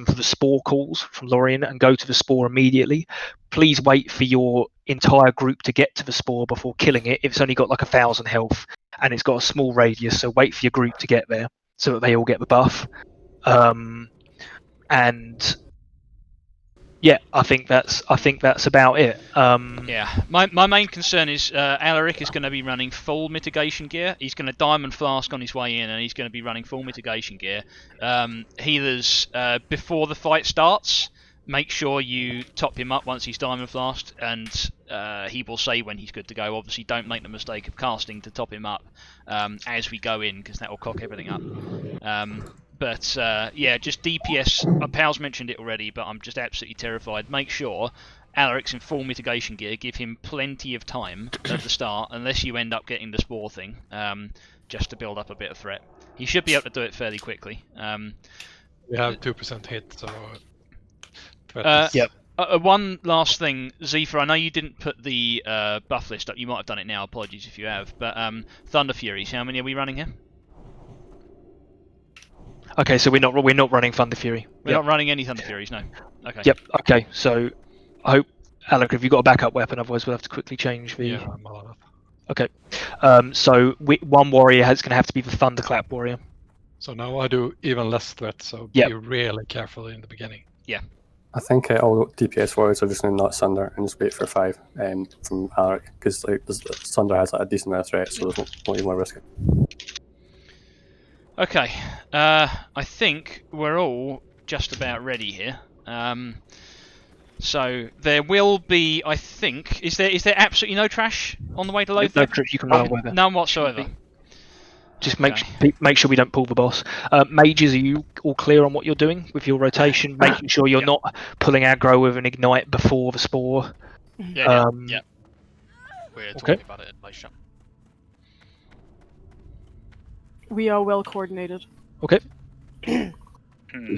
for the spore calls from Lorien and go to the spore immediately. Please wait for your entire group to get to the spore before killing it. If it's only got like 1,000 health and it's got a small radius, so wait for your group to get there so that they all get the buff. And yeah, I think that's about it. Yeah, my main concern is Alaric is going to be running full mitigation gear. He's going to diamond flask on his way in, and he's going to be running full mitigation gear. Healers, before the fight starts, make sure you top him up once he's diamond flasked, and he will say when he's good to go. Obviously, don't make the mistake of casting to top him up as we go in, because that will cock everything up. But yeah, just DPS. Pal's mentioned it already, but I'm just absolutely terrified. Make sure Alaric's in full mitigation gear. Give him plenty of time at the start, unless you end up getting the spore thing, just to build up a bit of threat. He should be able to do it fairly quickly. We have 2% hit, so. Yep. One last thing, Zephyr. I know you didn't put the buff list up. You might have done it now. Apologies if you have. But Thunder Furies. How many are we running here? Okay, so we're not running Thunder Fury. We're not running any Thunder Furies, no. Okay. Yep. Okay, so I hope, Alec, have you got a backup weapon? Otherwise, we'll have to quickly change the. Yeah, I'm all up. Okay. So one warrior is going to have to be the Thunderclap warrior. So now I do even less threat. So Yep. be really careful in the beginning. Yeah. I think all DPS warriors are just going to not Sunder and just wait for 5 from Alaric, because like Sunder has like, a decent amount of threat, so there's not even more risk. Okay, I think we're all just about ready here. So there will be, I think, is there absolutely no trash on the way to load? No trips you can run away with. None whatsoever. Just make sure we don't pull the boss. Mages, are you all clear on what you're doing with your rotation? Making sure you're not pulling aggro with an ignite before the spore. Yeah. We're talking about it in my shop. We are well coordinated. Okay. This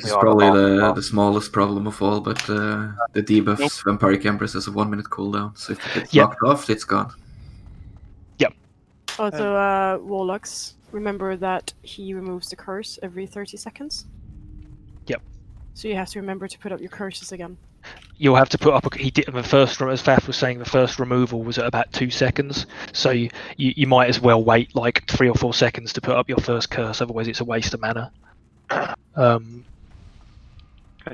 is probably the smallest problem of all, but the debuffs Vampiric Empress has a 1-minute cooldown, so if it gets knocked off, it's gone. Yep. Also, Warlocks, remember that he removes the curse every 30 seconds. Yep. So you have to remember to put up your curses again. You'll have to put up. He did the first, as Faf was saying, the first removal was at about 2 seconds. So you might as well wait like 3 or 4 seconds to put up your first curse. Otherwise, it's a waste of mana. Okay, so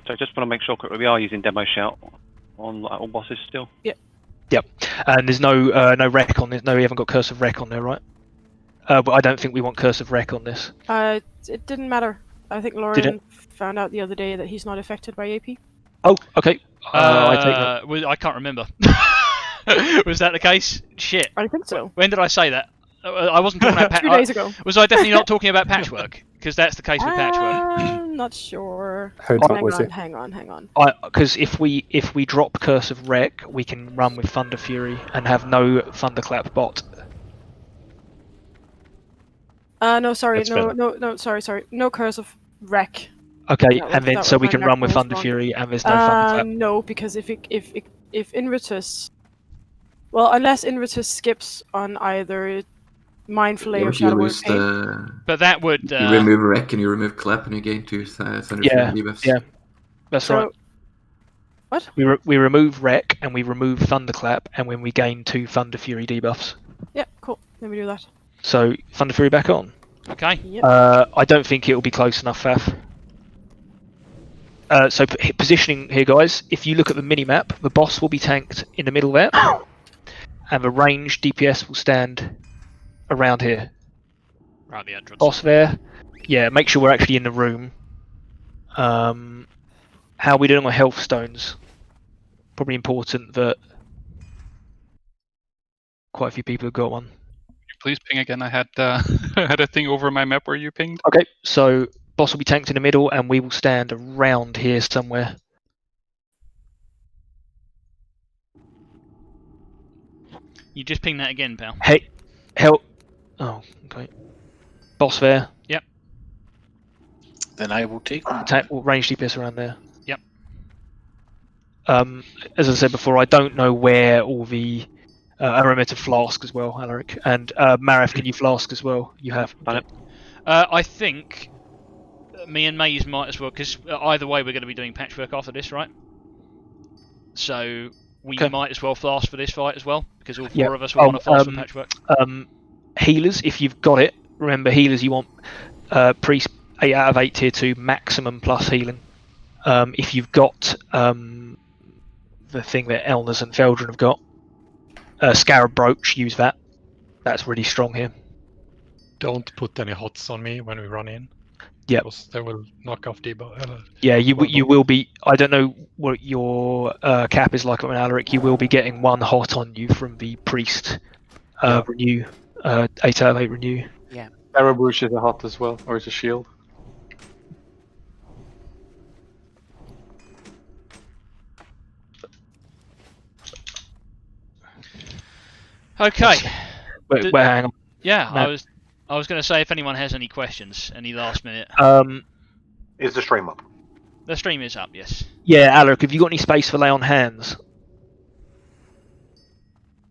I just want to make sure we are using demo shout on all bosses still. Yep. Yep. And there's no wreck on this. No, we haven't got Curse of Wreck on there, right? But I don't think we want Curse of Wreck on this. It didn't matter. I think Lauren found out the other day that he's not affected by AP. Oh, okay. I take that. I can't remember. Was that the case? Shit. I think so. When did I say that? I wasn't talking about 2 days ago. Was I definitely not talking about patchwork? Because that's the case with patchwork. I'm not sure. Hang on. Because if we drop Curse of Wreck, we can run with Thunder Fury and have no Thunderclap bot. No, sorry. Sorry. No Curse of Wreck. Okay, and then so we can run with Thunder Fury and there's no Thunderclap. No, because if Invertus, well, unless Invertus skips on either Mind Flay or Shadow Word Pain. But that would you remove Wreck and you remove Clap and you gain 2 Thunder Fury debuffs. Yeah, that's right. What? We remove Wreck and we remove Thunderclap, and when we gain 2 Thunder Fury debuffs. Yeah, cool. Then we do that. So Thunder Fury back on. Okay. Yep. I don't think it'll be close enough, Faf. So positioning here, guys. If you look at the mini-map, the boss will be tanked in the middle there, and the ranged DPS will stand around here. Around the entrance. Boss there. Yeah, make sure we're actually in the room. How are we doing on health stones? Probably important that quite a few people have got one. Please ping again. I had had a thing over my map where you pinged. Okay, so boss will be tanked in the middle, and we will stand around here somewhere. You just ping that again, pal. Hey, help! Oh, okay. Boss there. Yep. Then I will take one. Range DPS around there. Yep. As I said before, I don't know where all the Aromatic flask as well, Alaric, and Marif, can you flask as well? You have. Done it. I think me and Maze might as well, because either way we're going to be doing patchwork after this, right? So we might as well flask for this fight as well, because all four of us will want to flask for patchwork. Healers, if you've got it, remember healers you want priest 8 out of 8 tier 2 maximum plus healing. If you've got the thing that Elners and Feldrin have got, Scarab Brooch, use that. That's really strong here. Don't put any hots on me when we run in. Yeah. Because they will knock off debuff. Yeah, you will be. I don't know what your cap is like on Alaric. You will be getting 1 hot on you from the priest renew, 8 out of 8 renew. Yeah. Arabush is a hot as well, or is a shield. Okay. Wait, hang on. Yeah, No. I was going to say if anyone has any questions, any last minute. Is the stream up? The stream is up, yes. Yeah, Alaric, have you got any space for lay on hands?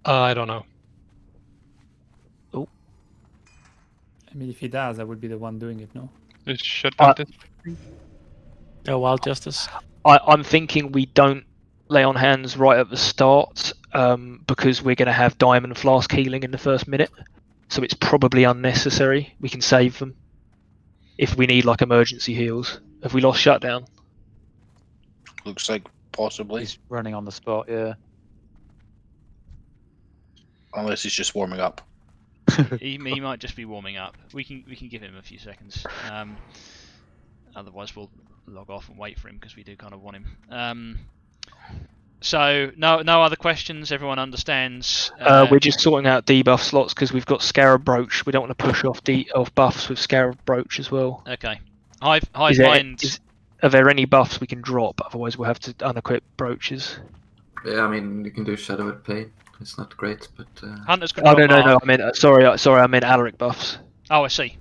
I don't know. Oh. I mean, if he does, I would be the one doing it, no? Just shut down this. Oh, Wild Justice. I'm thinking we don't lay on hands right at the start because we're going to have Diamond Flask healing in the first minute. So it's probably unnecessary. We can save them if we need like emergency heals. Have we lost Shutdown? Looks like possibly. He's running on the spot, yeah. Unless he's just warming up. he might just be warming up. We can give him a few seconds. Otherwise we'll log off and wait for him because we do kind of want him. So no other questions. Everyone understands. We're just sorting out debuff slots because we've got Scarab Brooch. We don't want to push off buffs with Scarab Brooch as well. Okay. Hive Mind. Are there any buffs we can drop? Otherwise, we'll have to unequip brooches. Yeah, I mean you can do Shadow at Pain. It's not great, but. Hunter's Oh no! I meant sorry. I meant Alaric buffs. Oh, I see.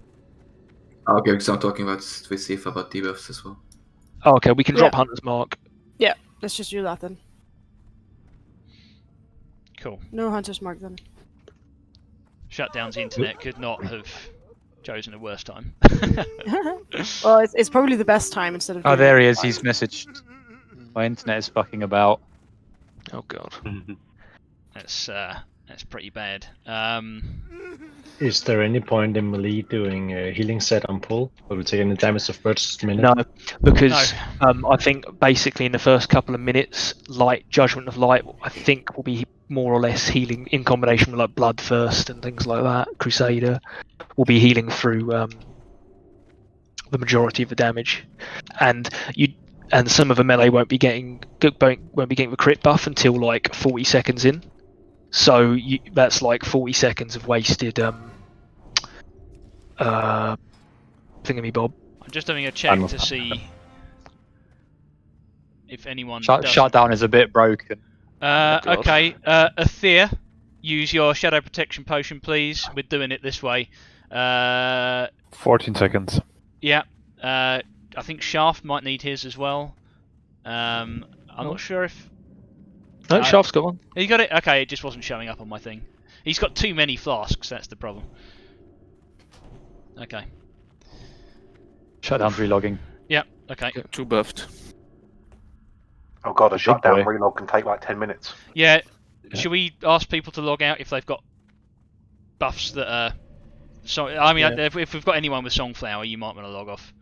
Okay, because I'm talking about with Sifa about debuffs as well. Oh, okay, we can drop Hunter's Mark. Yeah, let's just do that then. Cool. No Hunter's Mark then. Shutdown's internet could not have chosen a worse time. Well, it's probably the best time instead of. Oh, there he is. He's messaged. My internet is fucking about. Oh god. That's pretty bad. Is there any point in melee doing a healing set on pull? Will we take any damage the first minute? No, because I think basically in the first couple of minutes, Judgment of Light, I think will be more or less healing in combination with like Bloodthirst and things like that. Crusader will be healing through the majority of the damage, and some of the melee won't be getting the crit buff until like 40 seconds in. So that's like 40 seconds of wasted thingy bob. I'm just doing a check to see if anyone Shutdown is a bit broken. Okay, Athea, use your Shadow Protection Potion, please. We're doing it this way. 14 seconds. Yeah. I think Shaft might need his as well. I'm not sure if. No, Shaft's got one. He got it? Okay, it just wasn't showing up on my thing. He's got too many flasks, that's the problem. Okay. Shutdown's relogging. Yeah, okay. Two buffed. Oh god, a shutdown relog can take like 10 minutes. Yeah, should we ask people to log out if they've got buffs that are... So, I mean, if we've got anyone with Songflower, you might want to log off.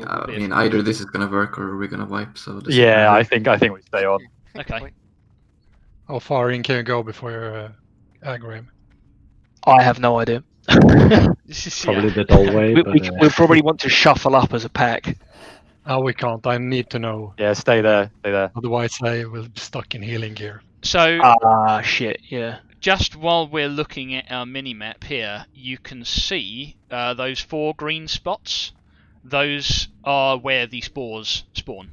I mean, either this is gonna work or we're gonna wipe, so... Yeah, I think we stay on. Okay. How far in can you go before you're aggro him? I have no idea. Probably the dull way. We'll probably want to shuffle up as a pack. Oh, we can't. I need to know. Yeah, stay there. Otherwise, I will be stuck in healing gear. So... shit, yeah. Just while we're looking at our mini-map here, you can see those 4 green spots. Those are where the spores spawn.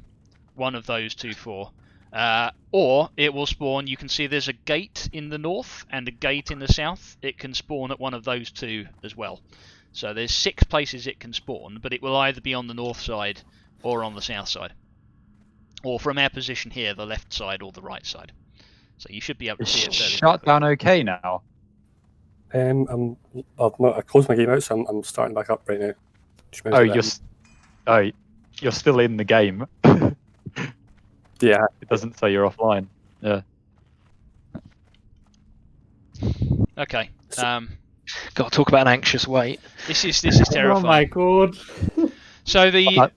One of those 4. Or it will spawn, you can see there's a gate in the north and a gate in the south. It can spawn at one of those 2 as well. So there's 6 places it can spawn, but it will either be on the north side or on the south side. Or from our position here, the left side or the right side. So you should be able to see it fairly. Shutdown okay now? I closed my game out, so I'm starting back up right now. Oh, Oh, you're still in the game. Yeah. It doesn't say you're offline. Yeah. Okay. Got to talk about an anxious wait. This is terrifying. Oh my god. So the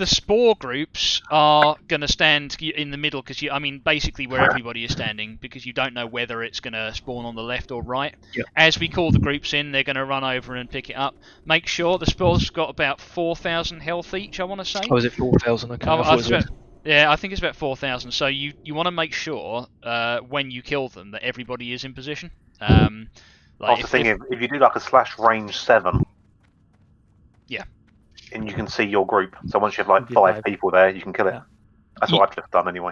spore groups are going to stand in the middle because basically where everybody is standing, because you don't know whether it's going to spawn on the left or right. Yep. As we call the groups in, they're going to run over and pick it up. Make sure the spore's got about 4,000 health each. I want to say. Oh, is it 4,000? Okay. I think it's about 4,000. So you want to make sure when you kill them that everybody is in position. That's the thing, if you do like a / range 7, yeah, and you can see your group, so once you have like 5 people there, you can kill it. That's what I've just done anyway.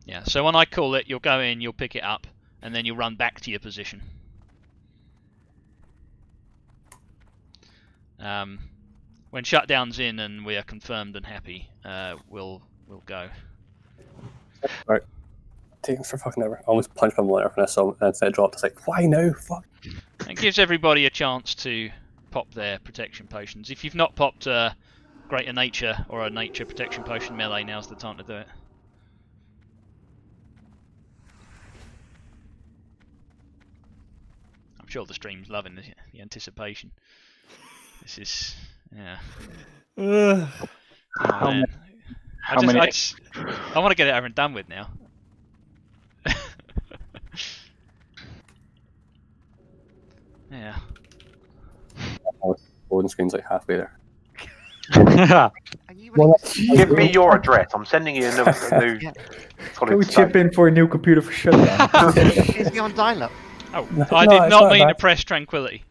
Yeah, so when I call it, you'll go in, you'll pick it up, and then you'll run back to your position. When shutdown's in and we are confirmed and happy, we'll go. Right. Taking for fucking ever. I almost punched my monitor when I saw it and it dropped. It's like, why now? Fuck. It gives everybody a chance to pop their protection potions. If you've not popped a Greater Nature or a Nature Protection Potion melee, now's the time to do it. I'm sure the stream's loving the anticipation. This is, yeah. Oh, man. I want to get it over and done with now. Yeah. Loading screen's like halfway there. Give me your address. I'm sending you a new Can we chip in for a new computer for shutdown? Is he on dial-up? Oh, I did not mean to press tranquility.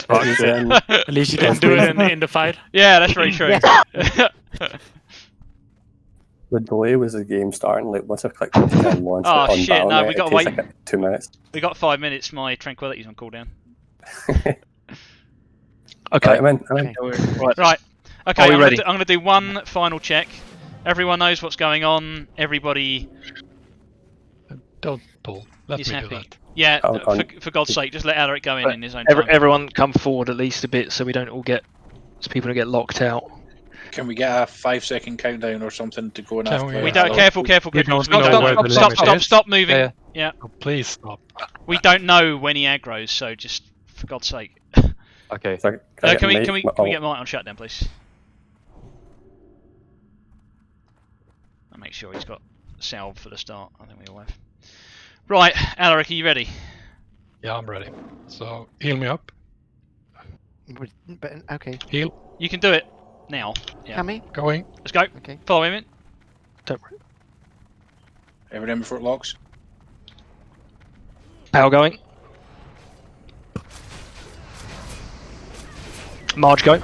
At least you didn't do it in the fight. Yeah, that's very true. The delay was the game starting. Like once I clicked on once, oh shit! No, we got to wait. Like 2 minutes. We got 5 minutes. My tranquility's on cooldown. Okay, I'm in. Right. Okay, Are we ready? I'm going to do one final check. Everyone knows what's going on. Everybody. Don't pull. Let is me happy. do that. Yeah, for God's sake, just let Alaric go in his own time. Everyone come forward at least a bit so we don't all get, so people don't get locked out. Can we get a 5-second countdown or something to go in after? We don't. Careful. Stop moving. Yeah. Oh, please stop. We don't know when he aggroes, so just for God's sake. Okay. Can we get Mike on shutdown, please? I'll make sure he's got salve for the start. I think we all have. Right, Alaric, are you ready? Yeah, I'm ready. So heal me up. Okay. Heal. You can do it now. Yeah. Can we? Going. Let's go. Okay. Follow him in. Don't worry. Everyone before it locks. Power going. Marge go. Yep.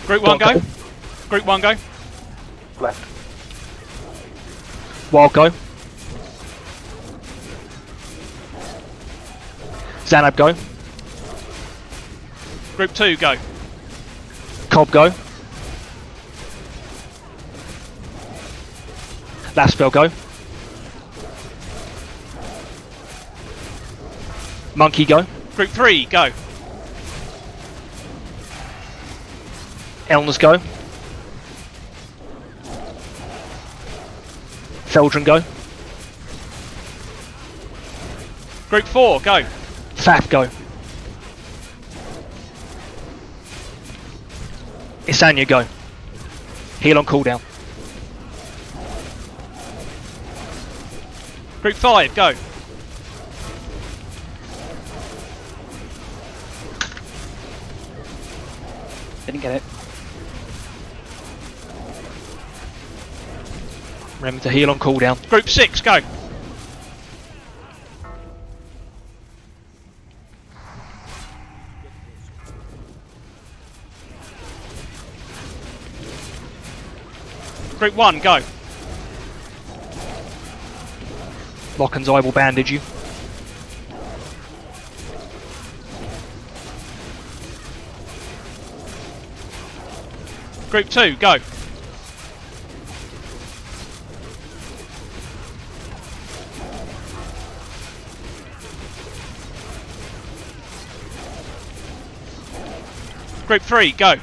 Group 1 go. Group 1 go. Left. Wild go. Zanab go. Group 2 go. Cobb go. Last spell go. Monkey go. Group 3 go. Elners go. Feldron go. Group 4 go. Faf go. Isanya go. Heal on cooldown. Group 5 go. Didn't get it. Remember to heal on cooldown. Group 6 go. Group 1 go. Locken's eye will bandage you. Group 2 go. Group 3, go.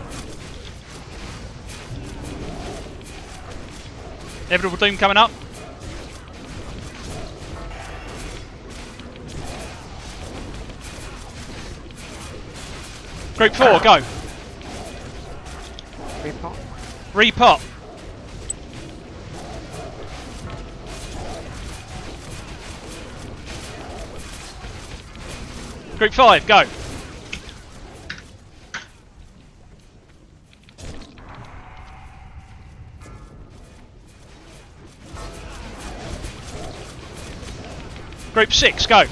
Inevitable Doom coming up. Group 4, go. Repot. Repot. Group 5, go. Group 6, go.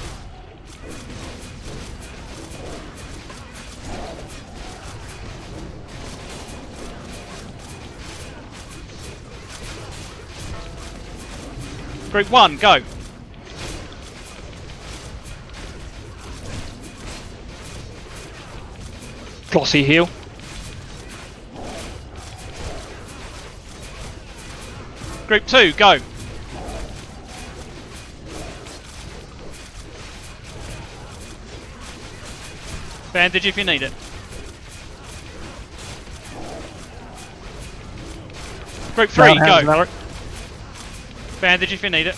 Group 1, go. Glossy heal. Group 2, go. Bandage if you need it. Group 3, go. Bandage if you need it.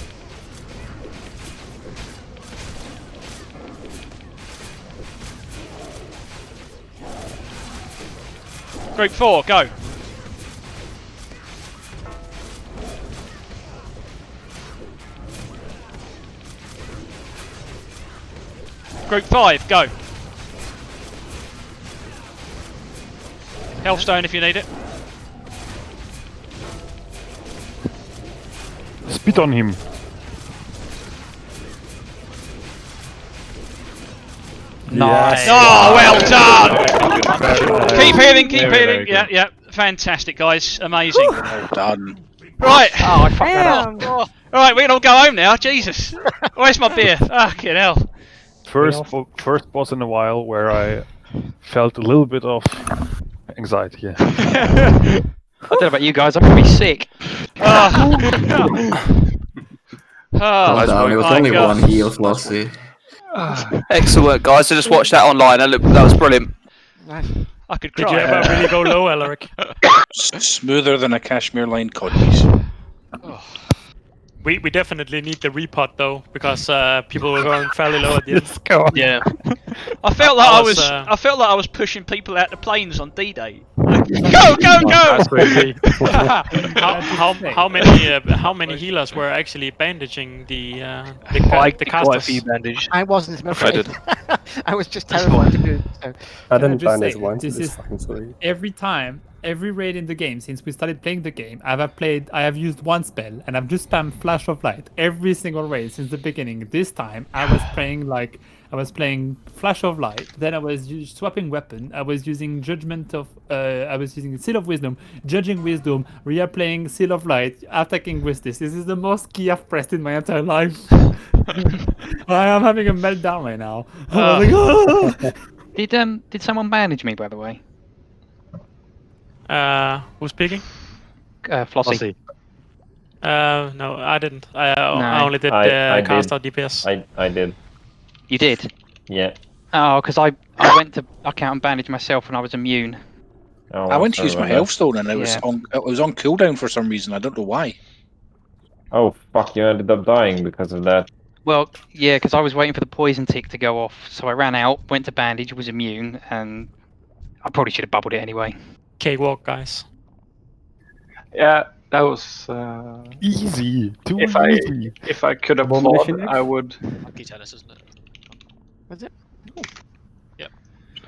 Group 4, go. Group 5, go. Healthstone if you need it. Spit on him. Nice. Oh, well done! Keep healing, keep healing. Yeah, yeah. Fantastic, guys. Amazing. Well done. Right. Oh, I fucked that up. Alright, we're gonna go home now. Jesus. Where's my beer? Fucking hell. First boss in a while where I felt a little bit of anxiety. Yeah. I don't know about you guys, I'm gonna be sick. Oh, Calm down, it was my only God. one heal, Flossie. Excellent work, guys. I just watched that online. That was brilliant. I could Did cry. you ever really go low, Alaric? Smoother than a cashmere line codpiece. We definitely need the repot though, because people were going fairly low at the end. Go on. Yeah. I felt like I I felt like I was pushing people out the planes on D-Day. Go, go, go! how many healers were actually bandaging the Quite a casters? few bandage. I wasn't, I'm afraid. did. I was just terrified to do it. So. I didn't just bandage say, once. this It's is fucking sorry. every time, every raid in the game since we started playing the game, I have used one spell and I've just spammed Flash of Light every single raid since the beginning. This time I was playing Flash of Light, then I was swapping weapon, I was using I was using Seal of Wisdom, Judging Wisdom, reapplying Seal of Light, attacking Resist. This is the most key I've pressed in my entire life. I am having a meltdown right now. Did someone bandage me, by the way? Who's speaking? Flossie. No, I didn't. I only did cast out DPS. I did. You did? Yeah. Oh, because I went to account and bandage myself and I was immune. Oh, I went to use my health. healthstone and it was Yeah. on cooldown for some reason. I don't know why. Oh fuck! You ended up dying because of that. Well, yeah, because I was waiting for the poison tick to go off, so I ran out, went to bandage, was immune, and I probably should have bubbled it anyway. Cakewalk, guys. Yeah, that was Easy. Too If I could applaud, I would. Monkey tennis, isn't it? Was it?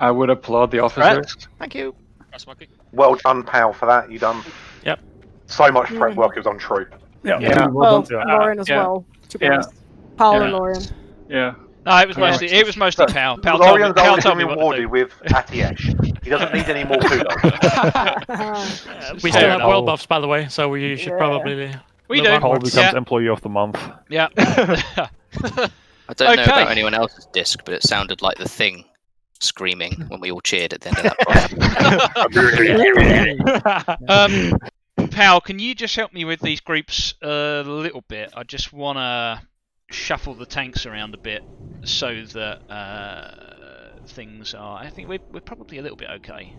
I would applaud the officers. Thank you. Press monkey. Well done, pal, for that. You done. Yep. So much prep work. It was untrue. Yeah. Well, Lauren as well, to be honest. Paul and Lauren. Yeah. No, it was mostly Pal. Pal told me, Lorian's Pal already told been me what to rewarded do. with Atiesh. He doesn't need any more kudos. We still have world buffs, by the way, so we should probably. We move do. on. Paul becomes Employee of the Month. Yeah. I don't know Okay. about anyone else's disc, but it sounded like the Thing screaming when we all cheered at the end of that boss. Pal, can you just help me with these groups a little bit? I just want to shuffle the tanks around a bit so that things are. I think we're probably a little bit okay.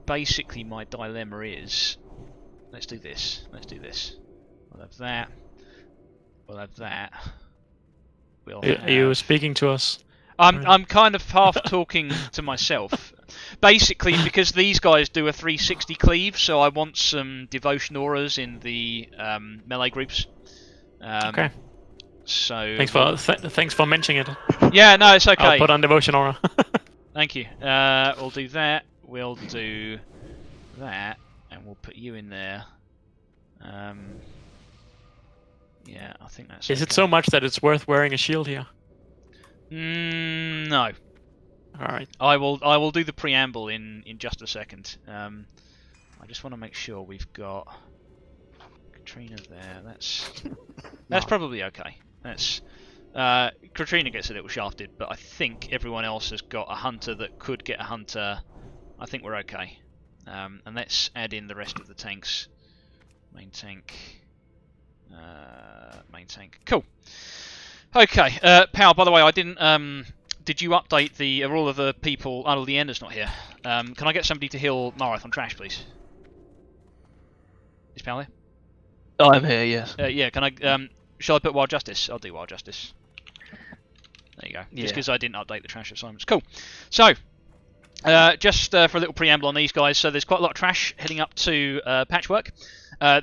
Basically, my dilemma is, let's do this. We'll have that. We'll have that. Are you speaking to us? I'm kind of half talking to myself. Basically, because these guys do a 360 cleave, so I want some devotion auras in the melee groups. Okay. So thanks for mentioning it. Yeah, no, it's okay. I'll put on devotion aura. Thank you. We'll do that. We'll do that, and we'll put you in there. Yeah, I think that's. Is it so much that it's worth wearing a shield here? No. All right. I will do the preamble in just a second. I just want to make sure we've got Katrina there. That's probably okay. That's Katrina gets a little shafted, but I think everyone else has got a hunter that could get a hunter. I think we're okay. And let's add in the rest of the tanks. Main tank. Main tank. Cool. Okay, Pal, by the way, I didn't. Did you update the. Are all of the people. Oh, the Ender's not here. Can I get somebody to heal Marathon Trash, please? Is Pal here? I'm here, yes. Yeah, can I. Shall I put Wild Justice? I'll do Wild Justice. There you go. Yeah. Just because I didn't update the trash assignments. Cool. So, just for a little preamble on these guys. So, there's quite a lot of trash heading up to Patchwork.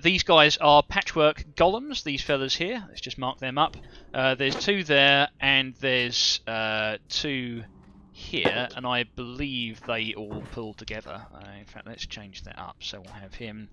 These guys are Patchwork Golems, these fellas here. Let's just mark them up. There's 2 there, and there's 2 here, and I believe they all pull together. In fact, let's change that up. So we'll have him.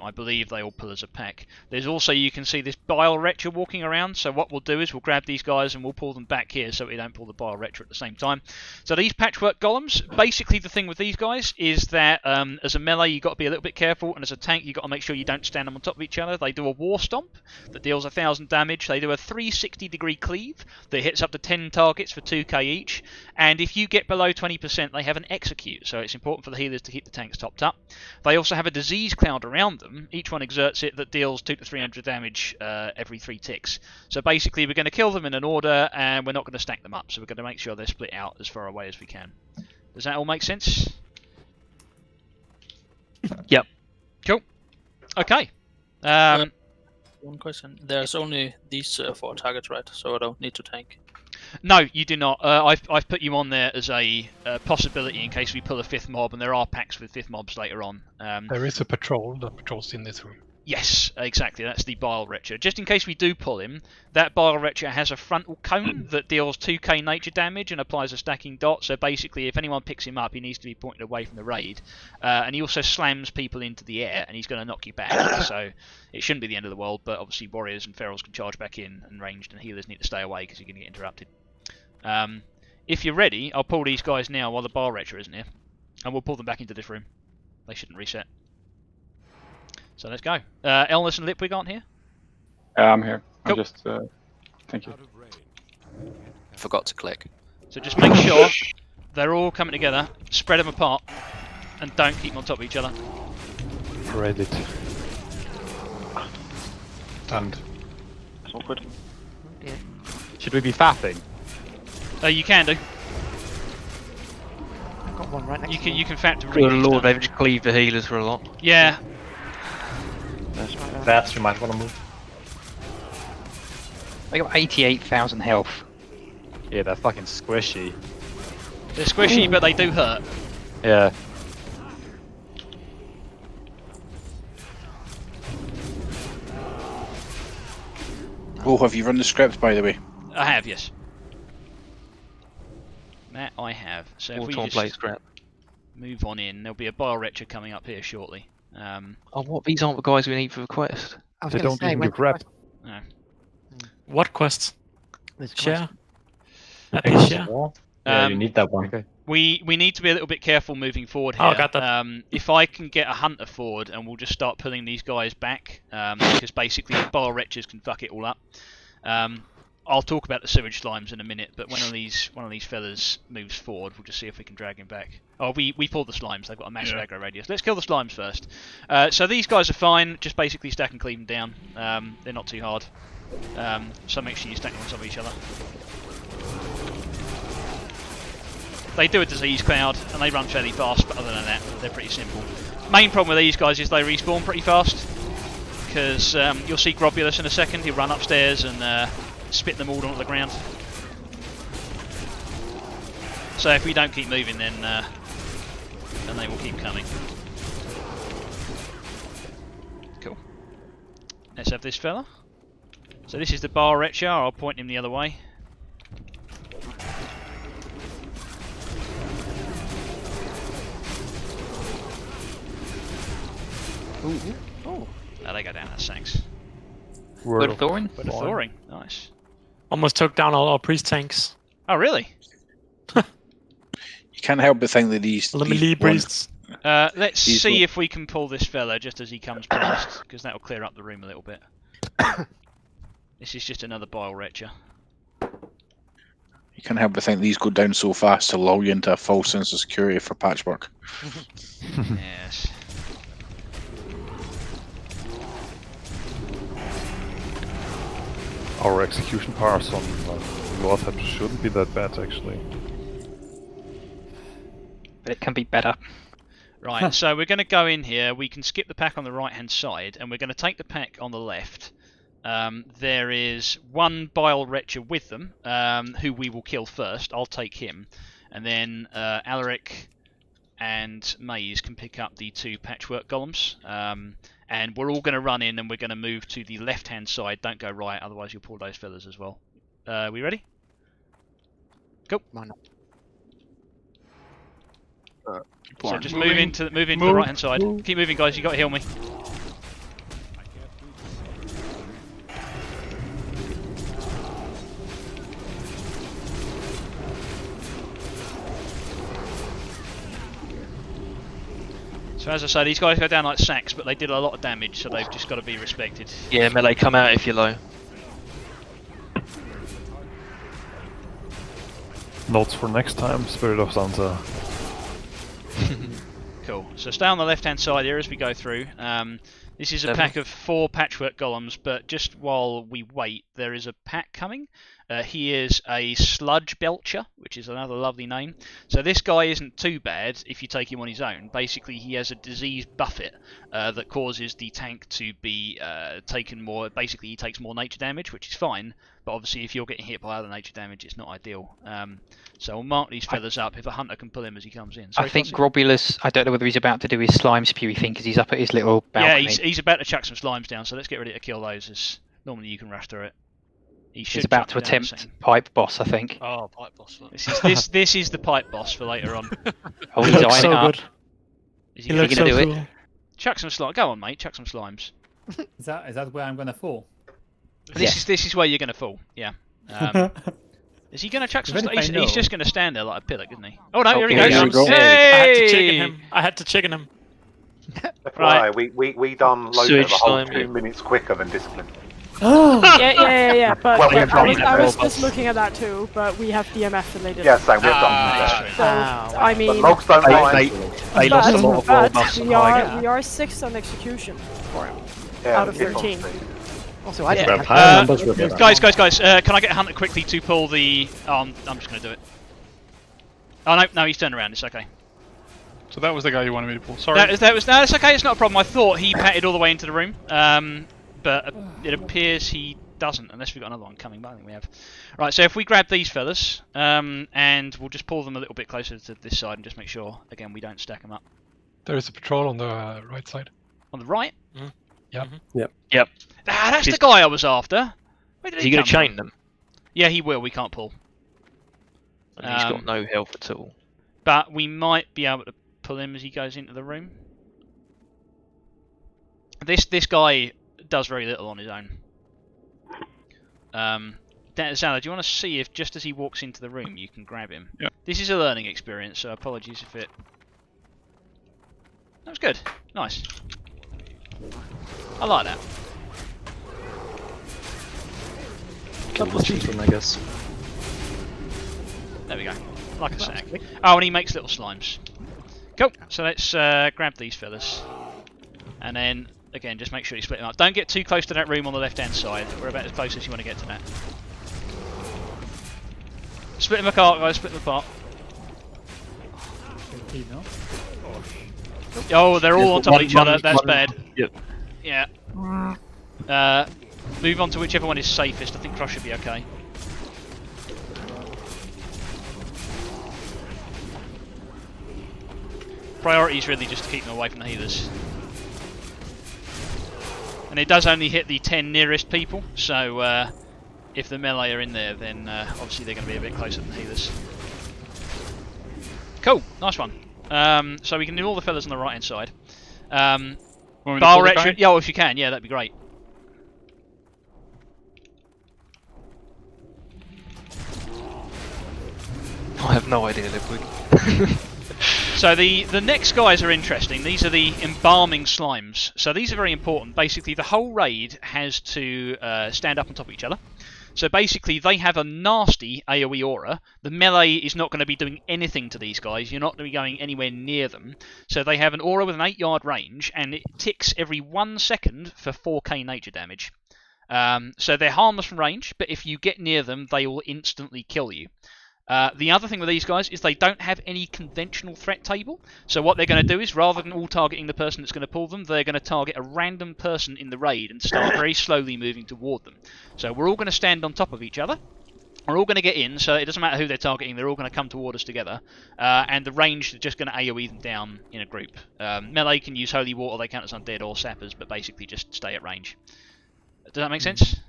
I believe they all pull as a pack. There's also, you can see this Bile Retcher walking around, so what we'll do is we'll grab these guys and we'll pull them back here so we don't pull the Bile Retcher at the same time. So these Patchwork Golems, basically the thing with these guys is that as a melee you've got to be a little bit careful, and as a tank you've got to make sure you don't stand them on top of each other. They do a War Stomp that deals 1,000 damage. They do a 360 degree cleave that hits up to 10 targets for 2k each, and if you get below 20% they have an Execute, so it's important for the healers to keep the tanks topped up. They also have a Disease Cloud around them. Each one exerts it that deals 200 to 300 damage every 3 ticks. So basically we're going to kill them in an order and we're not going to stack them up, so we're going to make sure they're split out as far away as we can. Does that all make sense? Yep. Cool. Okay. One question. There's only these 4 targets, right? So I don't need to tank. No, you do not. I've put you on there as a possibility in case we pull a 5th mob, and there are packs with 5th mobs later on. There is a patrol that patrols in this room. Yes, exactly. That's the Bile Retcher. Just in case we do pull him, that Bile Retcher has a frontal cone that deals 2k nature damage and applies a stacking dot. So basically, if anyone picks him up, he needs to be pointed away from the raid. And he also slams people into the air, and he's going to knock you back. So it shouldn't be the end of the world, but obviously warriors and ferals can charge back in, and ranged and healers need to stay away because you're going to get interrupted. If you're ready, I'll pull these guys now while the Bile Retcher isn't here, and we'll pull them back into this room. They shouldn't reset. So let's go. Elness and Lipwig aren't here? I'm here. Cool. I'm just... thank you. Forgot to click. So just make sure they're all coming together, spread them apart, and don't keep them on top of each other. Read it. Stunned. That's awkward. Yeah. Should we be faffing? You can do. I've got one right next to me. You can fact to Good lord, they've just cleaved the healers for a lot. Yeah. That you might want to move. They got 88,000 health. Yeah, they're fucking squishy. They're squishy, but they do hurt. Yeah. Oh, have you run the script, by the way? I have, yes. That I have. So if we just move on in, there'll be a Bile Retcher coming up here shortly. Oh, what? These aren't the guys we need for the quest. They don't even give rep. No. What quests? Share? Share? Yeah, you need that one. Okay. We need to be a little bit careful moving forward here. Oh, got that. If I can get a hunter forward, and we'll just start pulling these guys back, because basically the Bile Retchers can fuck it all up. I'll talk about the sewage slimes in a minute, but one of these fellas moves forward, we'll just see if we can drag him back. Oh, we pulled the slimes. They've got a massive aggro radius. Let's kill the slimes first. So these guys are fine. Just basically stack and cleave them down. They're not too hard. So make sure you stack them on top of each other. They do a disease cloud and they run fairly fast, but other than that, they're pretty simple. Main problem with these guys is they respawn pretty fast, because you'll see Grobulus in a second. He'll run upstairs and spit them all onto the ground. So if we don't keep moving, then they will keep coming. Cool. Let's have this fella. So this is the Bar Retcher. I'll point him the other way. Ooh. Oh, they go down. That's thanks. Word of Thorin. Word of Thorin. Nice. Almost took down all our priest tanks. Oh, really? You can't help but think that these priests. Let's see if we can pull this fella just as he comes past, because that will clear up the room a little bit. This is just another Bile Retcher. You can't help but think these go down so fast to lull you into a false sense of security for patchwork. Yes. Our execution powers on Lothep shouldn't be that bad, actually. But it can be better. Right, so we're going to go in here. We can skip the pack on the right-hand side, and we're going to take the pack on the left. There is one Bile Retcher with them, who we will kill first. I'll take him. And then Alaric and Maze can pick up the 2 patchwork golems. And we're all going to run in, and we're going to move to the left-hand side. Don't go right, otherwise you'll pull those feathers as well. We ready? Go. So just move into the right-hand side. Keep moving, guys. You got to heal me. So as I say, these guys go down like sacks, but they did a lot of damage, so they've just got to be respected. Yeah, melee, come out if you're low. Notes for next time, Spirit of Santa. Cool. So stay on the left-hand side here as we go through. This is a pack of 4 patchwork golems, but just while we wait, there is a pack coming. He is a sludge belcher, which is another lovely name. So this guy isn't too bad if you take him on his own. Basically, he has a disease buffet that causes the tank to be taken more. Basically, he takes more nature damage, which is fine. But obviously, if you're getting hit by other nature damage, it's not ideal. So we'll mark these feathers up if a hunter can pull him as he comes in. Sorry, I think Grobulus, I don't know whether he's about to do his slime spewy thing because he's up at his little balcony. Yeah, he's about to chuck some slimes down, so let's get ready to kill those, as normally you can rush through it. He's about to attempt pipe boss, I think. Oh, pipe boss. This is the pipe boss for later on. Oh, he's eyeing it up. Is he going to do it? Chuck some slimes. Go on, mate. Chuck some slimes. Is that where I'm gonna fall? This is where you're gonna fall. Yeah. Is he gonna chuck some slimes? He's just gonna stand there like a pillock, isn't he? Oh no! Here he goes. Hey! I had to chicken him. Right. We done loads of a whole 2 minutes quicker than discipline. yeah. But Well, I was just looking at that too. But we have DMF and they didn't. Yeah, so we've done. So I mean, but logs don't lie. They lost a lot of war buffs we are 6th on execution for him out of 13. Also, I guys, can I get a hunter quickly to pull the? I'm just going to do it. Oh no, he's turned around. It's okay. So that was the guy you wanted me to pull. Sorry. That's okay. It's not a problem. I thought he patted all the way into the room, but it appears he doesn't, unless we've got another one coming. But I think we have. Right. So if we grab these feathers, and we'll just pull them a little bit closer to this side and just make sure again we don't stack them up. There is a patrol on the right side. On the right. Yep. That's the guy I was after. Where did Is he going to chain them? Yeah, he will. We can't pull. And he's got no health at all. But we might be able to pull him as he goes into the room. This guy does very little on his own. Zala, do you want to see if just as he walks into the room you can grab him? Yeah. This is a learning experience, so apologies if it... That was good. Nice. I like that. Couple of cheese one, I guess. There we go. Like a sack. Oh, and he makes little slimes. Cool. So let's grab these feathers. And then, again, just make sure you split them up. Don't get too close to that room on the left-hand side. We're about as close as you want to get to that. Split them apart, guys. Split them apart. You know? Oh, they're all on top of each other. That's bad. Yep. Yeah. Move on to whichever one is safest. I think Cross should be okay. Priority is really just to keep them away from the healers. And it does only hit the 10 nearest people, so if the melee are in there, then obviously they're going to be a bit closer than the healers. Cool, nice one. So we can do all the fellas on the right hand side. Bar retro, yeah, if you can, yeah, that'd be great. I have no idea, Liquid. So the next guys are interesting. These are the embalming slimes. So these are very important. Basically, the whole raid has to stand up on top of each other. So basically, they have a nasty AoE aura. The melee is not going to be doing anything to these guys. You're not going to be going anywhere near them. So they have an aura with an 8-yard range, and it ticks every 1 second for 4k nature damage. So they're harmless from range, but if you get near them, they will instantly kill you. The other thing with these guys is they don't have any conventional threat table. So what they're going to do is, rather than all targeting the person that's going to pull them, they're going to target a random person in the raid and start very slowly moving toward them. So we're all going to stand on top of each other. We're all going to get in, so it doesn't matter who they're targeting, they're all going to come toward us together. And the range is just going to AoE them down in a group. Melee can use Holy Water, they count as undead or sappers, but basically just stay at range. Does that make sense?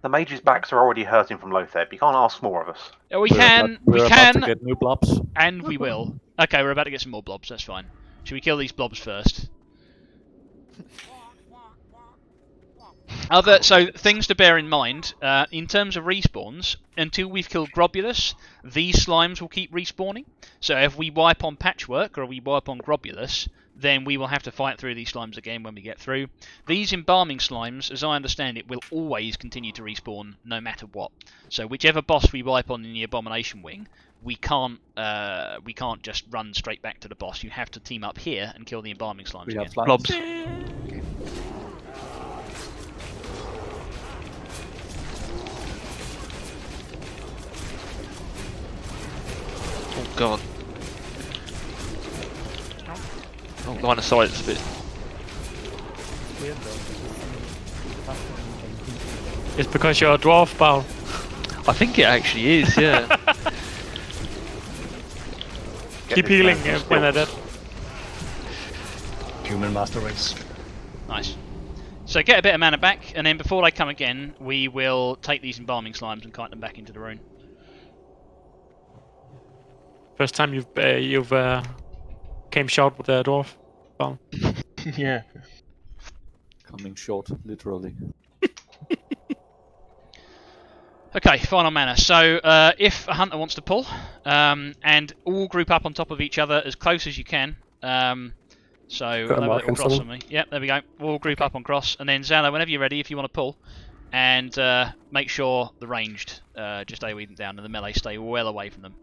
The mages' backs are already hurting from Lothar. You can't ask more of us. We can, about to get new blobs. and we will. Okay, we're about to get some more blobs, that's fine. Should we kill these blobs first? So, things to bear in mind, in terms of respawns, until we've killed Grobulus, these slimes will keep respawning. So if we wipe on Patchwork, or we wipe on Grobulus, then we will have to fight through these slimes again when we get through. These embalming slimes, as I understand it, will always continue to respawn no matter what. So whichever boss we wipe on in the Abomination Wing, we can't just run straight back to the boss. You have to team up here and kill the embalming slimes again. Blobs. Oh god. Oh, line of sight's a bit. It's because you're a dwarf, Paul. I think it actually is, yeah. Keep healing when they're dead. Human master race. Nice. So get a bit of mana back, and then before they come again, we will take these embalming slimes and kite them back into the rune. First time you've came short with the dwarf. Well. Yeah. Coming short, literally. Okay, final mana. So if a hunter wants to pull, and all group up on top of each other as close as you can. So have a cross on me. Yep, there we go. We'll all group up on cross, and then Zalo, whenever you're ready, if you want to pull, and make sure the ranged just AoE them down, and the melee stay well away from them.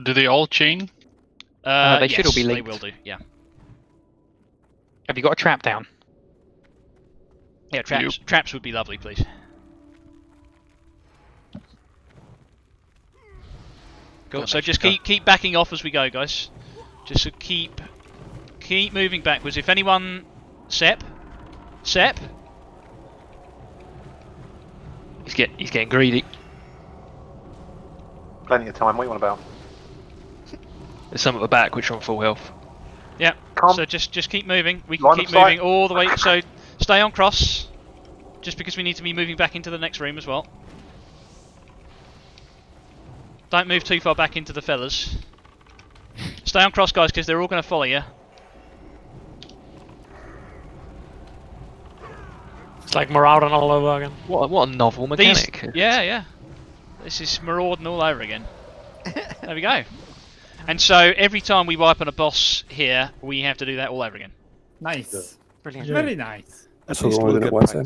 Do they all chain? They should all be Yes, linked. they will do. Yeah. Have you got a trap down? Yeah, traps. Traps would be lovely, please. Cool. So just keep backing off as we go, guys. Just so keep moving backwards. If anyone, Sep. He's getting greedy. Plenty of time. What are you on about? There's some at the back which are on full health. Yeah. So just keep moving. We can keep moving all the way. So stay on cross. Just because we need to be moving back into the next room as well. Don't move too far back into the fellas. Stay on cross, guys, because they're all going to follow you. It's like Marauding all over again. What a novel mechanic. Yeah. This is Marauding all over again. There we go. And so every time we wipe on a boss here, we have to do that all over again. Nice. Brilliant. Very nice. That's what we're doing at once. So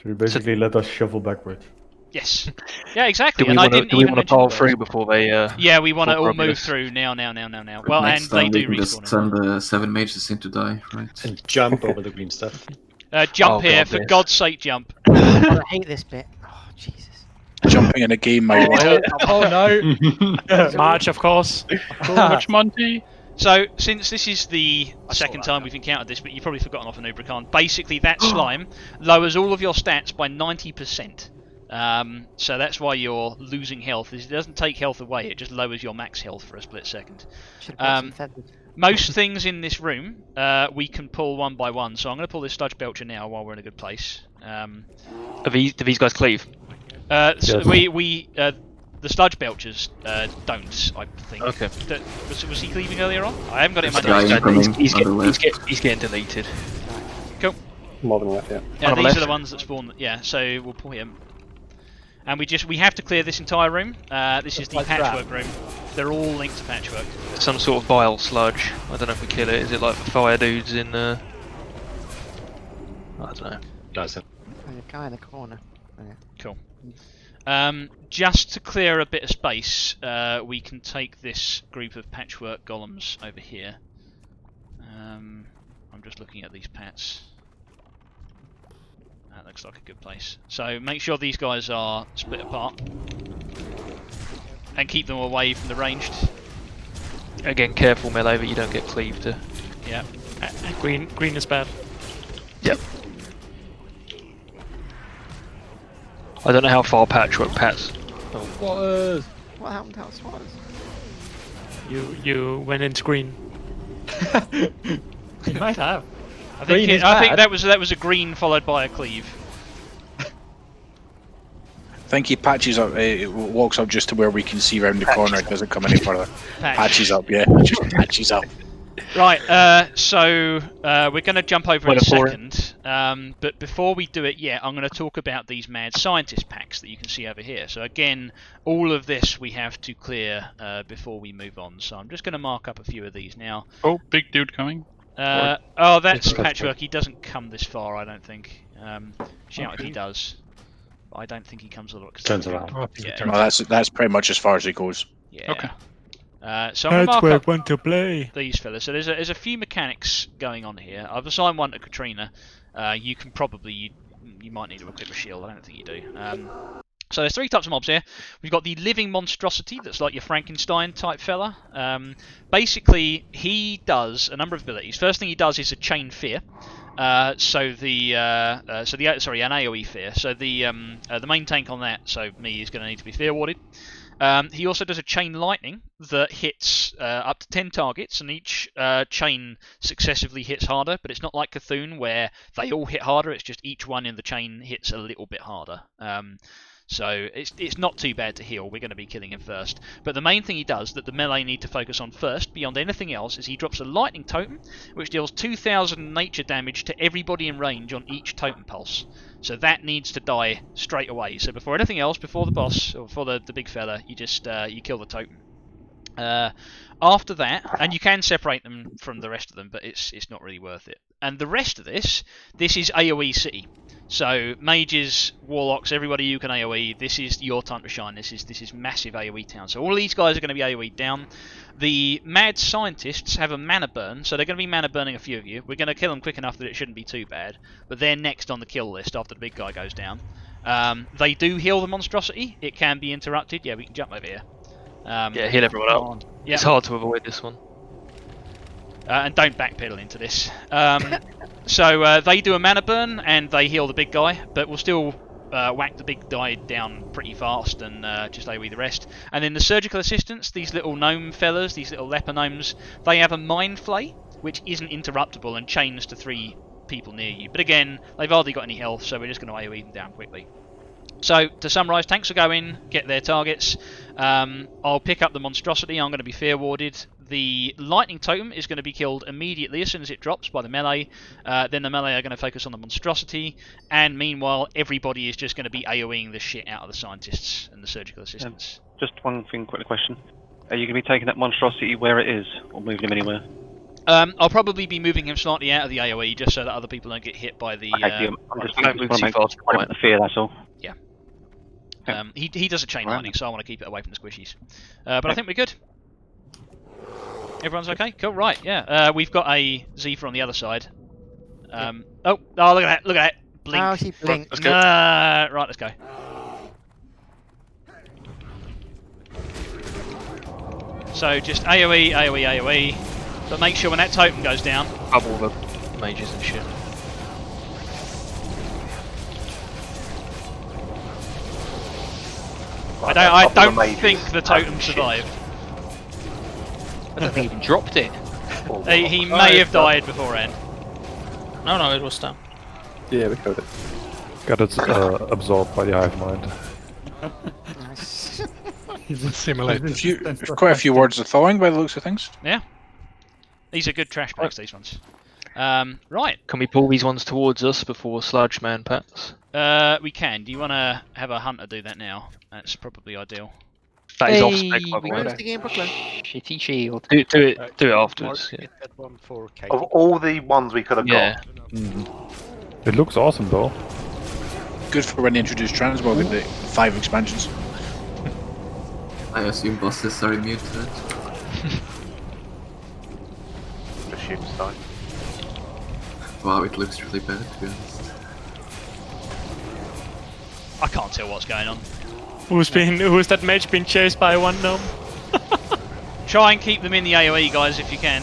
you basically let us shuffle backwards. Yes. Yeah, exactly. Do we want to pile through before they? Yeah, we want to all move through now. Well, and they do respawn. Send the 7 mages in to die, right? And jump over the green stuff. Jump here, for God's sake, jump. I hate this bit. Oh, Jesus. Jumping in a game, my Oh no! March, of course. Much Monty. So, since this is the second time we've encountered this, but you've probably forgotten off an Ubracan, basically that slime lowers all of your stats by 90%. So that's why you're losing health. It doesn't take health away, it just lowers your max health for a split second. Most things in this room we can pull one by one, so I'm going to pull this Sludge Belcher now while we're in a good place. Do these guys cleave? Yes. The Sludge Belchers don't, I think. Okay. Was he cleaving earlier on? I haven't got it in my notes. He's getting deleted. Cool. Mobbing left, yeah. Yeah, these are the ones that spawn. Yeah, so we'll pull him. And we have to clear this entire room. This is the patchwork room. They're all linked to patchwork. Some sort of bile sludge. I don't know if we kill it. Is it like the fire dudes in? I don't know. Does it? The guy in the corner. Oh, yeah. Cool. Just to clear a bit of space, we can take this group of patchwork golems over here. I'm just looking at these pats. That looks like a good place. So make sure these guys are split apart. And keep them away from the ranged. Again, careful melee that you don't get cleaved to. Yeah. Green is bad. Yep. I don't know how far patchwork pats. What happened to our swatters? You went into green. You might have. I think that was a green followed by a cleave. I think he patches up, walks up just to where we can see around the corner, it doesn't come any further. Patches up, yeah, just patches up. Right, so we're going to jump over in a second, but before we do it yet, I'm going to talk about these mad scientist packs that you can see over here. So again, all of this we have to clear before we move on, so I'm just going to mark up a few of these now. Oh, big dude coming. Oh, that's patchwork. He doesn't come this far, I don't think. Shout if he does. I don't think he comes a lot. Turns around. Yeah. No, that's pretty much as far as he goes. Yeah. Okay. So I'm That's mark where I up want to play. these fellas. So there's a few mechanics going on here. I've assigned one to Katrina. You can probably you might need to equip a shield. I don't think you do. So there's three types of mobs here. We've got the living monstrosity, that's like your Frankenstein type fella. Basically, he does a number of abilities. First thing he does is a chain fear. An AOE fear. So the main tank on that, so me, is going to need to be fear warded. He also does a chain lightning that hits up to 10 targets, and each chain successively hits harder, but it's not like Cthulhu where they all hit harder, it's just each one in the chain hits a little bit harder. So it's not too bad to heal, we're going to be killing him first. But the main thing he does that the melee need to focus on first, beyond anything else, is he drops a lightning totem, which deals 2,000 nature damage to everybody in range on each totem pulse. So that needs to die straight away. So before anything else, before the boss, or before the big fella, you just you kill the totem. After that, and you can separate them from the rest of them, but it's not really worth it. And the rest of this is AoE City. So mages, warlocks, everybody you can AoE, this is your time to shine. This is massive AoE town. So all these guys are going to be AoE down. The mad scientists have a mana burn, so they're going to be mana burning a few of you. We're going to kill them quick enough that it shouldn't be too bad. But they're next on the kill list after the big guy goes down. They do heal the monstrosity. It can be interrupted. Yeah, we can jump over here. Yeah, heal everyone up. Yep. It's hard to avoid this one. And don't backpedal into this. So they do a mana burn and they heal the big guy, but we'll still whack the big guy down pretty fast and just AoE the rest. And then the surgical assistants, these little gnome fellas, these little leper gnomes, they have a mind flay, which isn't interruptible and chains to 3 people near you. But again, they've hardly got any health, so we're just going to AoE them down quickly. So, to summarise, tanks will go in, get their targets. I'll pick up the monstrosity, I'm going to be fear warded. The lightning totem is going to be killed immediately as soon as it drops by the melee. Then the melee are going to focus on the monstrosity. And meanwhile, everybody is just going to be AoEing the shit out of the scientists and the surgical assistants. Just one thing, quick question. Are you going to be taking that monstrosity where it is, or moving him anywhere? I'll probably be moving him slightly out of the AoE just so that other people don't get hit by the... I'm just want to make the fear, that's all. Yeah. He does a chain lightning, so I want to keep it away from the squishies. But I think we're good. Everyone's okay? Cool, right, yeah. We've got a Zephyr on the other side. Oh, look at that, blink. Oh, she blinked. Let's go. Right, let's go. So just AoE, AoE, AoE. But make sure when that totem goes down, bubble the mages and shit. I don't think the totem survived. I don't think he even dropped it. He may have died beforehand. No, it was down. Yeah, we killed it. Got it absorbed by the hive mind. Nice. He's a simulator. Quite a few words of thawing by the looks of things. Yeah. These are good trash bags, these ones. Right. Can we pull these ones towards us before Sludge Man packs? We can. Do you want to have a hunter do that now? That's probably ideal. That is off spec, by the way. Where's the game, Brooklyn? Shitty shield. Do it afterwards. Yeah. Of all the ones we could have got, It looks awesome though. Good for when they introduce transmog in the 5 expansions. I assume bosses are immune to it. assume so. Wow, it looks really bad to be honest. I can't tell what's going on. Who's that mage been chased by one gnome? Try and keep them in the AoE, guys, if you can.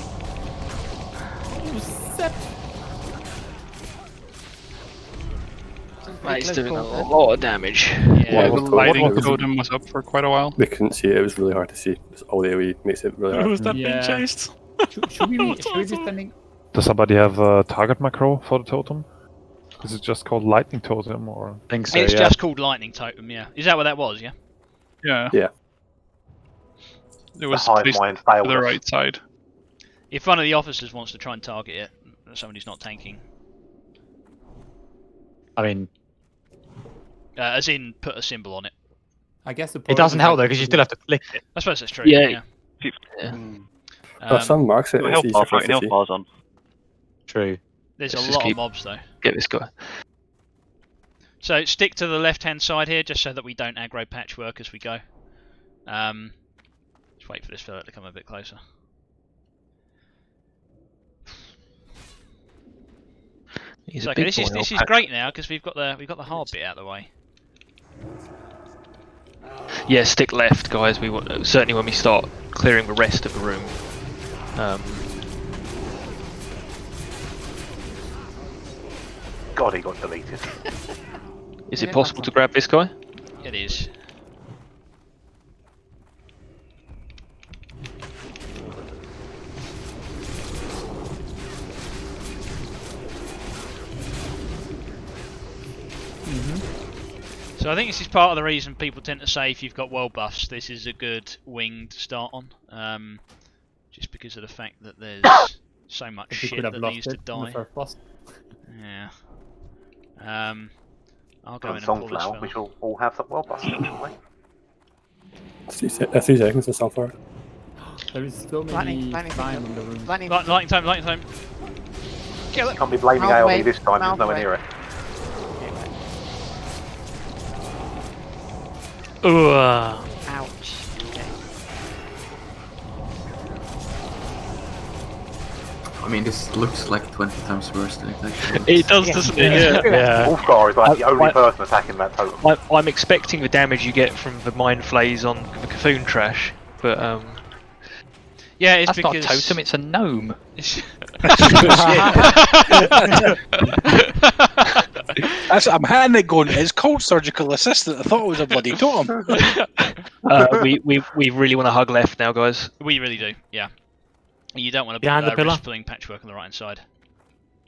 He's doing a lot of damage. Yeah, the lighting totem was up for quite a while. We couldn't see it, it was really hard to see. All the AoE makes it really hard. Who's that being chased? Should we be standing? Does somebody have a target macro for the totem? Is it just called lightning totem or? I think so, It's yeah. just called lightning totem, yeah. Is that what that was, yeah? Yeah. Yeah. It was hive placed mind to failed the us. right side. If one of the officers wants to try and target it, somebody's not tanking. I mean, as in, put a symbol on it. I guess it doesn't help though because you still have to flick it. I suppose that's true. Yeah. Some marks it. It's easier for us to see. on. True. There's Let's a just lot of keep- mobs though. Get this guy. So stick to the left-hand side here, just so that we don't aggro patchwork as we go. Just wait for this fella to come a bit closer. He's So, a okay, big this boy, is old great now because we've got the hard bit out of the way. Yeah, stick left, guys. We want certainly when we start clearing the rest of the room. God, he got deleted. Is it possible to grab this guy? It is. So I think this is part of the reason people tend to say if you've got world buffs, this is a good wing to start on. Just because of the fact that there's so much If we shit could have that lost needs it to in the die. first boss. Yeah. I'll go On in and pull this Sunflower, fella. we shall all have that well busted, shall we? 3 seconds to Sunflower. There is so many slime in the room. Lightning time, lightning time. You can't be blaming Mouth AoE wave, this time, there's mouth nowhere wave. near it. Ooh. Ouch. Okay. I mean, this looks like 20 times worse than it actually is. It does, doesn't it? Yeah. Wolfgar is like the only person attacking that totem. I'm expecting the damage you get from the mind flays on the Cthulhu trash, but Yeah, it's That's not a because totem, it's a gnome. I'm handing it going, it's called surgical assistant. I thought it was a bloody totem. we really want to hug left now, guys. we really do. Yeah. You don't want to Behind the pillar. risk pulling patchwork on the right hand side.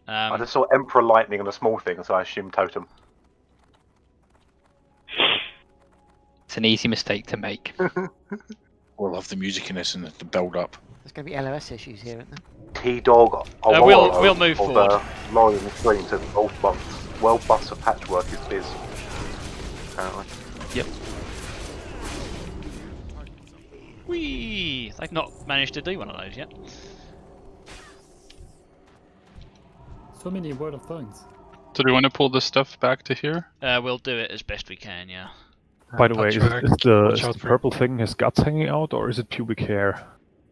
I just saw Emperor Lightning on a small thing, so I assumed totem. It's an easy mistake to make. We'll love the music in this and the build up. There's going to be LOS issues here, isn't there? T-Dog, we'll move forward. Lauren in the stream said well buffs of patchwork is biz. Apparently. Yep. Whee! They've not managed to do one of those yet. So many word of thorns. So do we want to pull this stuff back to here? We'll do it as best we can, yeah. By the way, is the Watch out for purple thing his guts hanging out, or is it pubic hair?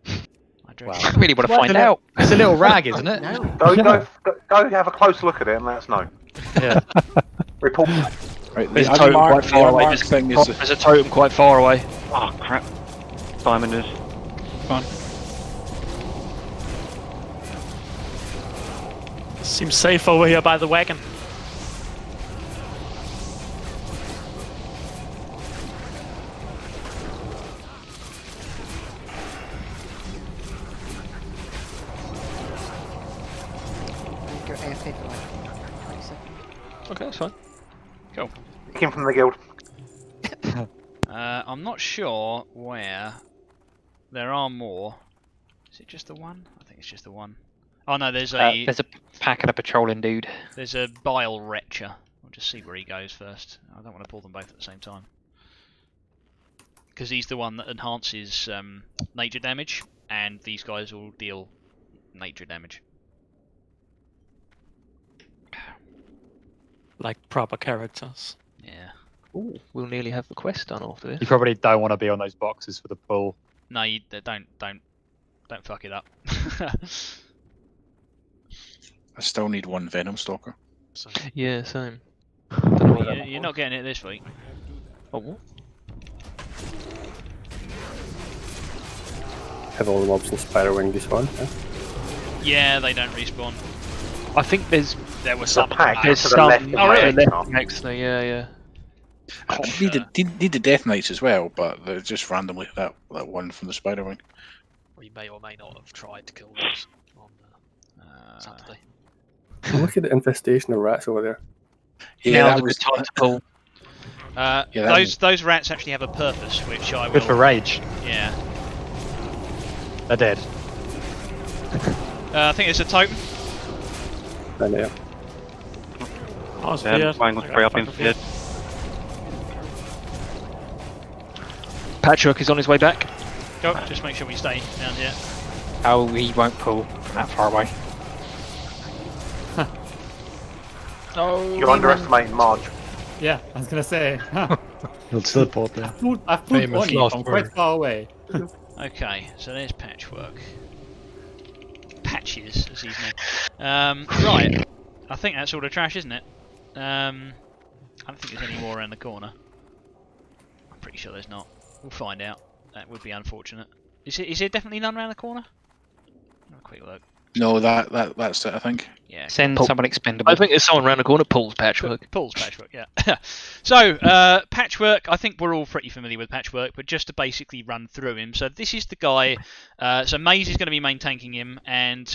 I really want to find out. It's a little rag, isn't it? Go have a close look at it and let us know. Yeah. Report. Right, There's a totem quite far away. There's a totem quite far away. Oh crap. Diamond is. Fine. Seems safe over here by the wagon. Go AFK for like 20 seconds. Okay, that's fine. Cool. He came from the guild. I'm not sure where. There are more. Is it just the one? I think it's just the one. Oh no, there's a pack and a patrolling dude. There's a bile retcher. I'll just see where he goes first. I don't want to pull them both at the same time. Because he's the one that enhances nature damage, and these guys will deal nature damage. Like proper characters. Yeah. Ooh, we'll nearly have the quest done after this. You probably don't want to be on those boxes for the pull. No, you don't fuck it up. I still need one Venom Stalker. Yeah, same. You're not getting it this week. Oh, what? Have all the mobs in Spider Wing despawn? Yeah, they don't respawn. I think there was some pack there's to the some left of my egg now. next to yeah. Need the Death Knights as well, but they're just randomly that one from the Spider Wing. We may or may not have tried to kill those on Saturday. Look at the infestation of rats over there. Yeah, Now's that a was good time to pull. Those rats actually have a purpose, which I will. Good for rage. Yeah. They're dead. I think it's a totem. And yeah. Oh, it's Yeah, weird. flying was free up in feared. Patchwork is on his way back. Go, just make sure we stay down here. Oh, he won't pull from that far away. Oh, You're underestimating Marge. Yeah, I was gonna say. He'll teleport there. I've put Famous Bonnie last from word. quite far away. Okay, so there's Patchwork. Patches, as he's known. Right, I think that's all the trash, isn't it? I don't think there's any more around the corner. I'm pretty sure there's not. We'll find out. That would be unfortunate. Is there definitely none around the corner? Have a quick look. No, that's it, I think. Yeah. Send someone expendable. I think there's someone around the corner. Pulls Patchwork. Pulls Patchwork, yeah. So, Patchwork, I think we're all pretty familiar with Patchwork, but just to basically run through him. So this is the guy, so Maze is going to be main tanking him, and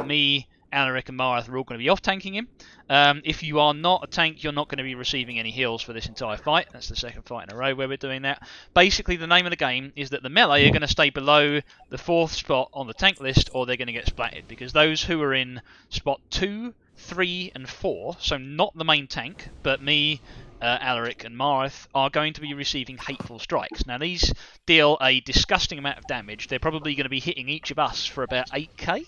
me, Alaric and Marath are all going to be off tanking him. If you are not a tank, you're not going to be receiving any heals for this entire fight. That's the second fight in a row where we're doing that. Basically, the name of the game is that the melee are going to stay below the 4th spot on the tank list, or they're going to get splatted, because those who are in spot 2, 3, and 4, so not the main tank, but me, Alaric and Marath, are going to be receiving hateful strikes. Now, these deal a disgusting amount of damage. They're probably going to be hitting each of us for about 8k.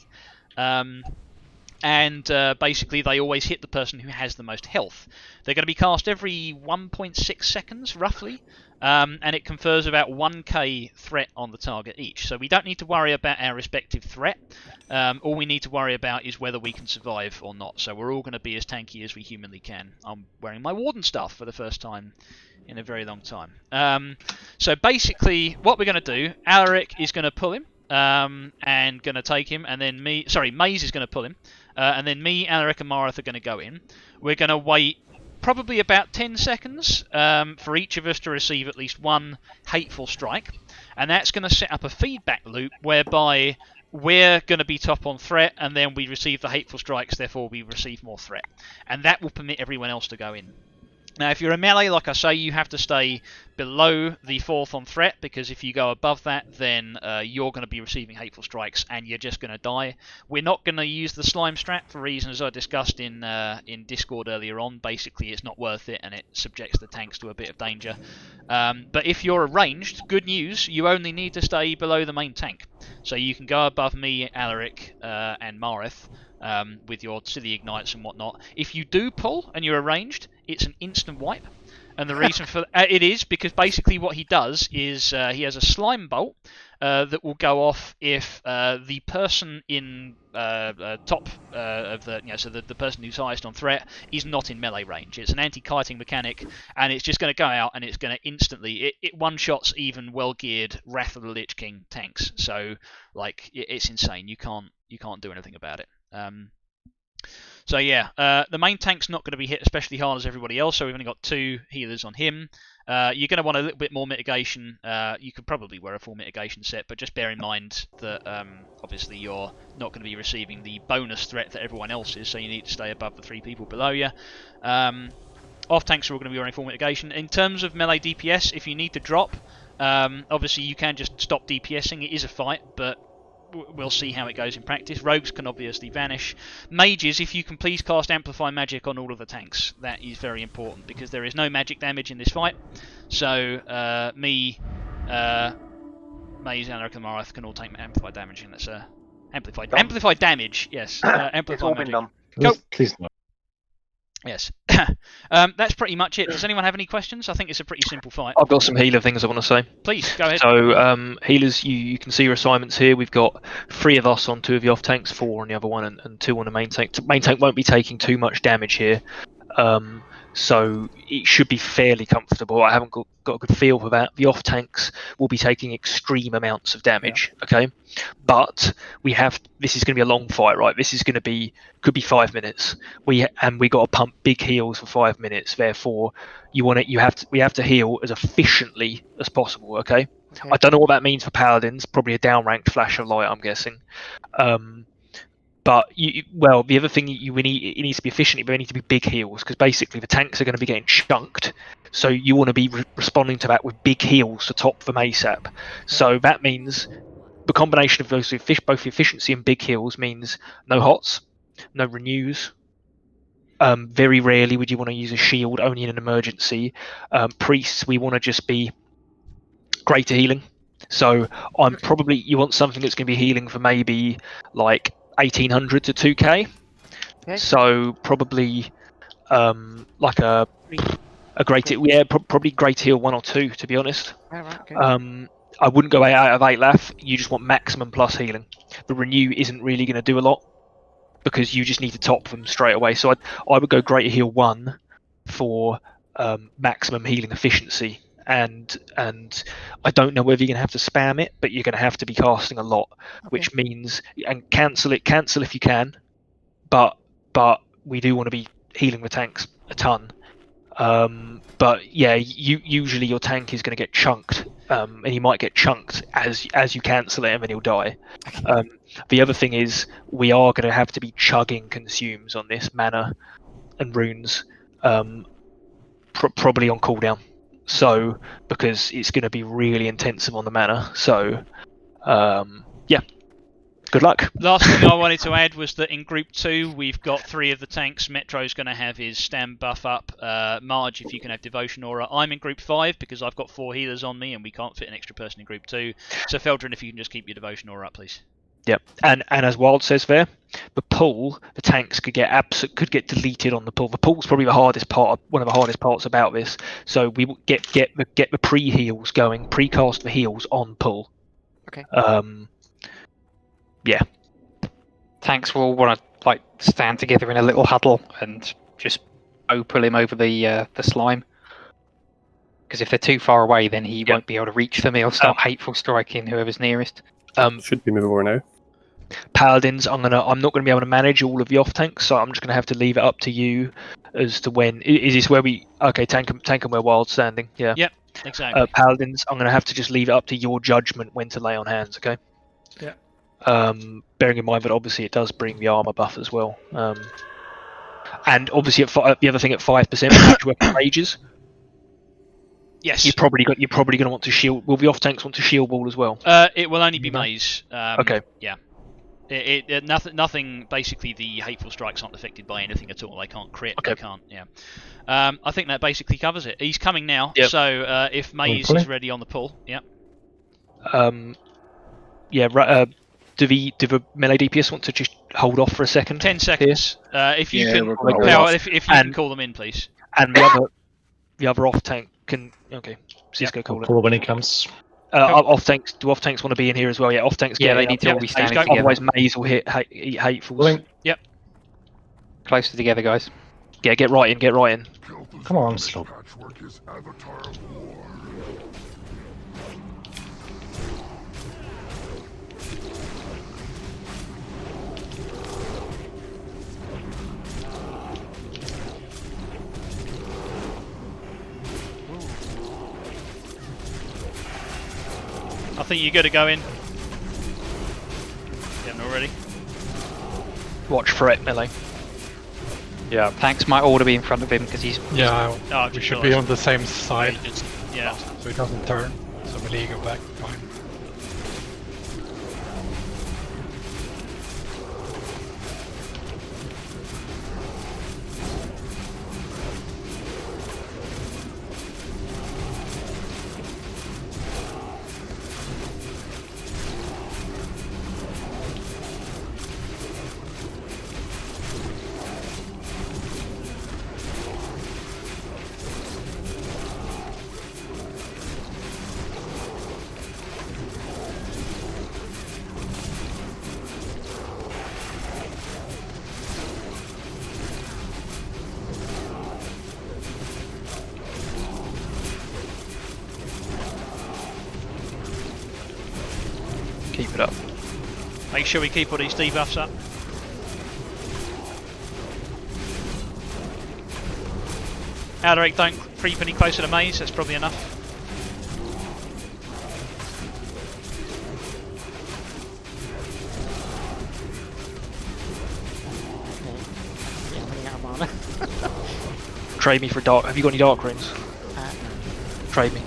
And basically they always hit the person who has the most health. They're going to be cast every 1.6 seconds, roughly, and it confers about 1k threat on the target each. So we don't need to worry about our respective threat. All we need to worry about is whether we can survive or not. So we're all going to be as tanky as we humanly can. I'm wearing my Warden stuff for the first time in a very long time. So basically what we're going to do, Alaric is going to pull him. And going to take him, and then Maze is going to pull him, and then me, Alaric, and Marath are going to go in. We're going to wait probably about 10 seconds for each of us to receive at least one hateful strike, and that's going to set up a feedback loop whereby we're going to be top on threat, and then we receive the hateful strikes, therefore we receive more threat, and that will permit everyone else to go in. Now, if you're a melee, like I say, you have to stay below the 4th on threat, because if you go above that, then you're going to be receiving hateful strikes, and you're just going to die. We're not going to use the slime strat for reasons I discussed in Discord earlier on. Basically, it's not worth it, and it subjects the tanks to a bit of danger. But if you're ranged, good news, you only need to stay below the main tank. So you can go above me, Alaric, and Marath, with your silly ignites and whatnot. If you do pull and you're ranged, it's an instant wipe, and the reason for it is because basically what he does is he has a slime bolt that will go off if the person in top of the so the person who's highest on threat is not in melee range. It's an anti-kiting mechanic, and it's just going to go out and it's going to instantly it one-shots even well-geared Wrath of the Lich King tanks. So like it's insane. You can't do anything about it. So yeah, the main tank's not going to be hit especially hard as everybody else, so we've only got 2 healers on him. You're going to want a little bit more mitigation. You could probably wear a full mitigation set, but just bear in mind that obviously you're not going to be receiving the bonus threat that everyone else is, so you need to stay above the 3 people below you. Off tanks are all going to be wearing full mitigation. In terms of melee DPS, if you need to drop, obviously you can just stop DPSing. It is a fight, but we'll see how it goes in practice. Rogues can obviously vanish. Mages, if you can please cast Amplify Magic on all of the tanks. That is very important, because there is no magic damage in this fight. So, Maze, Alaric and Marath can all take Amplify damage, and that's Amplify damage, yes. Amplify It's all magic. been done. Go! Please no. Yes. That's pretty much it. Does anyone have any questions? I think it's a pretty simple fight. I've got some healer things I want to say. Please, go ahead. So, healers, you can see your assignments here. We've got 3 of us on 2 of the off tanks, 4 on the other one, and 2 on the main tank. Main tank won't be taking too much damage here. So it should be fairly comfortable. I haven't got a good feel for that. The off tanks will be taking extreme amounts of damage, okay? But this is going to be a long fight, right? This is going to could be 5 minutes. We got to pump big heals for 5 minutes. Therefore, we have to heal as efficiently as possible, okay? I don't know what that means for paladins. Probably a downranked flash of light, I'm guessing. But the other thing it needs to be efficient, but it needs to be big heals, because basically the tanks are going to be getting chunked. So you want to be responding to that with big heals to top them ASAP. So that means the combination of those both efficiency and big heals means no hots, no renews. Very rarely would you want to use a shield, only in an emergency. Priests, we want to just be greater healing. So you want something that's going to be healing for maybe like 1800 to 2k. Okay. So probably like a great probably great heal 1 or 2, to be honest. Right, okay. I wouldn't go out of 8 laugh. You just want maximum plus healing. The renew isn't really going to do a lot, because you just need to top them straight away. So I would go greater heal 1 for maximum healing efficiency. And I don't know whether you're going to have to spam it, but you're going to have to be casting a lot, which means, and cancel if you can, but we do want to be healing the tanks a ton. But yeah, usually your tank is going to get chunked, and he might get chunked as you cancel it, and then he'll die. The other thing is, we are going to have to be chugging consumes on this, mana and runes, probably on cooldown. So, because it's going to be really intensive on the mana. So, yeah, good luck. Last thing I wanted to add was that in Group 2, we've got 3 of the tanks. Metro's going to have his stand buff up. Marge, if you can have Devotion Aura. I'm in Group 5 because I've got 4 healers on me and we can't fit an extra person in Group 2. So, Feldrin, if you can just keep your Devotion Aura up, please. Yep, and as Wild says there, the tanks could get deleted on the pull. The pull's probably one of the hardest parts about this. So we will get the pre-heals going, pre-cast the heals on pull. Okay. Yeah. Tanks will want to stand together in a little huddle and just pull him over the slime. Because if they're too far away, then he won't be able to reach them. He'll start hateful striking whoever's nearest. Should be moving over now. Paladins, I'm not going to be able to manage all of the off tanks, so I'm just going to have to leave it up to you as to when. Is this where tank and where Wild standing? Yeah. Yep, exactly. Paladins, I'm going to have to just leave it up to your judgment when to lay on hands. Okay. Yeah. Bearing in mind that obviously it does bring the armor buff as well. And obviously the other thing at 5% patch weapon rages. Yes. You're probably going to want to shield. Will the off tanks want to shield wall as well? It will only be Maze. Okay. Yeah. Nothing. Basically, the hateful strikes aren't affected by anything at all. They can't crit. Okay. They can't. Yeah. I think that basically covers it. He's coming now. Yep. So if Maze is ready on the pull, yeah. Yeah. Do the melee DPS want to just hold off for a second? 10 seconds. If you can, if you can call them in, please. And the other off tank can. Okay. Cisco call it. Pull when he comes. Off tanks. Do off tanks want to be in here as well? Yeah. Off tanks. Yeah, they need to all be standing together. Otherwise, Maze will eat hatefuls. Yep. Closer together, guys. Yeah. Get right in. Come on, slow. think you're good to go in. You haven't already. Watch for it, melee. Yeah. Tanks might ought to be in front of him because he's. Yeah, Oh, we should be on the same side. Yeah. So he doesn't turn. So melee go back. Fine. Keep it up. Make sure we keep all these debuffs up. Alaric, don't creep any closer to maze, that's probably enough. Trade me for dark. Have you got any dark runes? Trade me.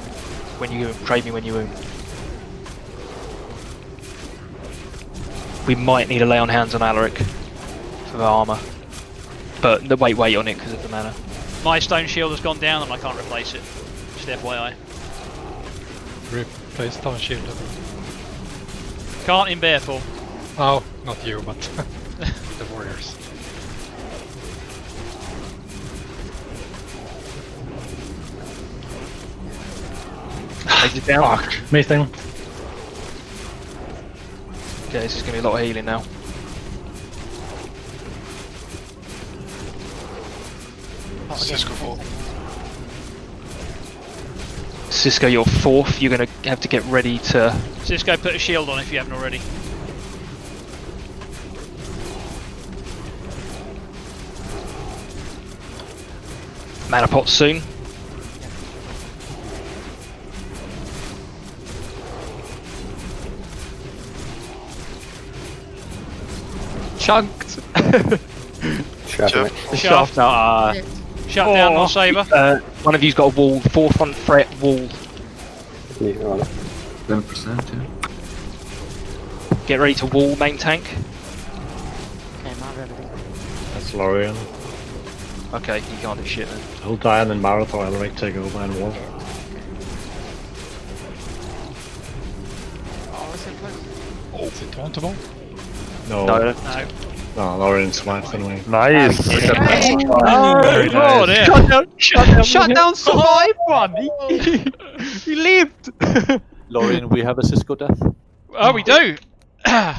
When you trade me when you wound. We might need to lay on hands on Alaric for the armour. But wait on it because of the mana. My stone shield has gone down and I can't replace it. Just FYI. Replace stone shield. Can't in bear form. Oh, not you, but the warriors. Take it down. Fuck. Missing. Okay, this is going to be a lot of healing now. Cisco full. Cisco, you're fourth. You're going to have to get ready to... Cisco, put a shield on if you haven't already. Mana pot soon. Chunked. Shaft now. Shut down, or saber. One of you's got a wall. 4th on fret wall. 10%, yeah. Get ready to wall main tank. Okay, I'm not ready. That's Lorian. Okay, you can't do shit then. He'll die and then Marathon Alaric take over and wall. Oh, is it close? Oh, is it tauntable? No. No. No, Lorian's smart anyway. Nice! Very Oh, nice. dear. Shut down survived one! He lived! Lorian, we have a Cisco death. Oh, we do! Oh,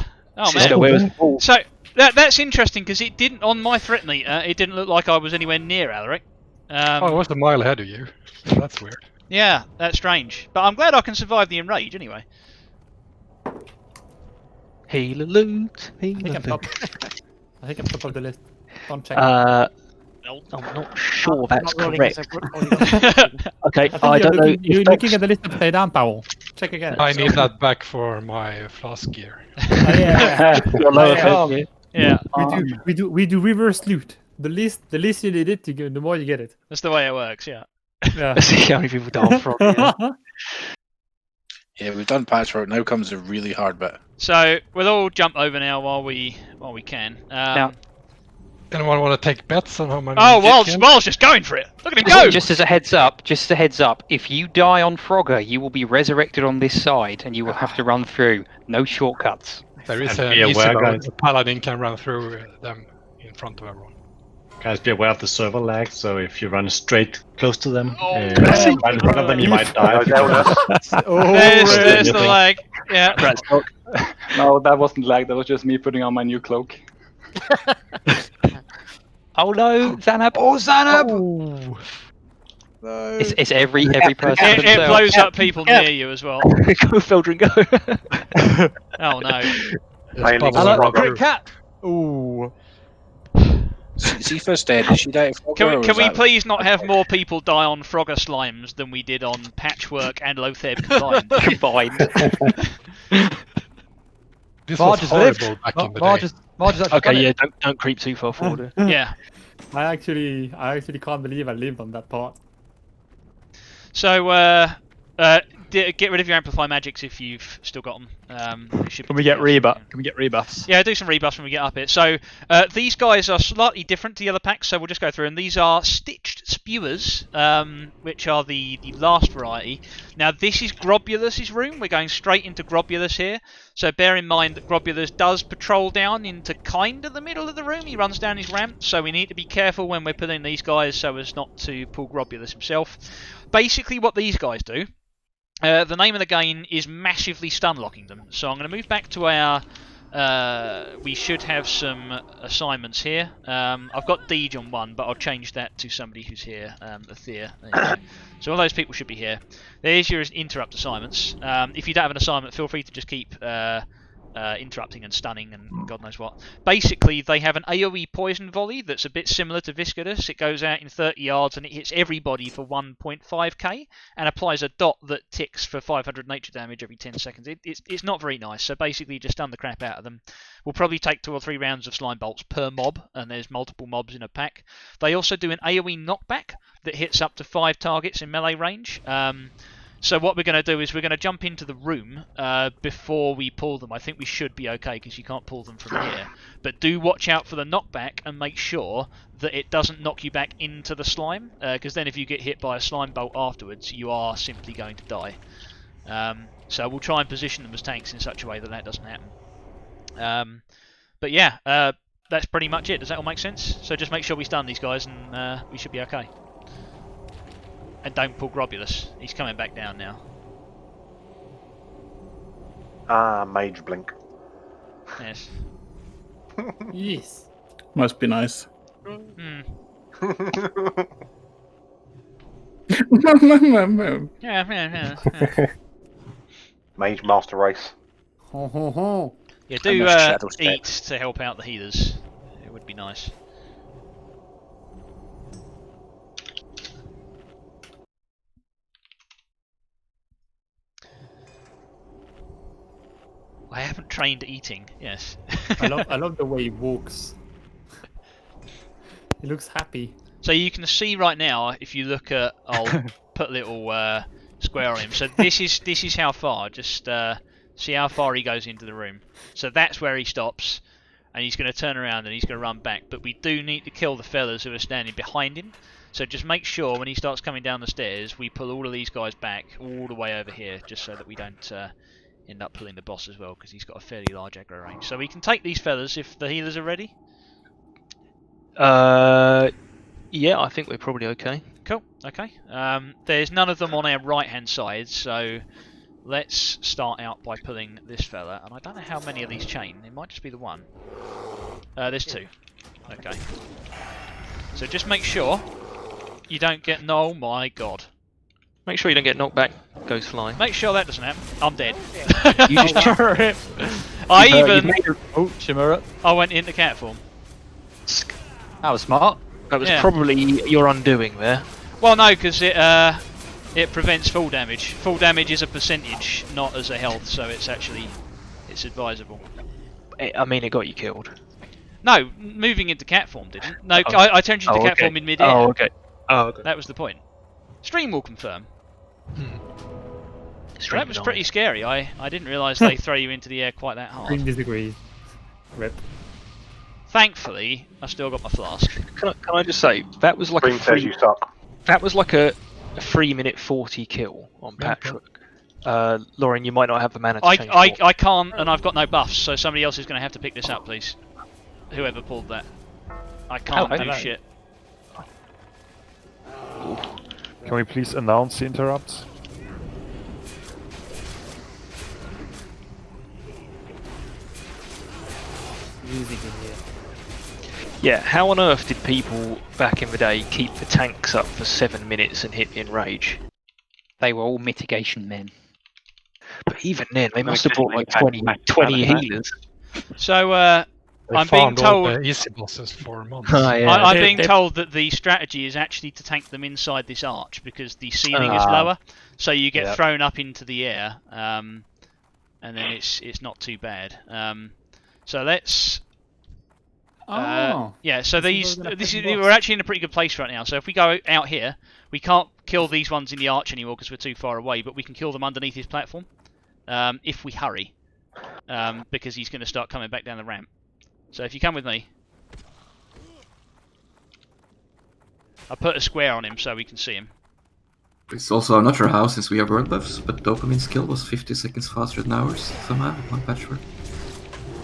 Cisco, man. where was wall? So, that's interesting because it didn't, on my threat meter, it didn't look like I was anywhere near Alaric. Oh, I was a mile ahead of you. So that's weird. Yeah, that's strange. But I'm glad I can survive the enrage anyway. Healer loot. I think I'm top. I think I'm top of the list. Don't check. I'm not sure that's correct. Okay, I I don't know. You're looking at the list upside down, Powell. Check again. I need that back for my flask gear. Your lower fifth, Yeah. We do reverse loot. The least you need it, the more you get it. That's the way it works, yeah. Yeah. Let's see how many people die from. Yeah, we've done patchwork. Now comes a really hard bit. So we'll all jump over now while we can. Now, anyone want to take bets on how many? Oh, Wild's just going for it. Look at him go! Just as a heads up, if you die on Frogger, you will be resurrected on this side, and you will have to run through. No shortcuts. There is And an be easy aware, mode. guys. The paladin can run through them in front of everyone. Guys, be aware of the server lag, so if you run straight close to them, right in front of them, you might die. There's the lag. Yeah. No, that wasn't lag, that was just me putting on my new cloak. Oh no, Zanab! Oh, Zanab! Oh. It's every person It themselves. blows up people near you as well. Go, Feldrin, go! Oh no. Hello, great cat! Ooh. Zifa's dead. Did she die at Frogger? Can we please not have more people die on Frogger slimes than we did on Patchwork and Lotheb combined? This Marge was has lived. horrible back in the Marge day. has actually Okay, done yeah, it. don't creep too far forward. Yeah. I actually can't believe I lived on that part. So, get rid of your amplify magics if you've still got them. Can we get rebuffs? Yeah, do some rebuffs when we get up it. So these guys are slightly different to the other packs, so we'll just go through them. These are Stitched Spewers, which are the last variety. Now this is Grobulus' room. We're going straight into Grobulus here. So bear in mind that Grobulus does patrol down into kind of the middle of the room. He runs down his ramp, so we need to be careful when we're putting these guys so as not to pull Grobulus himself. Basically what these guys do, the name of the game is massively stun locking them. So I'm going to move back to our... we should have some assignments here. I've got Deej on one, but I'll change that to somebody who's here, Athea. There you go. So all those people should be here. There's your interrupt assignments. If you don't have an assignment, feel free to just keep interrupting and stunning and God knows what. Basically, they have an AoE poison volley that's a bit similar to Viscidus. It goes out in 30 yards and it hits everybody for 1.5k and applies a dot that ticks for 500 nature damage every 10 seconds. It's not very nice, so basically just stun the crap out of them. We'll probably take 2 or 3 rounds of slime bolts per mob, and there's multiple mobs in a pack. They also do an AoE knockback that hits up to 5 targets in melee range. So what we're going to do is we're going to jump into the room before we pull them. I think we should be okay because you can't pull them from here. But do watch out for the knockback and make sure that it doesn't knock you back into the slime, because then if you get hit by a slime bolt afterwards, you are simply going to die. So we'll try and position them as tanks in such a way that that doesn't happen. But yeah, that's pretty much it. Does that all make sense? So just make sure we stun these guys and we should be okay. And don't pull Grobulus. He's coming back down now. Mage blink. Yes. Yes. Must be nice. Yeah. Mage master race. Yeah, do eat to help out the healers. It would be nice. I haven't trained eating. Yes. I love the way he walks. He looks happy. So you can see right now, if you look at, I'll put a little square on him. So this is how far. Just see how far he goes into the room. So that's where he stops, and he's going to turn around and he's going to run back. But we do need to kill the fellas who are standing behind him. So just make sure when he starts coming down the stairs, we pull all of these guys back all the way over here, just so that we don't end up pulling the boss as well, because he's got a fairly large aggro range. So we can take these fellas if the healers are ready. Yeah, I think we're probably okay. Cool. Okay. There's none of them on our right hand side, so let's start out by pulling this fella. And I don't know how many of these chain. It might just be the one. There's 2. Okay. So just make sure you don't get... Oh my god. Make sure you don't get knocked back. Goes flying. Make sure that doesn't happen. I'm dead. You just I went into cat form. That was smart. That was probably your undoing there. Well, no, because it prevents full damage. Full damage is a percentage, not as a health, so it's advisable. I mean, it got you killed. No, moving into cat form didn't. No, I turned you into cat form in mid-air. Oh, okay. That was the point. Stream will confirm. Stream that was pretty scary. I didn't realise they throw you into the air quite that hard. Stream disagrees. Rip. Thankfully, I still got my flask. Can I just say that was like Stream says you suck. That was like a 3-minute 40 kill on Patchwork. Lauren, you might not have the mana to change. I can't, and I've got no buffs, so somebody else is going to have to pick this up, please. Whoever pulled that. I can't do shit. Can we please announce the interrupts? Music in here. Yeah, how on earth did people back in the day keep the tanks up for 7 minutes and hit in rage? They were all mitigation men. But even then, they must have brought like 20 healers. So, They farmed all the easy bosses for months. I'm being told that the strategy is actually to tank them inside this arch because the ceiling is lower, so you get thrown up into the air, and then it's not too bad. So let's. Yeah, so we're actually in a pretty good place right now. So if we go out here, we can't kill these ones in the arch anymore because we're too far away, but we can kill them underneath his platform if we hurry, because he's going to start coming back down the ramp. So if you come with me, I put a square on him so we can see him. It's also, I'm not sure how since we have word buffs, but dopamine skill was 50 seconds faster than ours somehow, one patchwork.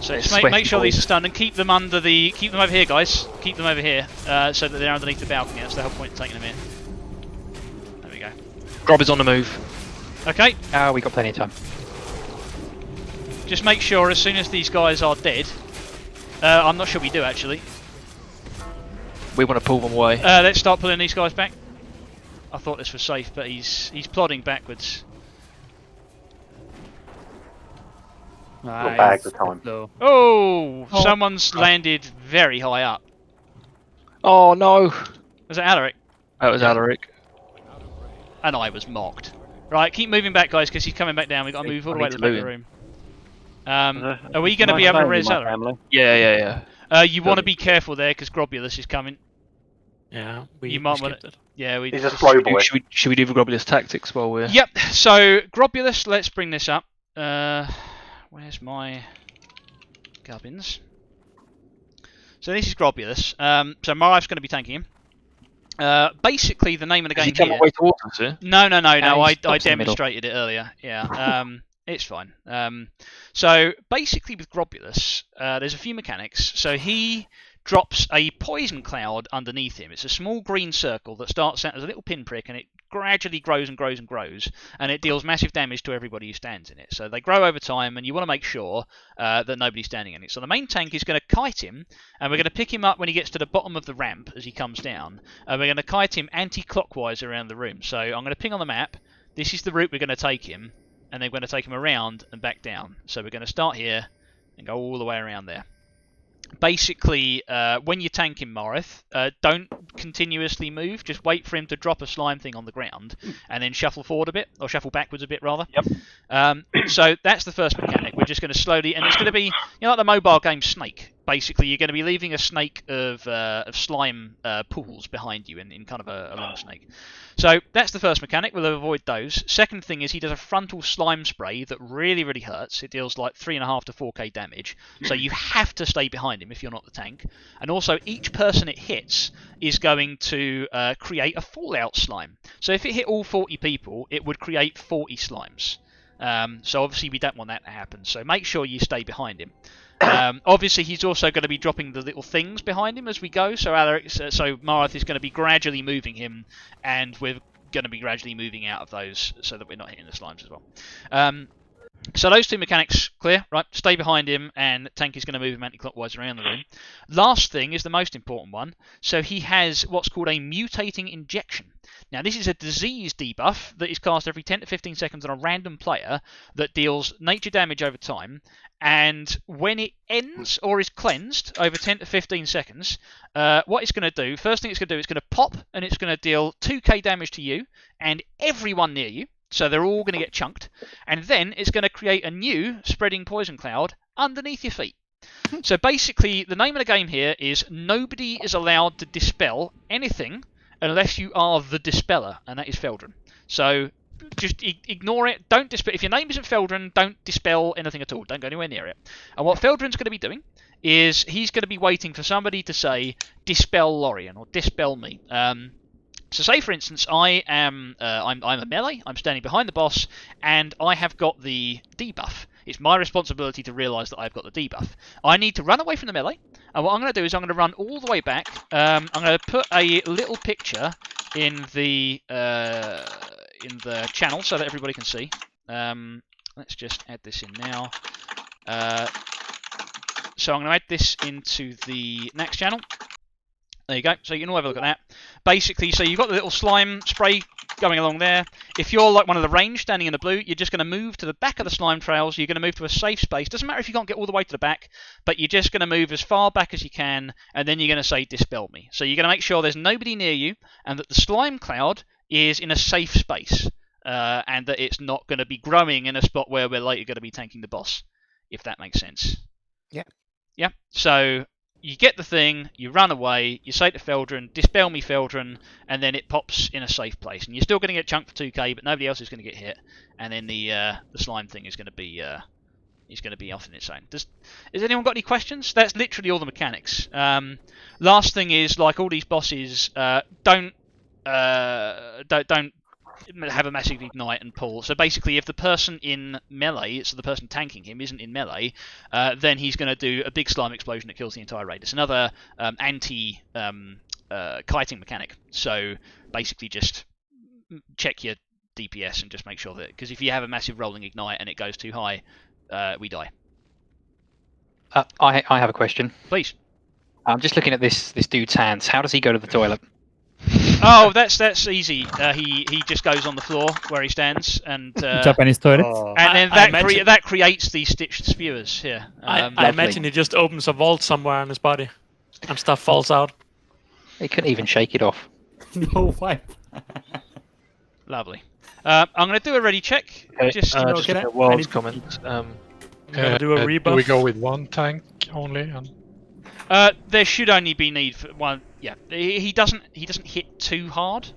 So just make sure these are stunned and keep them under the. Keep them over here, guys. Keep them over here so that they're underneath the balcony. That's the whole point of taking them in. There we go. Grob is on the move. Okay. We got plenty of time. Just make sure as soon as these guys are dead. I'm not sure we do actually. We want to pull them away. Let's start pulling these guys back. I thought this was safe, but he's plodding backwards. Bag the time. Oh, someone's landed very high up. Oh no! Was it Alaric? That was Alaric. And I was mocked. Right, keep moving back, guys, because he's coming back down. We've got to move all the way to the back of the room. Are we going to be able to res Alaric? Yeah. You want to be careful there, because Grobulus is coming. Yeah, you might want to. Yeah, he's a slow boy. Should we do Grobulus tactics while we're? Yep. So Grobulus, let's bring this up. Where's my gubbins? So this is Grobulus. So Marife's going to be tanking him. Basically, the name of the game here. Away towards us, eh? No. I demonstrated it earlier. Yeah. It's fine. So basically, with Grobulus, there's a few mechanics. So he drops a poison cloud underneath him. It's a small green circle that starts out as a little pinprick, and it gradually grows and grows and grows, and it deals massive damage to everybody who stands in it. So they grow over time, and you want to make sure that nobody's standing in it. So the main tank is going to kite him, and we're going to pick him up when he gets to the bottom of the ramp as he comes down, and we're going to kite him anti-clockwise around the room. So I'm going to ping on the map. This is the route we're going to take him, and then we're going to take him around and back down. So we're going to start here and go all the way around there. Basically, when you tank him, Marith, don't continuously move. Just wait for him to drop a slime thing on the ground, and then shuffle forward a bit, or shuffle backwards a bit, rather. Yep. So that's the first mechanic. We're just going to slowly, and it's going to be, like the mobile game Snake. Basically, you're going to be leaving a snake of slime pools behind you in kind of a long snake. So that's the first mechanic. We'll avoid those. Second thing is he does a frontal slime spray that really, really hurts. It deals like 3.5 to 4k damage. So you have to stay behind him if you're not the tank. And also, each person it hits is going to create a fallout slime. So if it hit all 40 people, it would create 40 slimes. So obviously we don't want that to happen. So make sure you stay behind him. Obviously, he's also going to be dropping the little things behind him as we go. So Marith is going to be gradually moving him, and we're going to be gradually moving out of those so that we're not hitting the slimes as well. So those two mechanics clear, right? Stay behind him, and Tank is going to move him anti-clockwise around the room. Last thing is the most important one. So he has what's called a mutating injection. Now this is a disease debuff that is cast every 10 to 15 seconds on a random player that deals nature damage over time, and when it ends or is cleansed over 10 to 15 seconds, what it's going to do, first thing it's going to do, it's going to pop, and it's going to deal 2k damage to you and everyone near you. So they're all going to get chunked, and then it's going to create a new spreading poison cloud underneath your feet. So basically, the name of the game here is nobody is allowed to dispel anything unless you are the dispeller, and that is Feldrin. So just ignore it. Don't dispel. If your name isn't Feldrin, don't dispel anything at all. Don't go anywhere near it. And what Feldrin's going to be doing is he's going to be waiting for somebody to say dispel Lorien or dispel me. So say, for instance, I'm a melee, I'm standing behind the boss, and I have got the debuff. It's my responsibility to realise that I've got the debuff. I need to run away from the melee, and what I'm going to do is I'm going to run all the way back. I'm going to put a little picture in the channel so that everybody can see. Let's just add this in now. So I'm going to add this into the Naxx channel. There you go. So you can all have a look at that. Basically, so you've got the little slime spray going along there. If you're like one of the range standing in the blue, you're just going to move to the back of the slime trails. You're going to move to a safe space. Doesn't matter if you can't get all the way to the back, but you're just going to move as far back as you can, and then you're going to say dispel me. So you're going to make sure there's nobody near you, and that the slime cloud is in a safe space, and that it's not going to be growing in a spot where we're later going to be tanking the boss, if that makes sense. Yeah. Yeah. So you get the thing, you run away, you say to Feldrin, dispel me Feldrin, and then it pops in a safe place. And you're still going to get chunked for 2k, but nobody else is going to get hit. And then the slime thing is going to be off in its own. Has anyone got any questions? That's literally all the mechanics. Last thing is, like all these bosses, don't have a massive ignite and pull. So basically, if the person in melee, so the person tanking him, isn't in melee, then he's going to do a big slime explosion that kills the entire raid. It's another anti-kiting mechanic. So basically, just check your DPS and just make sure that, because if you have a massive rolling ignite and it goes too high, we die. I have a question. Please. I'm just looking at this dude's hands. How does he go to the toilet? Oh, that's easy. He just goes on the floor where he stands and Japanese toilet. And then that creates these stitched spewers here. I imagine he just opens a vault somewhere on his body, and stuff falls out. He couldn't even shake it off. No, why? Lovely. I'm going to do a ready check. Just a wild comment. Do a rebuff. Do we go with one tank only? And... there should only be need for one. Yeah, he doesn't hit too hard.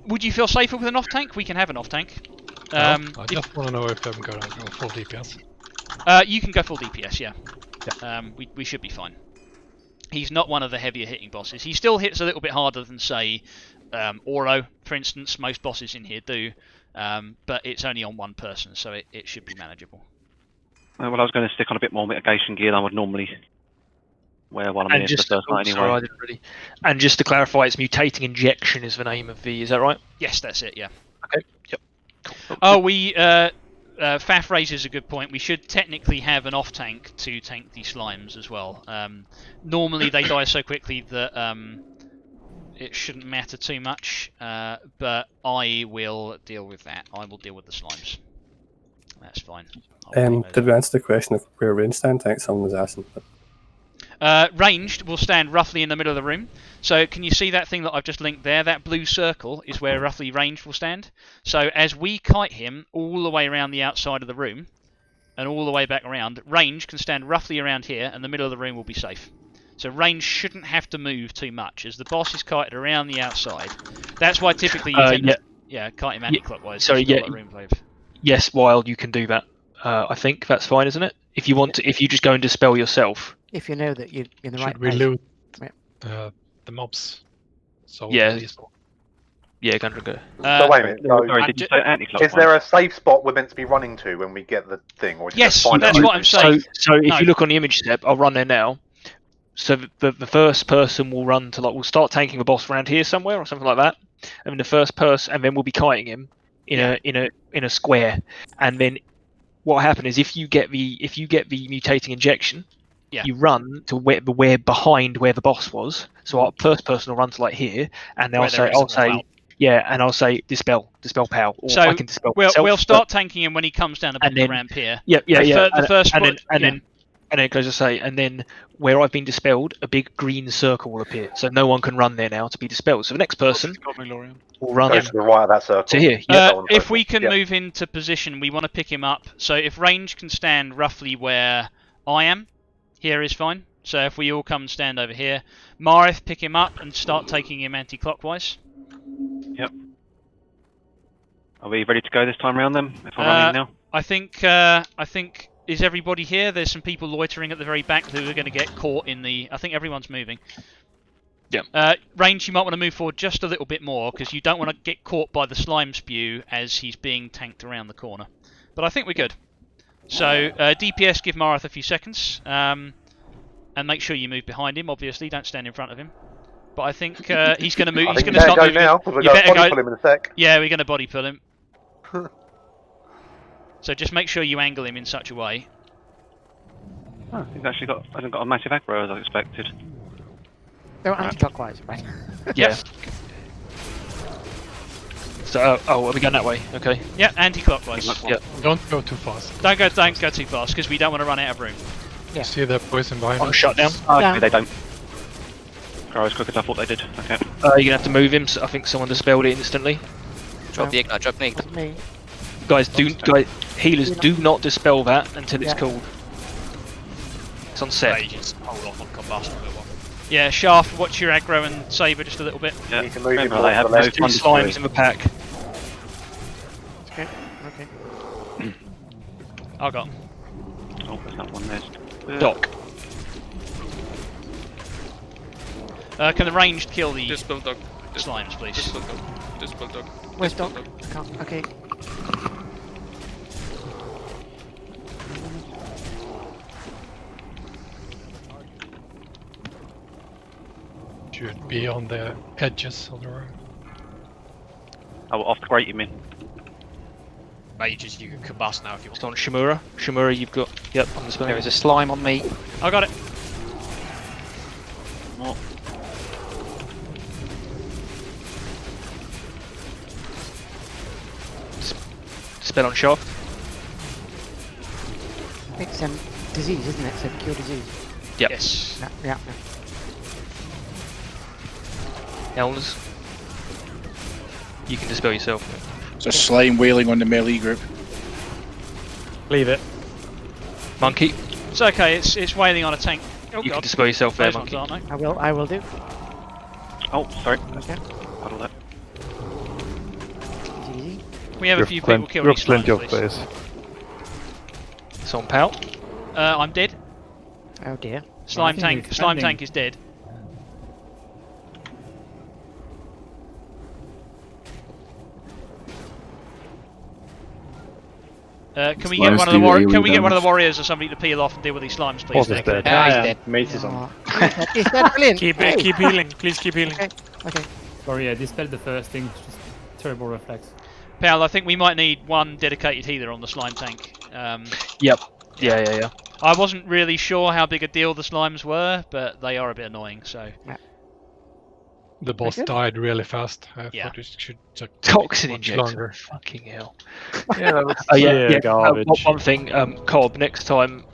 Would you feel safer with an off tank? We can have an off tank. I just want to know if I'm going to go full DPS. You can go full DPS, yeah. We should be fine. He's not one of the heavier hitting bosses. He still hits a little bit harder than, say, Oro, for instance. Most bosses in here do, but it's only on one person, so it should be manageable. Well, I was going to stick on a bit more mitigation gear than I would normally wear while I'm here for the first night anyway. And just to clarify, it's mutating injection is the name of the. Is that right? Yes, that's it. Yeah. Okay. Yep. Cool. Oh, Faf raises a good point. We should technically have an off tank to tank these slimes as well. Normally they die so quickly that it shouldn't matter too much, but I will deal with that. I will deal with the slimes. That's fine. Did we answer the question of where range stand tanks? Someone was asking. Ranged will stand roughly in the middle of the room. So can you see that thing that I've just linked there? That blue circle is where roughly ranged will stand. So as we kite him all the way around the outside of the room and all the way back around, range can stand roughly around here and the middle of the room will be safe. So range shouldn't have to move too much as the boss is kited around the outside. That's why typically you tend to kite him anti-clockwise. Sorry, yes, Wild, you can do that. I think that's fine, isn't it? If you want to, if you just go and dispel yourself. If you know that you're in the right Should we place. loot the mobs? So yeah, Gundren, go. So wait a minute. So, is there a safe spot we're meant to be running to when we get the thing? Or is yes, just that's what I'm saying. So if you look on the image step, I'll run there now. So the first person will run to we'll start tanking the boss around here somewhere or something like that, and then the first person, and then we'll be kiting him in a square, and then what happened is if you get the mutating injection, you run to where behind where the boss was. So our first person will run to here, and then I'll say dispel pow. Or so I can dispel myself, we'll start tanking him when he comes down the ramp here. And then it goes to say, and then where I've been dispelled, a big green circle will appear. So no one can run there now to be dispelled. So the next person will run to the right of that circle. to here. If we can move into position, we want to pick him up. So if range can stand roughly where I am, here is fine. So if we all come and stand over here, Marith, pick him up and start taking him anti-clockwise. Yep. Are we ready to go this time around then? If I'm running now? I think. Is everybody here? There's some people loitering at the very back who are going to get caught in the... I think everyone's moving. Yeah. Range, you might want to move forward just a little bit more because you don't want to get caught by the slime spew as he's being tanked around the corner. But I think we're good. So DPS, give Marith a few seconds. And make sure you move behind him, obviously. Don't stand in front of him. But I think he's going to move. He's going to start moving. Now, we're going to body pull him in a sec. Yeah, we're going to body pull him. So just make sure you angle him in such a way. Oh, he's actually hasn't got a massive aggro as I expected. They're anti-clockwise, right? Yeah. So, oh, are we going that way? Okay. Yeah, anti-clockwise. Yeah. Don't go too fast. Don't go too fast because we don't want to run out of room. Yeah. See the poison behind us? Shut down. Okay, they don't. Go as quick as I thought they did. Okay. You're gonna have to move him. So I think someone dispelled it instantly. Drop the ignite, drop the ignite. Me. Guys, healers, do not dispel that until it's called. It's on set. Mages, hold off on combust for a little while. Yeah, Shaft, watch your aggro and Saber just a little bit. Yeah. You need to move him Remember, they have towards no the left. Two slimes in the pack. Okay. Okay. I got him. Oh, there's that one there. Doc. Can the ranged kill the Dispel dog. slimes, please? Dispel dog. Dispel dog. Where's Doc? I can't. Okay. Should be on the edges of the room. Oh, off the grate, you mean? Mages, you can combust now if you want. It's on Shimura. Shimura, you've got. Yep, on the spell. There is a slime on me. I got it. Oh. Spell on Shaft. It's disease, isn't it? So cure disease. Yep. Yes. Yeah. Elners. You can dispel yourself. There's a slime wailing on the melee group. Leave it. Monkey. It's okay. It's wailing on a tank. Oh, You God. can dispel yourself there, Those ones, Monkey. aren't they? I will do. Oh, sorry. Okay. Huddle that. It's easy. We have a few people killed. You have plenty of please. space. It's on Pal. I'm dead. Oh dear. Slime I think tank. we're Slime defending. tank is dead. Can we get Slimes one of the do AoE Can we get one of the damage. warriors or somebody to peel off and deal with these slimes, please? Boss is Thank you. dead. Yeah, he's dead. Mace is on. Is that brilliant? Keep Hey. keep healing. Please keep healing. Okay. Sorry, I dispelled the first thing. It's just terrible reflex. Pal, I think we might need one dedicated healer on the slime tank. Yep. Yeah. I wasn't really sure how big a deal the slimes were, but they are a bit annoying. So The boss Okay. died really fast. I Yeah. thought it should take Toxin much injector. longer. Fucking hell. Yeah, that was Yeah. garbage. One thing, Cobb, next time,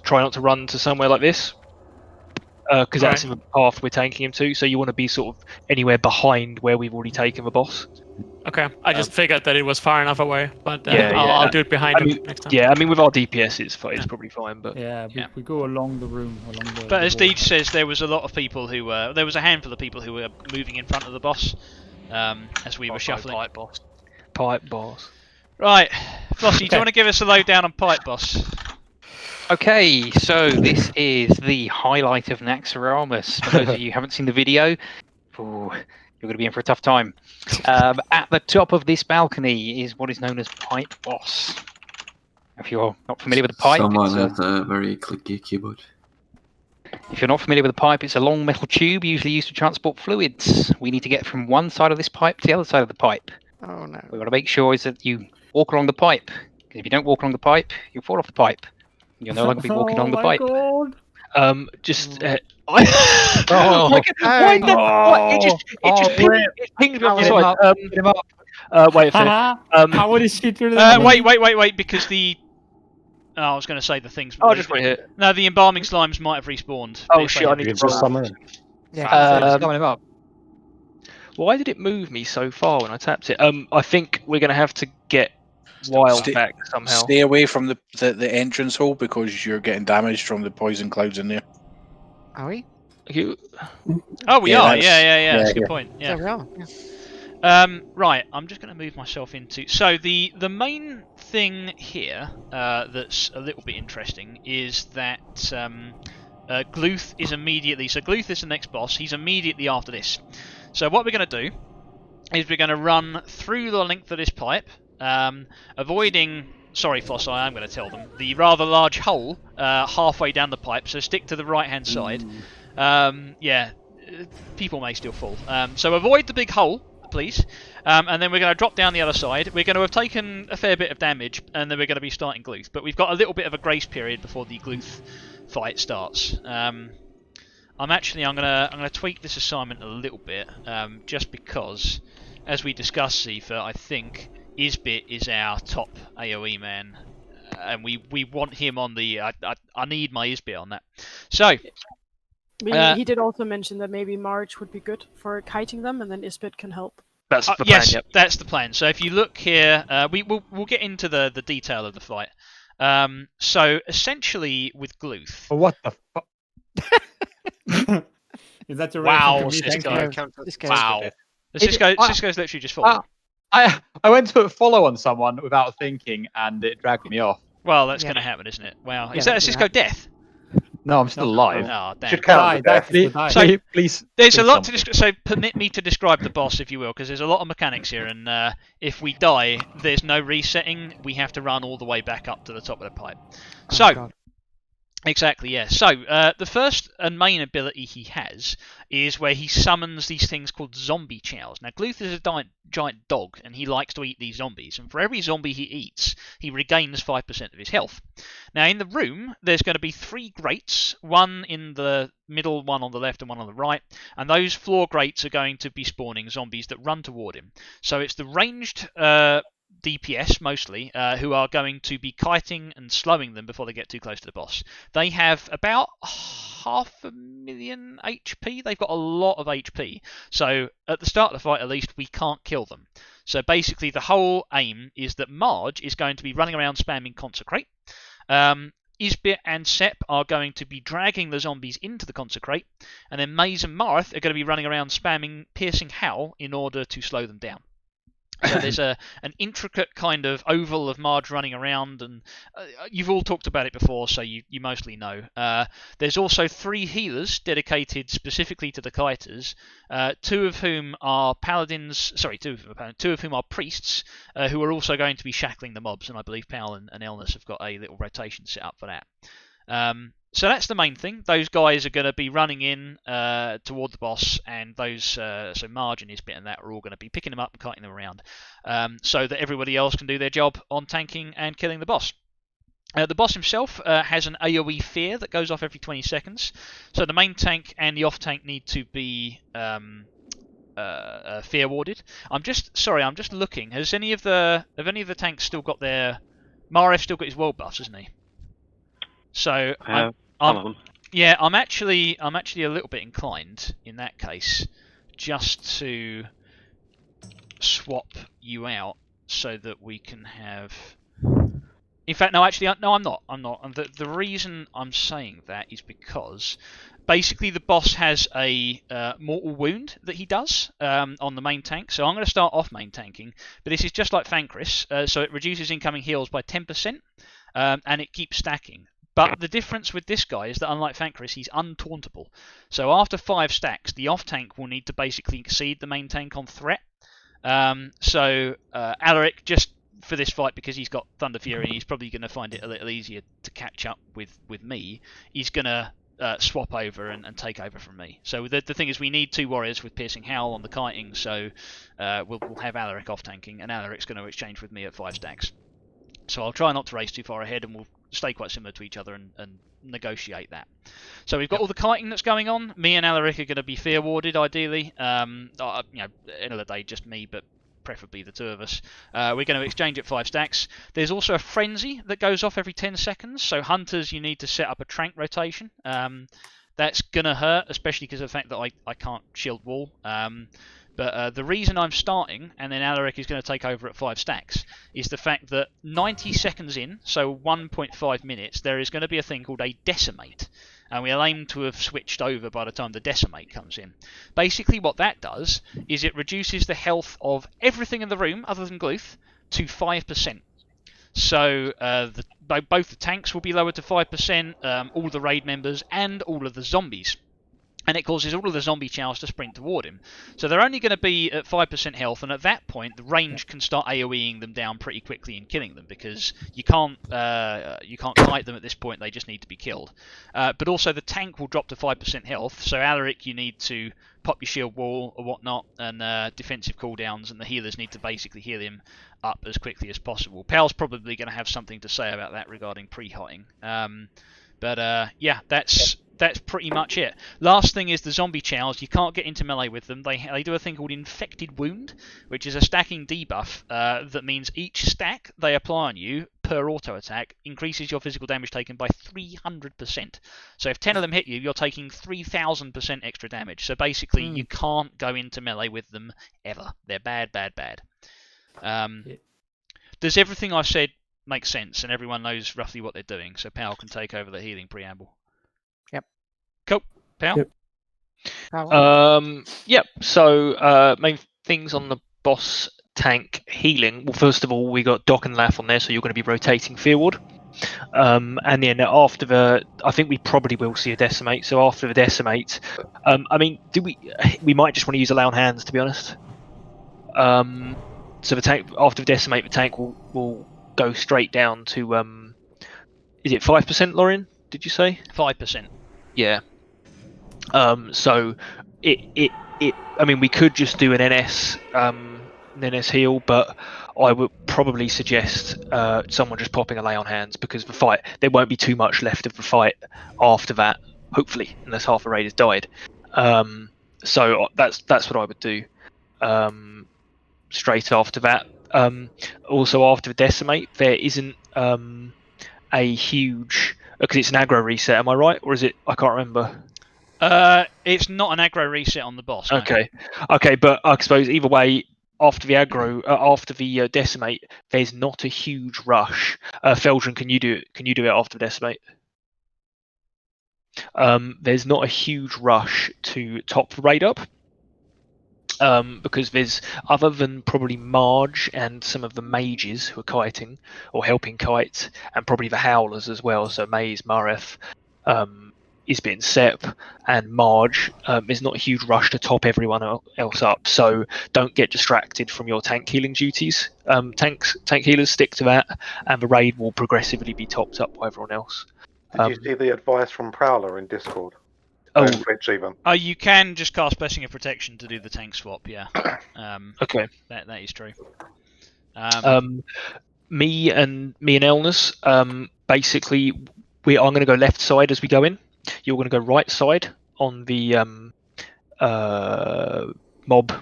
try not to run to somewhere like this. Because that's in the path we're tanking him to, so you want to be sort of anywhere behind where we've already taken the boss. Okay, I just figured that it was far enough away, but Yeah, I'll do it behind I him mean, next time. yeah, I mean, with our DPS, it's probably fine, but Yeah, we go along the room. Along the. But as the wall. Deej says, there was a lot of people who were. There was a handful of people who were moving in front of the boss as we were shuffling. Pipe boss. pipe boss. Right, Flossie, do you want to give us a lowdown on pipe boss? Okay, so this is the highlight of Naxx. For those of you who haven't seen the video, ooh, you're going to be in for a tough time. At the top of this balcony is what is known as Pipe Boss. If you're not familiar with the pipe, Someone it's has a very clicky keyboard. if you're not familiar with the pipe, it's a long metal tube usually used to transport fluids. We need to get from one side of this pipe to the other side of the pipe. Oh no. We've got to make sure is that you walk along the pipe. Because if you don't walk along the pipe, you'll fall off the pipe. You'll no longer be walking along the pipe. God. Just. Oh. Why the? What? It pinged me off the side. Wait a minute. How would she do Wait, because the. Oh, I was going to say the things. Oh, just wait here. No, the embalming slimes might have respawned. Oh shit! I need to just summon him. Yeah, coming him up. Why did it move me so far when I tapped it? I think we're going to have to get Wild back somehow. Stay away from the entrance hole because you're getting damaged from the poison clouds in there. Are we? Oh, we Yeah, are. that's- Yeah. That's a good yeah. point. Yeah, Yeah. we are. Yeah. Right. I'm just going to move myself into. So the main thing here that's a little bit interesting is that Gluth is immediately. So Gluth is the next boss. He's immediately after this. So what we're going to do is we're going to run through the length of this pipe, avoiding. Sorry, Fossi, I'm going to tell them the rather large hole halfway down the pipe. So stick to the right-hand side. Yeah, people may still fall. So avoid the big hole, please. And then we're going to drop down the other side. We're going to have taken a fair bit of damage, and then we're going to be starting Gluth. But we've got a little bit of a grace period before the Gluth fight starts. I'm going to tweak this assignment a little bit, just because as we discussed, Sifa, I think Isbit is our top AoE man, and we want him on the. I need my Isbit on that. So. He did also mention that maybe March would be good for kiting them, and then Isbit can help. That's the plan. Yes, yep. That's the plan. So if you look here, we'll get into the detail of the fight. So essentially with Gluth. Oh, what the fuck? Is that your wow, Cisco? Wow. Cisco's literally just fallen. I went to put follow on someone without thinking, and it dragged me off. Well, that's going to happen, isn't it? Wow. Is that a Cisco death? No, I'm still alive. Oh, damn. Should count. Please. There's a lot to describe. So permit me to describe the boss, if you will, because there's a lot of mechanics here, and if we die, there's no resetting. We have to run all the way back up to the top of the pipe. So. Exactly, yeah. So, the first and main ability he has is where he summons these things called zombie chows. Now, Gluth is a giant dog, and he likes to eat these zombies. And for every zombie he eats, he regains 5% of his health. Now, in the room, there's going to be 3 grates, one in the middle, one on the left, and one on the right. And those floor grates are going to be spawning zombies that run toward him. So it's the ranged DPS mostly, who are going to be kiting and slowing them before they get too close to the boss. They have about 500,000 HP. They've got a lot of HP. So at the start of the fight, at least, we can't kill them. So basically, the whole aim is that Marge is going to be running around spamming Consecrate. Isbit and Sep are going to be dragging the zombies into the Consecrate, and then Maze and Marth are going to be running around spamming Piercing Howl in order to slow them down. So there's an intricate kind of oval of Marge running around, and you've all talked about it before, so you mostly know. There's also 3 healers dedicated specifically to the kiters, 2 of whom are paladins. Sorry, 2 of whom are priests, who are also going to be shackling the mobs, and I believe Pal and Elnus have got a little rotation set up for that. So that's the main thing. Those guys are going to be running in toward the boss, and those so Marge and Isbit and that are all going to be picking them up and kiting them around, so that everybody else can do their job on tanking and killing the boss. The boss himself has an AoE fear that goes off every 20 seconds. So the main tank and the off tank need to be fear warded. I'm just looking. Have any of the tanks still got their? Maref still got his world buffs, hasn't he? So I'm actually a little bit inclined in that case just to swap you out so that we can have. In fact, no, actually, no, I'm not. And the reason I'm saying that is because basically the boss has a mortal wound that he does on the main tank. So I'm going to start off main tanking, but this is just like Thancred, so it reduces incoming heals by 10%, and it keeps stacking. But the difference with this guy is that unlike Thancred, he's untauntable. So after 5 stacks, the off tank will need to basically exceed the main tank on threat. So Alaric, just for this fight, because he's got Thunder Fury and he's probably going to find it a little easier to catch up with me, he's going to swap over and take over from me. So the thing is, we need 2 warriors with Piercing Howl on the kiting, so we'll have Alaric off tanking, and Alaric's going to exchange with me at 5 stacks. So I'll try not to race too far ahead, and we'll stay quite similar to each other and negotiate that. So we've got all the kiting that's going on. Me and Alaric are going to be fear warded, ideally. End of the day, just me, but preferably the 2 of us. We're going to exchange at 5 stacks. There's also a frenzy that goes off every 10 seconds. So hunters, you need to set up a trank rotation. That's going to hurt, especially because of the fact that I can't shield wall. But the reason I'm starting, and then Alaric is going to take over at 5 stacks, is the fact that 90 seconds in, so 1.5 minutes, there is going to be a thing called a Decimate. And we'll aim to have switched over by the time the Decimate comes in. Basically what that does is it reduces the health of everything in the room, other than Gluth, to 5%. So both the tanks will be lowered to 5%, all the raid members, and all of the zombies. And it causes all of the zombie chows to sprint toward him. So they're only going to be at 5% health, and at that point, the range can start AoEing them down pretty quickly and killing them, because you can't kite them at this point. They just need to be killed. But also, the tank will drop to 5% health. So Alaric, you need to pop your shield wall or whatnot, and defensive cooldowns, and the healers need to basically heal him up as quickly as possible. Pal's probably going to have something to say about that regarding pre-hitting. But yeah, that's that's pretty much it. Last thing is the zombie chows. You can't get into melee with them. They do a thing called Infected Wound, which is a stacking debuff that means each stack they apply on you per auto attack increases your physical damage taken by 300%. So if 10 of them hit you, you're taking 3,000% extra damage. So basically, you can't go into melee with them ever. They're bad, bad, bad. Does everything I've said make sense and everyone knows roughly what they're doing? So Pal can take over the healing preamble. Yep. Cool. Pal? Yep. Yep. So main things on the boss tank healing. Well, first of all, we got Doc and Laff on there, so you're going to be rotating forward. And then after the, I think we probably will see a decimate. So after the decimate, I mean, we might just want to use a lay on hands, to be honest. So the tank after the decimate, the tank will go straight down to is it 5%, Lauren? Did you say 5%? Yeah. So it I mean, we could just do an NS heal, but I would probably suggest someone just popping a lay on hands, because the fight, there won't be too much left of the fight after that, hopefully, unless half the raid has died. So that's what I would do. Straight after that. Also after the decimate, there isn't a huge, because it's an aggro reset. Am I right, or is it? I can't remember. It's not an aggro reset on the boss. No. Okay, but I suppose either way, after the aggro, after the decimate, there's not a huge rush. Feldrin, can you do it? Can you do it after the decimate? There's not a huge rush to top the raid up. Because there's, other than probably Marge and some of the mages who are kiting or helping kite, and probably the howlers as well, so Maze, Mareth, Isbit, Sep, and Marge, there's not a huge rush to top everyone else up, so don't get distracted from your tank healing duties. Tank healers stick to that, and the raid will progressively be topped up by everyone else. Did you see the advice from Prowler in Discord? Oh, Twitch even. You can just cast Blessing of Protection to do the tank swap, yeah. Okay. That is true. Me and Elnus, basically, I'm going to go left side as we go in. You're going to go right side on the mob,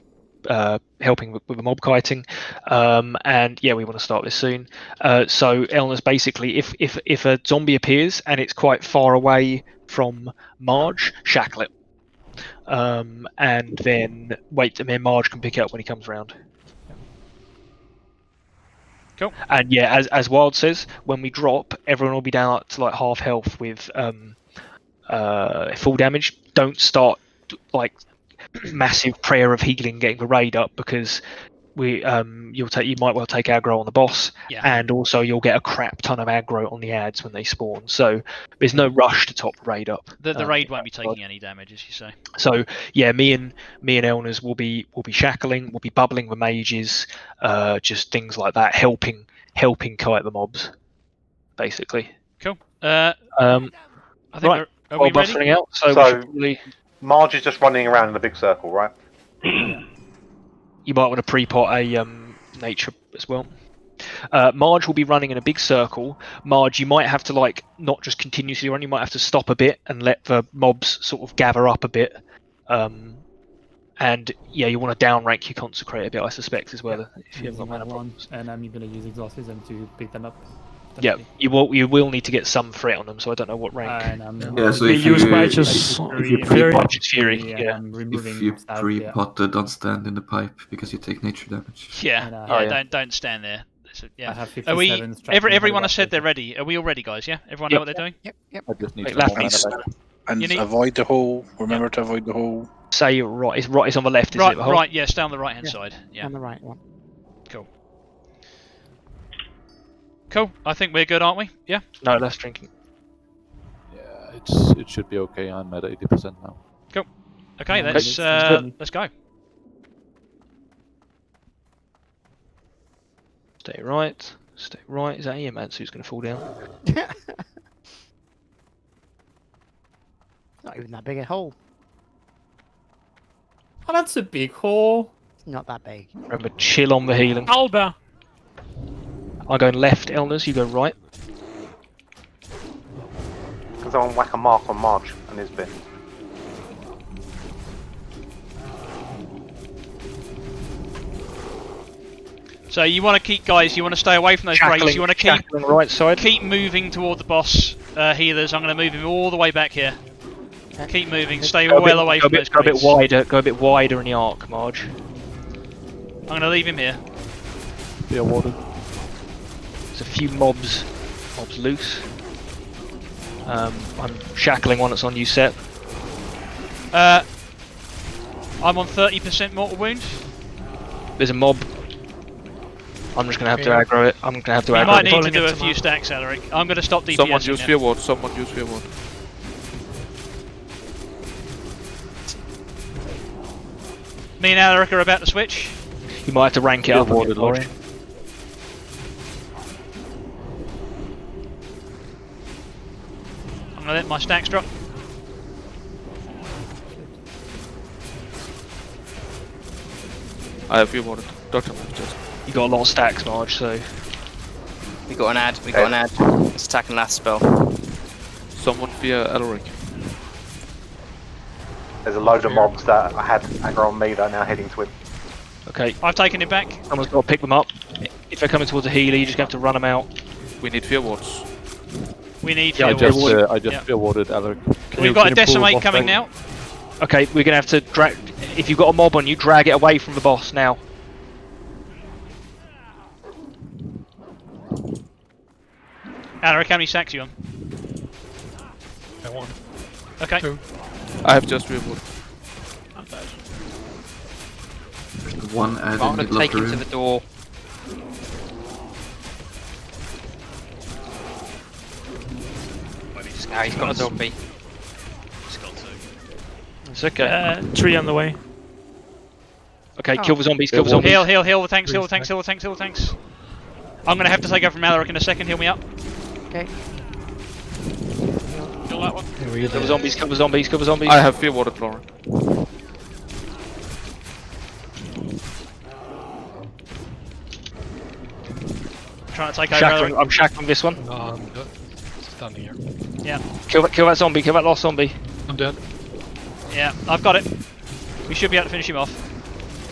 helping with the mob kiting, and yeah, we want to start this soon. So Elnus, basically, if a zombie appears and it's quite far away from Marge, shackle it, and then wait, and then Marge can pick it up when he comes around. Cool. And yeah, as Wild says, when we drop, everyone will be down to like half health with full damage. Don't start like massive prayer of healing getting the raid up, because you might well take aggro on the boss, and also you'll get a crap ton of aggro on the ads when they spawn. So there's no rush to top the raid up. The raid won't be taking any damage, as you say. So yeah, me and Elners will be shackling, we'll be bubbling the mages, just things like that, helping kite the mobs, basically. Cool. I think right. Are we ready? buffering out. So probably... Marge is just running around in a big circle, right? You might want to pre-pot a nature as well. Marge will be running in a big circle. Marge, you might have to like not just continuously run. You might have to stop a bit and let the mobs sort of gather up a bit. And yeah, you want to downrank your consecrate a bit, I suspect, as well. If you have mana problems. And I'm going to use exorcism to pick them up. Yeah, you will need to get some threat on them, so I don't know what rank. Yeah, so if you use righteous, if you fury, yeah. If you pre-pot don't stand in the pipe because you take nature damage. Yeah, don't stand there. Yeah. I have Are we? 57 Everyone has said they're ready. Are we all ready, guys? Yeah. Everyone know what they're doing? Yep. I just need and avoid the hole. Remember to avoid the hole. Say right. It's on the left, isn't it? Right. Yeah, stay on the right hand side. Yeah. On the right one. Cool. I think we're good, aren't we? Yeah. No, less drinking. Yeah, it should be okay. I'm at 80% now. Cool. Okay, let's go. Stay right. Stay right. Is that Eomancer who's going to fall down? Not even that big a hole. Oh, that's a big hole. It's not that big. Remember, chill on the healing. Alba. I'm going left, Elners. You go right. Because someone whack a mark on March and his bit. So you want to keep, guys. You want to stay away from those breaks. You want to keep right side. Keep moving toward the boss healers. I'm going to move him all the way back here. Keep moving. Stay well away from those breaks. Go a bit wider. Go a bit wider in the arc, Marge. I'm going to leave him here. Be awarded. There's a few mobs loose. I'm shackling one that's on you, Sep. I'm on 30% mortal wounds. There's a mob. I'm just going to have to aggro it. I'm going to have to aggro it. You might need to do a few stacks, Alaric. I'm going to stop DPSing Someone use now. fear ward. Someone use fear ward. Me and Alaric are about to switch. You might have to rank it up. Awarded, Laurie. I'm going to let my stacks drop. I have fear warded. Doctor just. You got a lot of stacks, Marge, so... We got an ad, It's attacking last spell. Someone fear Alaric. There's a load of mobs that I had aggro on me that are now heading to him. Okay. I've taken it back. Someone's got to pick them up. If they're coming towards a healer, you just have to run them out. We need fear wards. We need I fear just, wards. I just fear warded Alaric. We've got a decimate coming now. Okay, we're going to have to drag... If you've got a mob on you, drag it away from the boss now. Alaric, how many stacks are you on? One. Okay. Two. I have just fear ward. One ad I'm in going the to take locker him to room. the door. Ah, he's got a zombie. He's got two. It's okay. 3 on the way. Okay, kill the zombies, kill the zombies. Heal the tanks, heal the tanks, heal the tanks, heal the tanks. I'm going to have to take over from Alaric in a second. Heal me up. Okay. Kill that one. Kill the zombies, kill the zombies, kill the zombies. I have fear warded, Lauren. Trying to take over Alaric. I'm shackling this one. No, I'm good. Standing here. Yeah. Kill that zombie, kill that last zombie. I'm dead. Yeah, I've got it. We should be able to finish him off.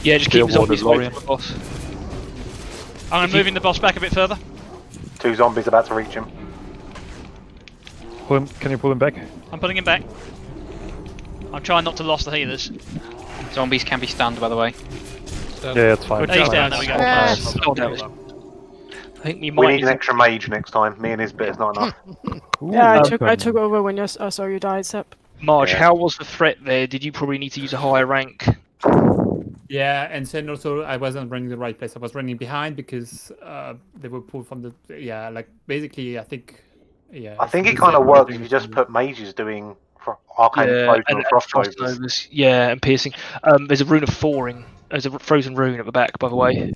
Yeah, just keep the zombies away from the boss. I'm moving the boss back a bit further. 2 zombies about to reach him. Pull him, can you pull him back? I'm pulling him back. I'm trying not to lose the healers. Zombies can be stunned, by the way. Yeah, it's fine. He's down, there we go. Yes. I think we We might need an extra mage next time. Me and his bit is not enough. Yeah, I took over when I saw you die, Sep. Marge, Yeah. how was the threat there? Did you probably need to use a higher rank? Yeah, and then also I wasn't running the right place. I was running behind because they were pulled from the like basically I think I think it kind of works if you just put mages doing arcane explosion and frost novas. Yeah, and piercing. There's a rune of thawing. There's a frozen rune at the back, by the way.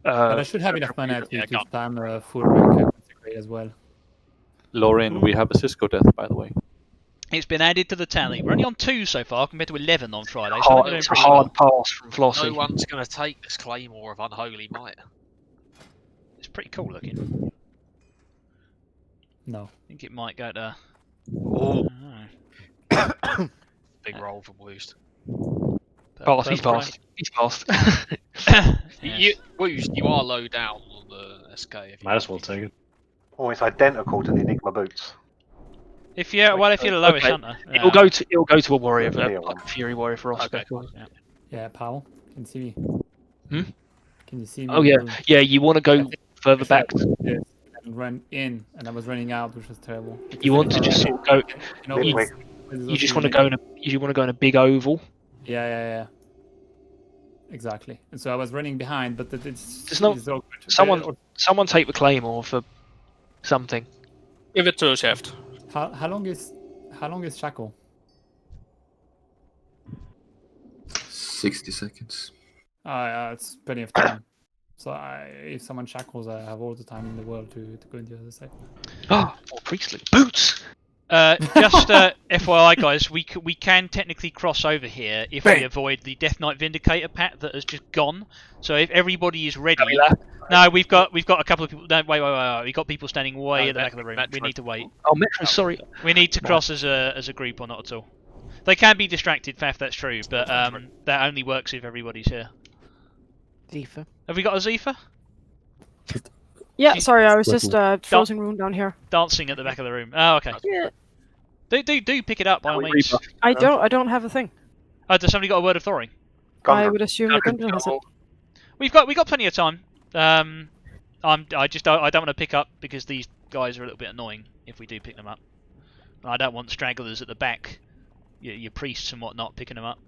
But I should have enough mana to spam full rank consecrate as well. Lauren, we have a Cisco death, by the way. It's been added to the tally. We're only on 2 so far compared to 11 on Friday. So It's a hard pass from Flossie. No one's going to take this Claymore of Unholy Might. It's pretty cool looking. No. I think it might go to... Oh. Big roll from Woost. Pass, he's passed. He's passed. Woost, you are low down on the SK. Might as well take it. Oh, it's identical to the Enigma boots. If you're the lowest hunter, it'll go to a warrior, like a fury warrior for Oscar. Okay. Yeah, Powell, can you see me? Hmm? Can you see me? Oh yeah, yeah. You want to go further back. Yes, and run in, and I was running out, which was terrible. You want to just sort of go. You just want to go in a. You want to go in a big oval. Yeah. Exactly. And so I was running behind, but There's no. Someone take the claymore for something. Give it to a shaft. How long is Shackle? 60 seconds. It's plenty of time. So if someone shackles, I have all the time in the world to go into the other side. Oh, more priestly boots. Just FYI, guys, we can technically cross over here if we avoid the Death Knight Vindicator pack that has just gone. So if everybody is ready, no, we've got a couple of people. No, wait. We've got people standing way at the back of the room. We need to wait. Oh, Metro, sorry. We need to cross as a group or not at all. They can be distracted, Faf, that's true, but that only works if everybody's here. Zephyr. Have we got a Zephyr? Yeah, sorry, I was just frozen room down here. Dancing at the back of the room. Oh, okay. Yeah. Do pick it up by all means. I don't have a thing. Oh, does somebody got a word of Thoring? I would assume that Gundren has it. We got plenty of time. I don't want to pick up because these guys are a little bit annoying if we do pick them up. I don't want stragglers at the back, your priests and whatnot, picking them up.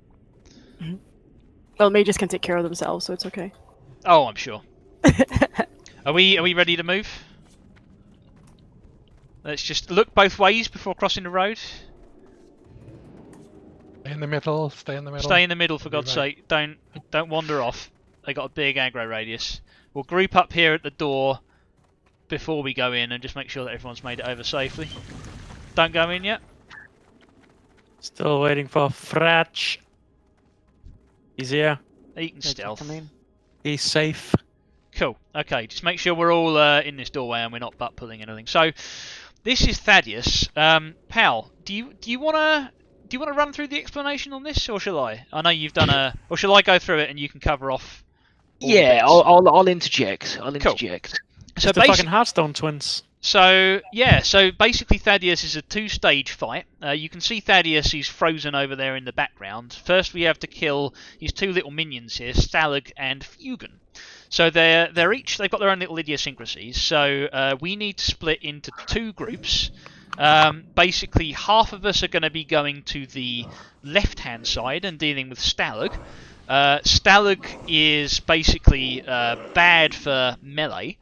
Well, mages can take care of themselves, so it's okay. Oh, I'm sure. Are we ready to move? Let's just look both ways before crossing the road. Stay in the middle. Stay in the middle. Stay in the middle, for God's sake. Don't wander off. They got a big aggro radius. We'll group up here at the door before we go in and just make sure that everyone's made it over safely. Don't go in yet. Still waiting for Fratch. He's here. He can stealth. He's safe. Cool. Okay, just make sure we're all in this doorway and we're not butt pulling anything. So, this is Thaddeus. Pal, do you wanna run through the explanation on this, or shall I? I know you've done or shall I go through it and you can cover off? Yeah, I'll interject. I'll interject. So the fucking Hearthstone twins. So basically Thaddeus is a two-stage fight. You can see Thaddeus is frozen over there in the background. First we have to kill his two little minions here, Stalag and Fugan. So they've got their own little idiosyncrasies. So we need to split into two groups. Basically half of us are going to be going to the left-hand side and dealing with Stalag. Stalag is basically bad for melee.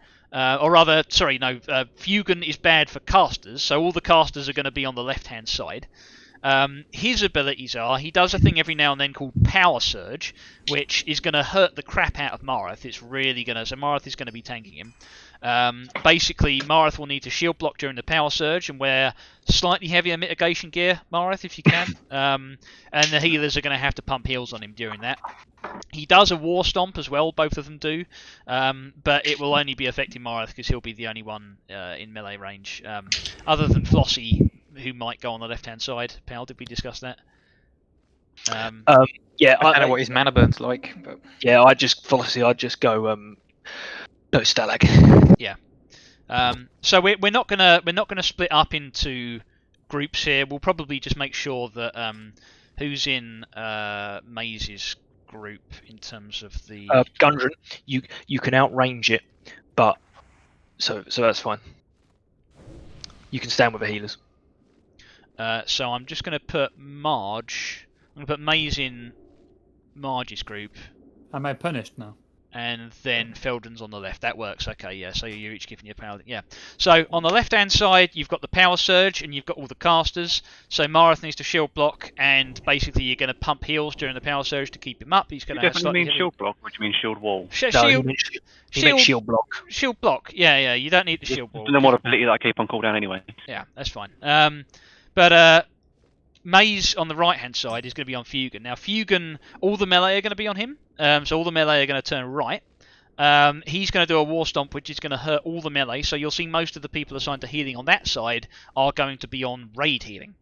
Fugan is bad for casters, so all the casters are going to be on the left-hand side. His abilities are, he does a thing every now and then called Power Surge, which is going to hurt the crap out of Marith. So Marith is going to be tanking him. Basically, Marith will need to shield block during the Power Surge and wear slightly heavier mitigation gear, Marith, if you can. And the healers are going to have to pump heals on him during that. He does a War Stomp as well, both of them do, but it will only be affecting Marith because he'll be the only one in melee range, other than Flossie, who might go on the left-hand side. Pal, did we discuss that? Yeah, I don't know what his mana burn's like. But... Yeah, I'd just go Stalag. Yeah. So we're not gonna split up into groups here. We'll probably just make sure that who's in Maze's group in terms of the Gundren. You can outrange it, but so that's fine. You can stand with the healers. So I'm just going to put Marge. I'm going to put Maze in Marge's group. Am I punished now? And then Feldon's on the left. That works. Okay, yeah. So you're each giving your power. Yeah. So on the left-hand side, you've got the Power Surge, and you've got all the casters. So Marith needs to shield block, and basically you're going to pump heals during the Power Surge to keep him up. He's going to definitely mean shield block, or do you mean shield wall? Shield block. Shield block. Yeah. You don't need the shield wall. No more ability that I keep on cooldown anyway. Yeah, that's fine. But Maze on the right-hand side is going to be on Fugan. Now, Fugan, all the melee are going to be on him. So all the melee are going to turn right. He's going to do a War Stomp, which is going to hurt all the melee. So you'll see most of the people assigned to healing on that side are going to be on raid healing.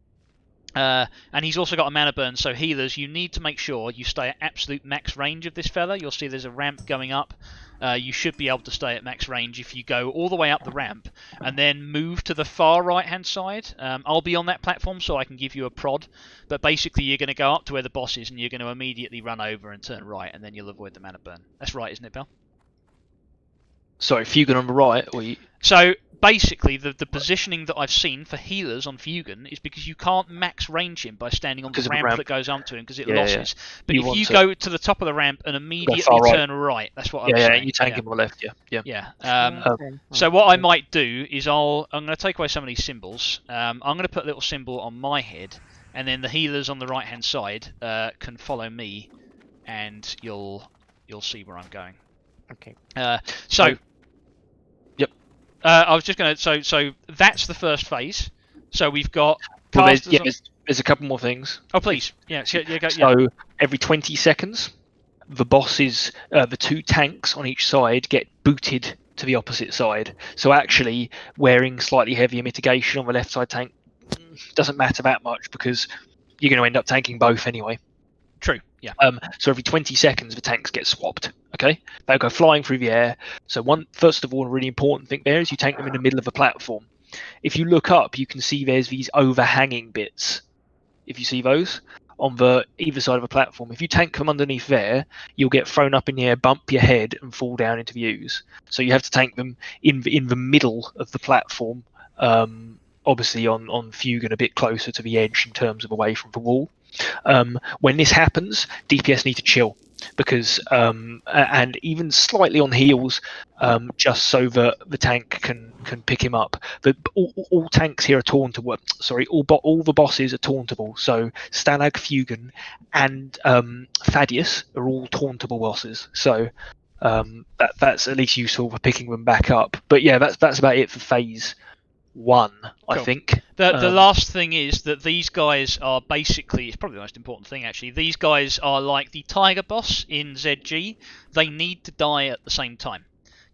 And he's also got a mana burn, so healers, you need to make sure you stay at absolute max range of this fella. You'll see there's a ramp going up. You should be able to stay at max range if you go all the way up the ramp and then move to the far right hand side. I'll be on that platform so I can give you a prod, but basically you're going to go up to where the boss is and you're going to immediately run over and turn right, and then you'll avoid the mana burn. That's right, isn't it, Bell? Sorry, Fugan on the right, or you... So basically the positioning that I've seen for healers on Fugan is because you can't max range him by standing on the ramp that goes up to him because it losses. But if you go to the top of the ramp and immediately turn right, that's what I was saying. Yeah, you tank him on the left, yeah. So what I might do is I'm going to take away some of these symbols. I'm going to put a little symbol on my head, and then the healers on the right hand side can follow me, and you'll see where I'm going. Okay. I was just going to... So that's the first phase. So we've got Well, casters. there's a couple more things. Oh, please. Yeah. Go. So every 20 seconds, the bosses, the 2 tanks on each side get booted to the opposite side. So actually, wearing slightly heavier mitigation on the left side tank doesn't matter that much because you're going to end up tanking both anyway. True. Yeah. So every 20 seconds, the tanks get swapped. Okay, they'll go flying through the air. So first of all, a really important thing there is you tank them in the middle of a platform. If you look up, you can see there's these overhanging bits. If you see those on either side of a platform, if you tank them underneath there, you'll get thrown up in the air, bump your head, and fall down into the ooze. So you have to tank them in the middle of the platform. Obviously on Fugan a bit closer to the edge in terms of away from the wall. When this happens, DPS need to chill because and even slightly on heels, just so that the tank can pick him up. But all tanks here are tauntable. Sorry, all the bosses are tauntable. So Stalag, Fugan, and Thaddeus are all tauntable bosses. So that's at least useful for picking them back up. But yeah, that's about it for phase 1, I think. The last thing is that these guys are basically, it's probably the most important thing actually, these guys are like the Tiger boss in ZG. They need to die at the same time.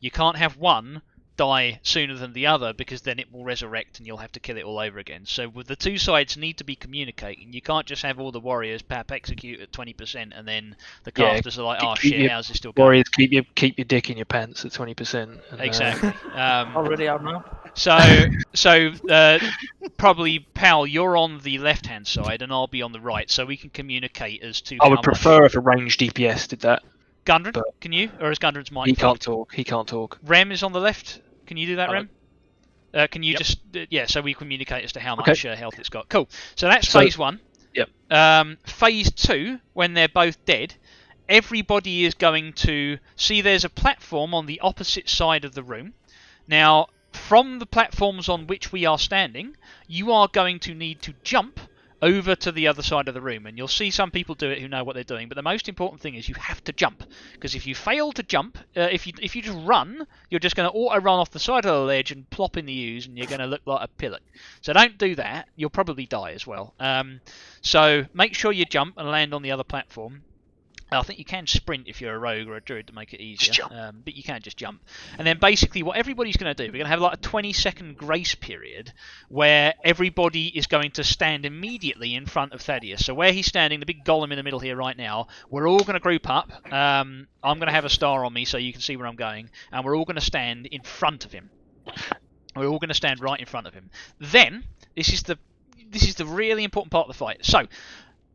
You can't have one die sooner than the other because then it will resurrect and you'll have to kill it all over again. So with the 2 sides need to be communicating. You can't just have all the warriors execute at 20% and then the casters are like, oh shit, how's this still going? Warriors, keep your dick in your pants at 20%. Exactly. Already out now. So probably, Pal, you're on the left-hand side and I'll be on the right, so we can communicate as to. I would prefer if a ranged DPS did that. Gundren, can you? Or is Gundren's mic? He can't talk. He can't talk. Rem is on the left. Can you do that, Rem? Can you just so we communicate as to how much health it's got. Cool. So that's phase 1. Yep. Phase 2, when they're both dead, everybody is going to see there's a platform on the opposite side of the room. Now, from the platforms on which we are standing, you are going to need to jump over to the other side of the room, and you'll see some people do it who know what they're doing, but the most important thing is you have to jump, because if you fail to jump, if you just run, you're just going to auto-run off the side of the ledge and plop in the ooze, and you're going to look like a pillock. So don't do that, you'll probably die as well. So make sure you jump and land on the other platform. I think you can sprint if you're a rogue or a druid to make it easier, but you can just jump. And then basically what everybody's going to do, we're going to have like a 20-second grace period where everybody is going to stand immediately in front of Thaddeus. So where he's standing, the big golem in the middle here right now, we're all going to group up. I'm going to have a star on me so you can see where I'm going, and we're all going to stand in front of him. We're all going to stand right in front of him. Then, this is the really important part of the fight. So,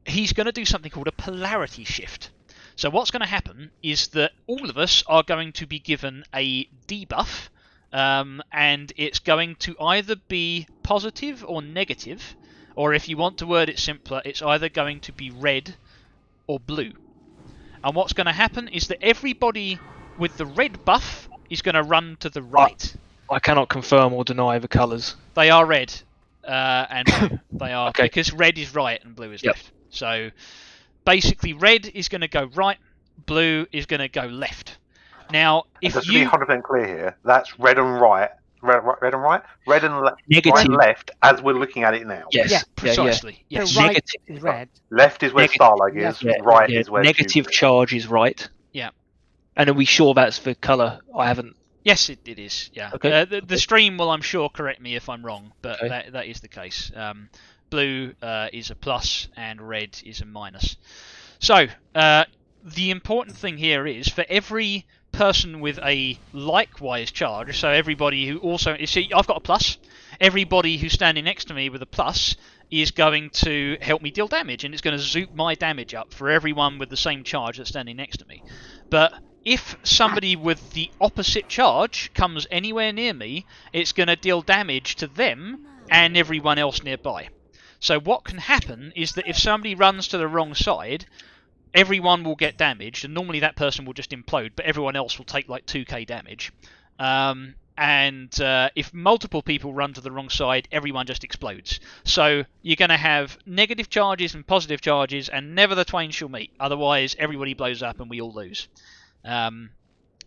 he's going to do something called a polarity shift. So what's going to happen is that all of us are going to be given a debuff, and it's going to either be positive or negative, or if you want to word it simpler, it's either going to be red or blue. And what's going to happen is that everybody with the red buff is going to run to the right. I cannot confirm or deny the colours. They are red, and blue. They are, because red is right and blue is left. So basically, red is going to go right, blue is going to go left. Now, if just to be 100% clear here, that's red and right, red and right, red and left, negative. Right and left, as we're looking at it now. Yes, yeah, precisely. Yeah. Yes. Right Negative is red. Left is where Starlight is. Right is where negative charge is right. Yeah. And are we sure that's the colour? I haven't. Yes, it is. Yeah. Okay. The stream will, I'm sure, correct me if I'm wrong, but that is the case. Blue is a plus and red is a minus. So the important thing here is for every person with a likewise charge, so everybody who also, you see, I've got a plus. Everybody who's standing next to me with a plus is going to help me deal damage, and it's going to zoop my damage up for everyone with the same charge that's standing next to me. But if somebody with the opposite charge comes anywhere near me, it's going to deal damage to them and everyone else nearby. So what can happen is that if somebody runs to the wrong side, everyone will get damaged, and normally that person will just implode, but everyone else will take like 2k damage. And if multiple people run to the wrong side, everyone just explodes. So you're going to have negative charges and positive charges, and never the twain shall meet. Otherwise, everybody blows up and we all lose.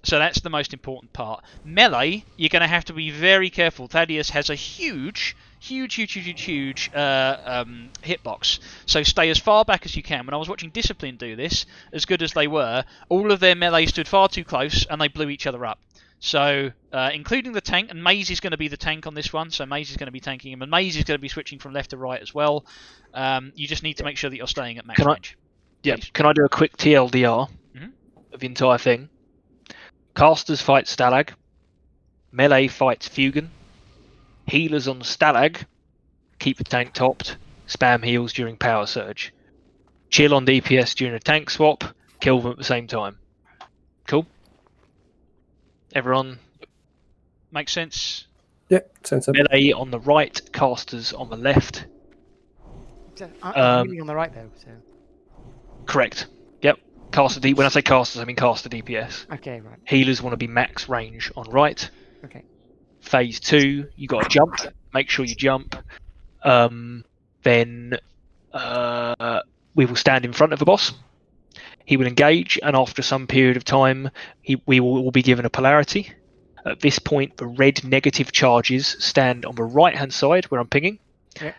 So that's the most important part. Melee, you're going to have to be very careful. Thaddeus has a huge huge hitbox. So stay as far back as you can. When I was watching Discipline do this, as good as they were, all of their melee stood far too close and they blew each other up. So, including the tank, and Maze is going to be the tank on this one, so Maze is going to be tanking him, and Maze is going to be switching from left to right as well. You just need to make sure that you're staying at max range. Can I do a quick TLDR of the entire thing? Casters fight Stalag, melee fights Fugan, healers on Stalag, keep the tank topped, spam heals during power surge, chill on DPS during a tank swap, kill them at the same time. Cool? Everyone? Makes sense? Yeah, sense. Melee on the right, casters on the left. I'm really on the right though, so. Correct. Yep. Caster when I say casters, I mean caster DPS. Okay, right. Healers want to be max range on right. Okay. Phase 2, you got to jump. Make sure you jump. Then we will stand in front of the boss. He will engage, and after some period of time, we will be given a polarity. At this point, the red negative charges stand on the right-hand side where I'm pinging. Yeah.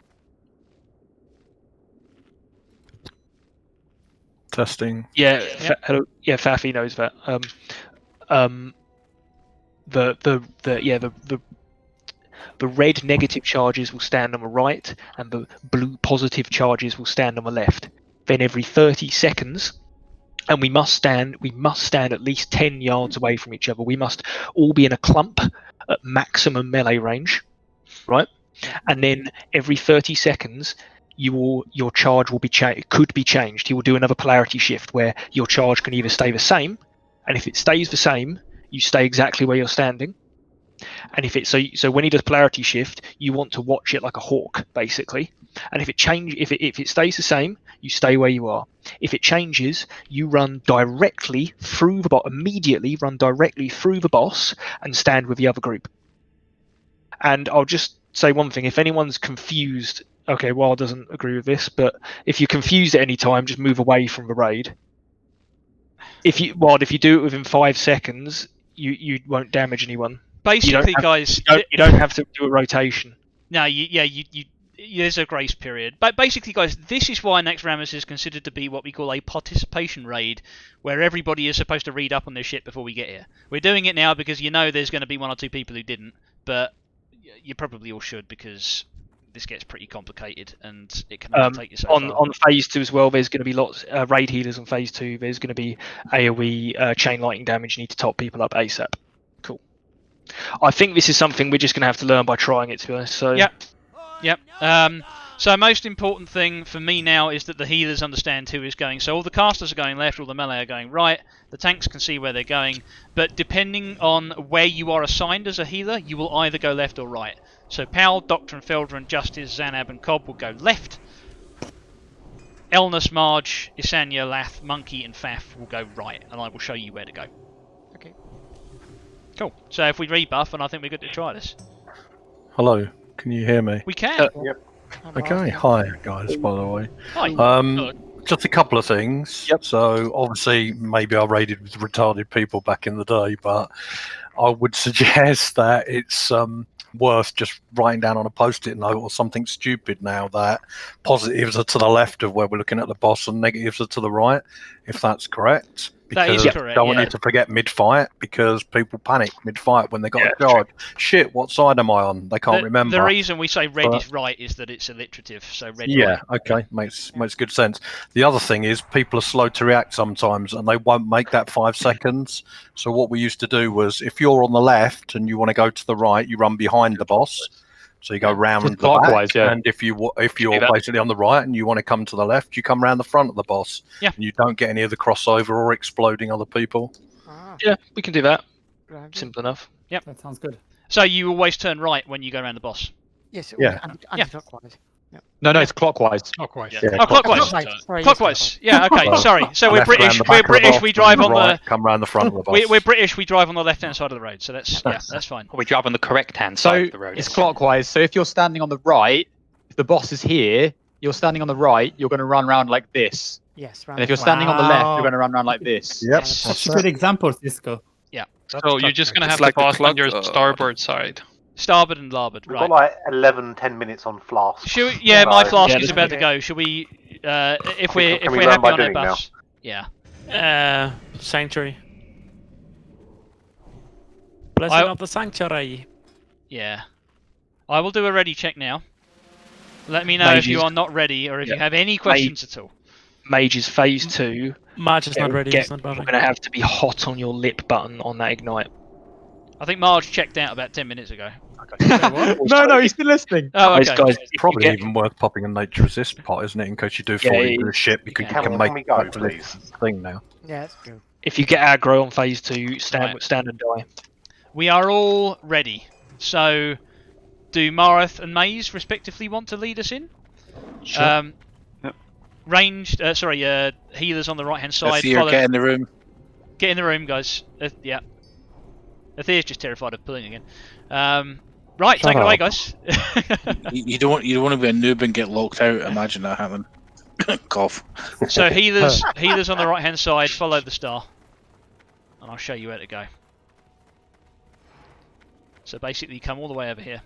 Testing. Yeah. Hello. Yeah, Faffy knows that. The red negative charges will stand on the right, and the blue positive charges will stand on the left. Then every 30 seconds, and we must stand at least 10 yards away from each other. We must all be in a clump at maximum melee range, right? And then every 30 seconds, your charge will could be changed. You will do another polarity shift where your charge can either stay the same, and if it stays the same, you stay exactly where you're standing. And if it's so when he does polarity shift, you want to watch it like a hawk, basically. And if it stays the same, you stay where you are. If it changes, you run directly through the immediately run directly through the boss and stand with the other group. And I'll just say one thing: if anyone's confused, okay, Wild doesn't agree with this, but if you're confused at any time, just move away from the raid. If you do it within 5 seconds, you won't damage anyone. Basically, guys, you don't have to do a rotation. No, there's a grace period. But basically, guys, this is why Naxx Rammus is considered to be what we call a participation raid, where everybody is supposed to read up on their shit before we get here. We're doing it now because there's going to be 1 or 2 people who didn't, but you probably all should, because this gets pretty complicated and it can only take you so far. On phase 2 as well, there's going to be lots raid healers on phase 2. There's going to be AoE chain lightning damage. You need to top people up ASAP. Cool. I think this is something we're just going to have to learn by trying it, to be honest. So Yep. So most important thing for me now is that the healers understand who is going. So all the casters are going left, all the melee are going right. The tanks can see where they're going. But depending on where you are assigned as a healer, you will either go left or right. So Pal, Doctor and Feldra, Justice, Zanab and Cobb will go left. Elnus, Marge, Isanya, Lath, Monkey and Faf will go right. And I will show you where to go. Okay. Cool. So if we rebuff, and I think we're good to try this. Hello, can you hear me? We can. Yep. Okay, hi guys, by the way. Hi. Just a couple of things. Yep. So obviously maybe I raided with retarded people back in the day, but I would suggest that it's worth just writing down on a post-it note or something stupid now that positives are to the left of where we're looking at the boss and negatives are to the right, if that's correct. Because that is correct. Don't want you to forget mid-fight, because people panic mid-fight when they got a charge. Shit, what side am I on? They can't remember. The reason we say red is right is that it's alliterative, so red. Yeah, right. okay, makes good sense. The other thing is people are slow to react sometimes, and they won't make that 5 seconds. So what we used to do was, if you're on the left and you want to go to the right, you run behind the boss. So you go round the clockwise, back, and if you're basically on the right and you want to come to the left, you come round the front of the boss. Yeah. And you don't get any of the crossover or exploding other people. Yeah, we can do that. Simple enough. Yep. That sounds good. So you always turn right when you go around the boss. Yes. Yeah. Anti-clockwise. Yep. No, it's clockwise. Clockwise. Yeah. Oh, clockwise. Clockwise. Yeah. Okay. Sorry. So we're British. We're British. We drive on the. Come round the front of the boss. We're British. We drive on the left-hand side of the road. So that's fine. We drive on the correct hand side of the road. It's clockwise. So if you're standing on the right, if the boss is here, you're standing on the right, you're going to run around like this. Yes. And if you're standing on the left, you're going to run around like this. Yep. Such a good example, Cisco. Yeah. So you're just gonna have the boss on your starboard side. Starboard and larboard. We've Right. got like 10 minutes on flask. Should we, yeah, my flask is about to go. Should we? If we're happy on our buffs. Yeah. Sanctuary. Blessing of the Sanctuary. Yeah. I will do a ready check now. Let me know if you are not ready or if you have any questions at all. Mages phase 2. Marge is not ready. You're going to have to be hot on your lip button on that ignite. I think Marge checked out about 10 minutes ago. No, he's been listening. Oh, okay. Guys, it's probably even worth popping a nature resist pot, isn't it? In case you do fall into the ship, you can make this thing now. Yeah, that's true. If you get aggro on phase 2, stand and die. We are all ready. So, do Marath and Maze respectively want to lead us in? Sure. Ranged, healers on the right hand side. Athir, get in the room. Get in the room, guys. Yeah. Athir's just terrified of pulling again. Right, take it away, guys. you don't want to be a noob and get locked out. Imagine that happen. Cough. So healers on the right hand side, follow the star, and I'll show you where to go. So basically, you come all the way over here.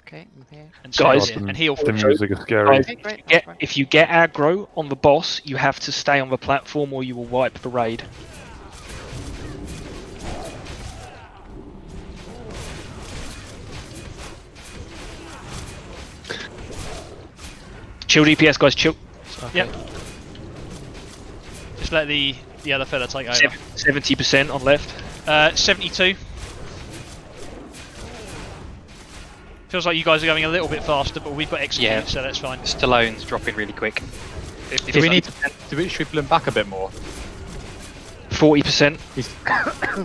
Okay, I'm here. And guys, and heal. The music is scary. Guys, if you get aggro on the boss, you have to stay on the platform or you will wipe the raid. Chill DPS, guys, chill. Okay. Yep. Just let the other fella take over. 70% on left. 72. Feels like you guys are going a little bit faster, but we've got execute, so that's fine. Stallone's dropping really quick. Do we should we pull him back a bit more? 40%.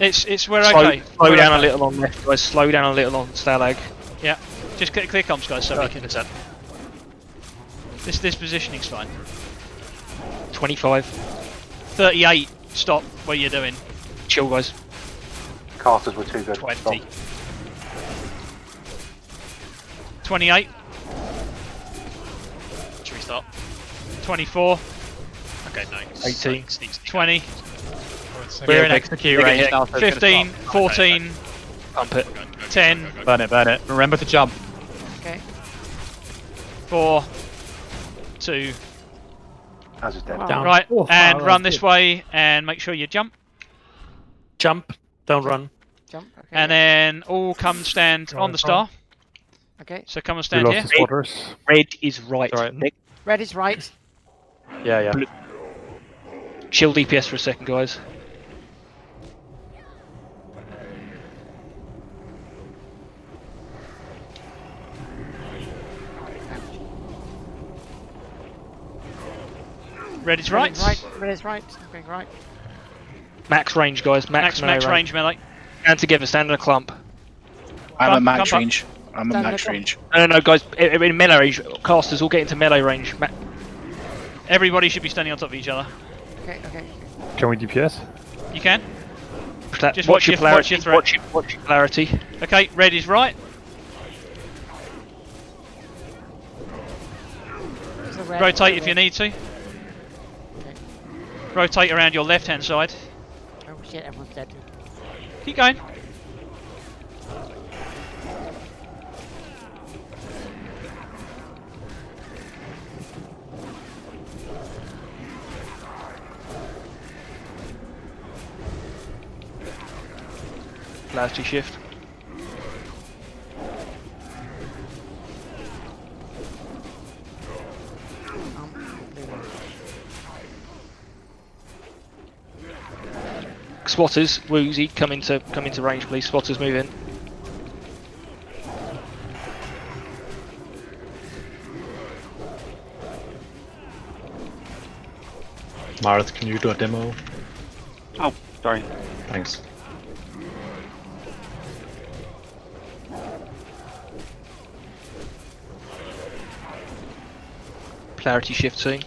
It's we're okay. Slow down a little on left, guys. Slow down a little on Stalag. Yeah. Just clear comms, guys, so we can. This positioning's fine. 25. 38. Stop what you're doing. Chill, guys. Casters were too good. 20. 28. Should we start? 24. Okay, no. 18. 20. We're in execute range now. 15. 14. Pump it. 10. Burn it. Remember to jump. Okay. 4. 2. As is dead. Wow. Right, Oh, and wow, run that's this way and make sure you jump. Jump, don't run. Jump. Okay. And then all come stand on the star. Okay. So come and We stand lost here. the spotters. Red is right. Right. Nick. Red is right. Yeah. Chill DPS for a second, guys. Red is right. Red is right. I'm going right. Max range, guys. Max range melee. Stand together, stand in a clump. I'm at max Clump up. range. I'm at max range. No, guys. In melee range, casters all get into melee range. Everybody should be standing on top of each other. Okay. Can we DPS? You can. Just watch your polarity. watch your threat. Watch your polarity. Okay, red is right. Rotate if you need to. Okay. Rotate around your left hand side. Oh shit, everyone's dead. Keep going. Polarity shift. Spotters, Woozy, come into range, please. Spotters, move in. Marath, can you do a demo? Oh, sorry. Thanks. Polarity shift C.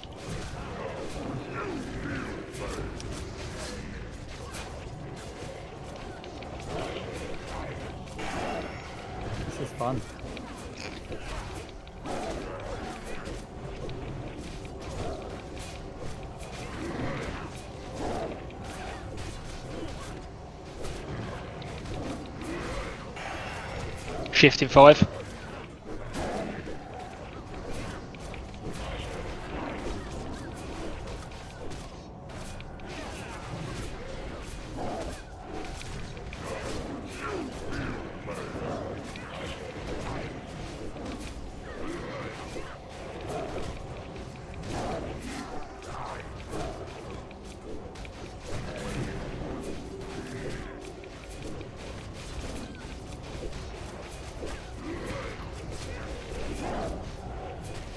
This is fun. Shift in 5.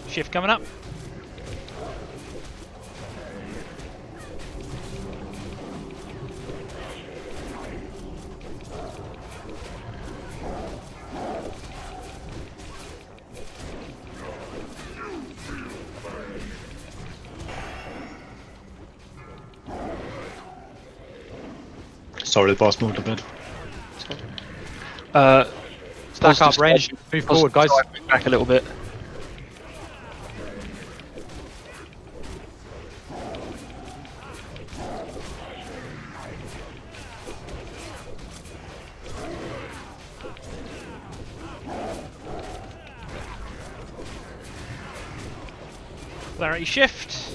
Shift coming up. Sorry, the boss moved a bit. Stack up, range. Move forward, guys. Back a little bit. Polarity shift.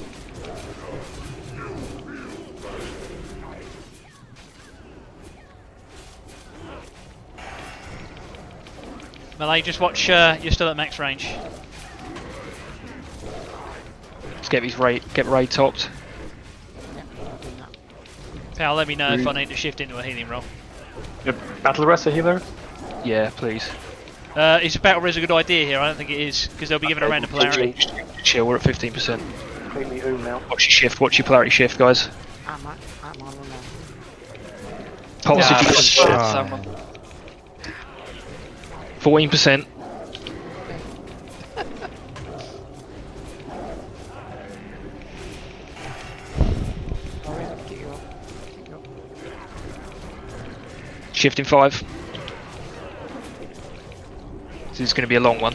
Melee, just watch. You're still at max range. Let's get these get raid topped. Pal, let me know if I need to shift into a healing roll. Battle Rest a healer? Yeah, please. Is battle res a good idea here? I don't think it is, because they'll be given a random polarity. Chill, we're at 15%. Completely oom now. Watch your shift, watch your polarity shift, guys. I'm on now. Pulse if you shit, can. someone. 14%. Shift in 5. This is going to be a long one.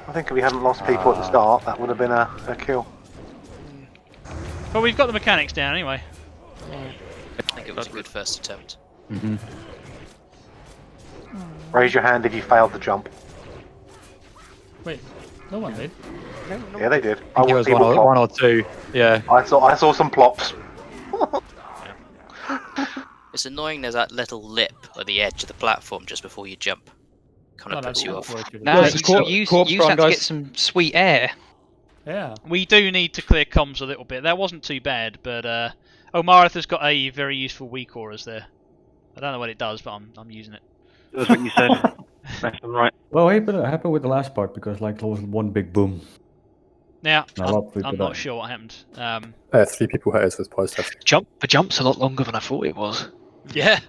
I think if we hadn't lost people at the start, that would have been a kill. But we've got the mechanics down anyway. I think it was a good first attempt. Raise your hand if you failed the jump. Wait, no one did. Yeah, they did. I think it was one or two. Yeah. I saw some plops. It's annoying there's that little lip at the edge of the platform just before you jump. Kind of puts you off. No, use that to get some sweet air. Yeah. We do need to clear comms a little bit. That wasn't too bad, but Martha's got a very useful weak auras there. I don't know what it does, but I'm using it. That's what you said. Left and right. Well, it happened with the last part because like there was one big boom. Now, And a lot of people I'm not died. sure what happened. 3 people hit us with positive. The jump's a lot longer than I thought it was. Yeah.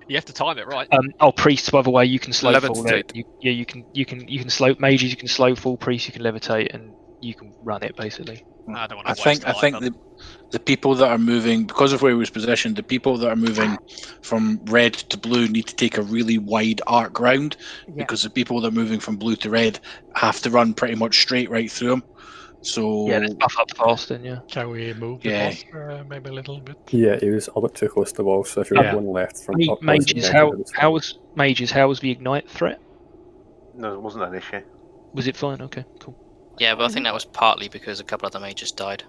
You have to time it right. Priests, by the way, you can slow fall. Levitate. You can slow mages. You can slow fall. Priests, you can levitate, and you can run it basically. I don't want I think the people that are moving, because of where he was positioned, the people that are moving from red to blue need to take a really wide arc round, because the people that are moving from blue to red have to run pretty much straight right through them. So yeah, let's buff up fast then. Yeah. Can we move the boss maybe a little bit? Yeah, he was a bit too close to the wall, so if you have one left from up mages, how was the ignite threat? No, it wasn't an issue. Was it fine? Okay, cool. Yeah, but I think that was partly because a couple of the mages died.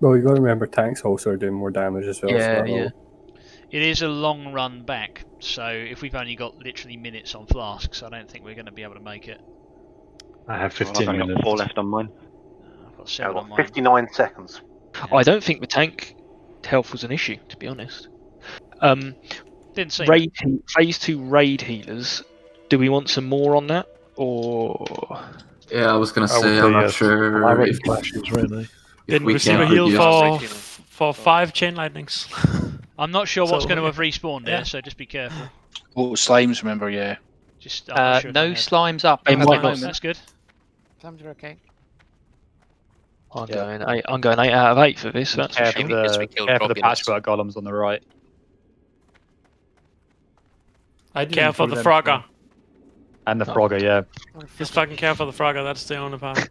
Well, you got to remember tanks also are doing more damage as well. Yeah, so yeah. It is a long run back, so if we've only got literally minutes on flasks, I don't think we're going to be able to make it. I have I've 15 only got minutes. 4 left on mine. I've got 7 on mine. 59 seconds. I don't think the tank health was an issue, to be honest. Didn't see. Phase 2 raid healers. Do we want some more on that, or? Yeah, I was gonna say I'm not sure if flashes really. Didn't we receive can a heal reduce- for 5 chain lightnings. I'm not sure what's So, going to yeah. have respawned there, Yeah. so just be careful. Oh, slimes, remember, yeah. Just I'm not sure if No they had- slimes up They at the might not- moment. That's good. Times are okay. I'm going 8 out of 8 for this. That's for Careful sure. Because we killed the Goblins. patchwork golems on the right. I didn't Careful throw the them Frogger. And the Frogger, yeah. Just fucking care for the Frogger, that's the only part.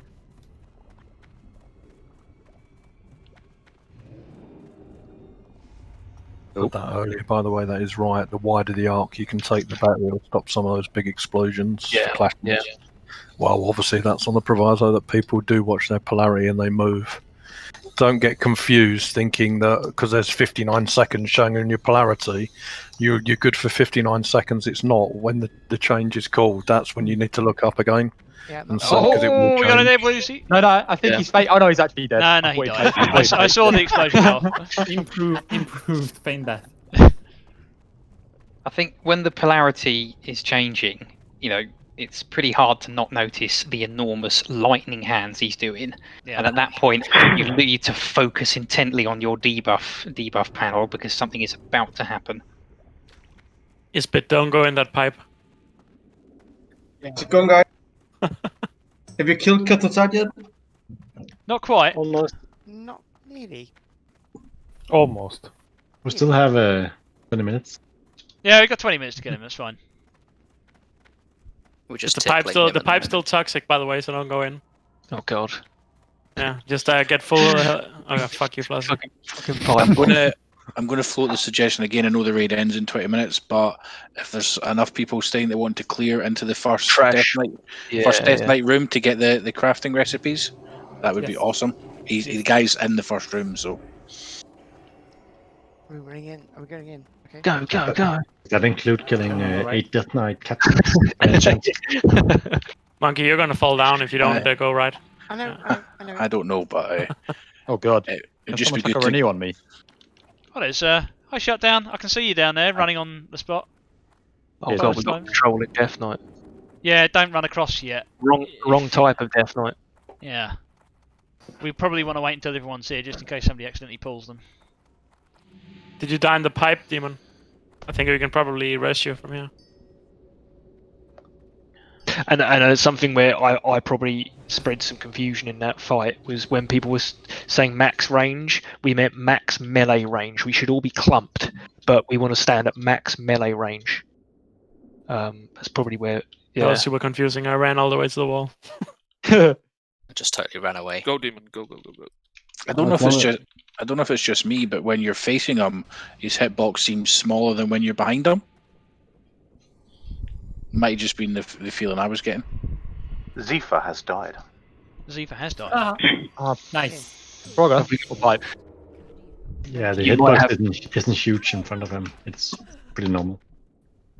Put that earlier, by the way, that is right. The wider the arc you can take the battery, it'll stop some of those big explosions. Clashes. Yeah. Well, obviously that's on the proviso that people do watch their polarity and they move. Don't get confused thinking that because there's 59 seconds showing on your polarity, you're good for 59 seconds. It's not. When the change is called, that's when you need to look up again. Yeah. And see, 'cause it will We got an change. air Bluesy. No, I think he's fake. Oh no, he's actually dead. No, he died. I saw the explosion go off. Improved feign death. I think when the polarity is changing, you know, it's pretty hard to not notice the enormous lightning hands he's doing. Yeah. And at that point, you need to focus intently on your debuff panel because something is about to happen. Yes, but don't go in that pipe. How's it going, guys? Have you killed Katazad yet? Not quite. Almost. Not really. Almost. We still have 20 minutes. Yeah, we got 20 minutes to get him. That's fine. We're just the pipe's still toxic, by the way, so don't go in. Oh god. Yeah, just get full. Okay, fuck you, Plus. I'm gonna float the suggestion again. I know the raid ends in 20 minutes, but if there's enough people staying that want to clear into the first Death Knight room to get the crafting recipes, that would be awesome. The guy's in the first room, so. Are we running in? Are we going in? Okay. Go. Does that include killing 8 Death Knight captains? Monkey, you're gonna fall down if you don't go right. I know. I don't know, but oh god, it'd just be good to renew on me. Oh, there's I shut down. I can see you down there running on the spot. Oh god, we've got controlling Death Knight. Yeah, don't run across yet. Wrong type of Death Knight. Yeah. We probably want to wait until everyone's here just in case somebody accidentally pulls them. Did you die in the pipe, Demon? I think we can probably rest you from here. And something where I probably spread some confusion in that fight was when people were saying max range, we meant max melee range. We should all be clumped, but we want to stand at max melee range. That's probably where. Yeah. That was super confusing. I ran all the way to the wall. I just totally ran away. Go, Demon. Go. I don't know if it's just me, but when you're facing him, his hitbox seems smaller than when you're behind him. Might just been the feeling I was getting. Zifa has died. Zifa has died. Nice. Frogger or pipe? Yeah, the hitbox isn't huge in front of him. It's pretty normal.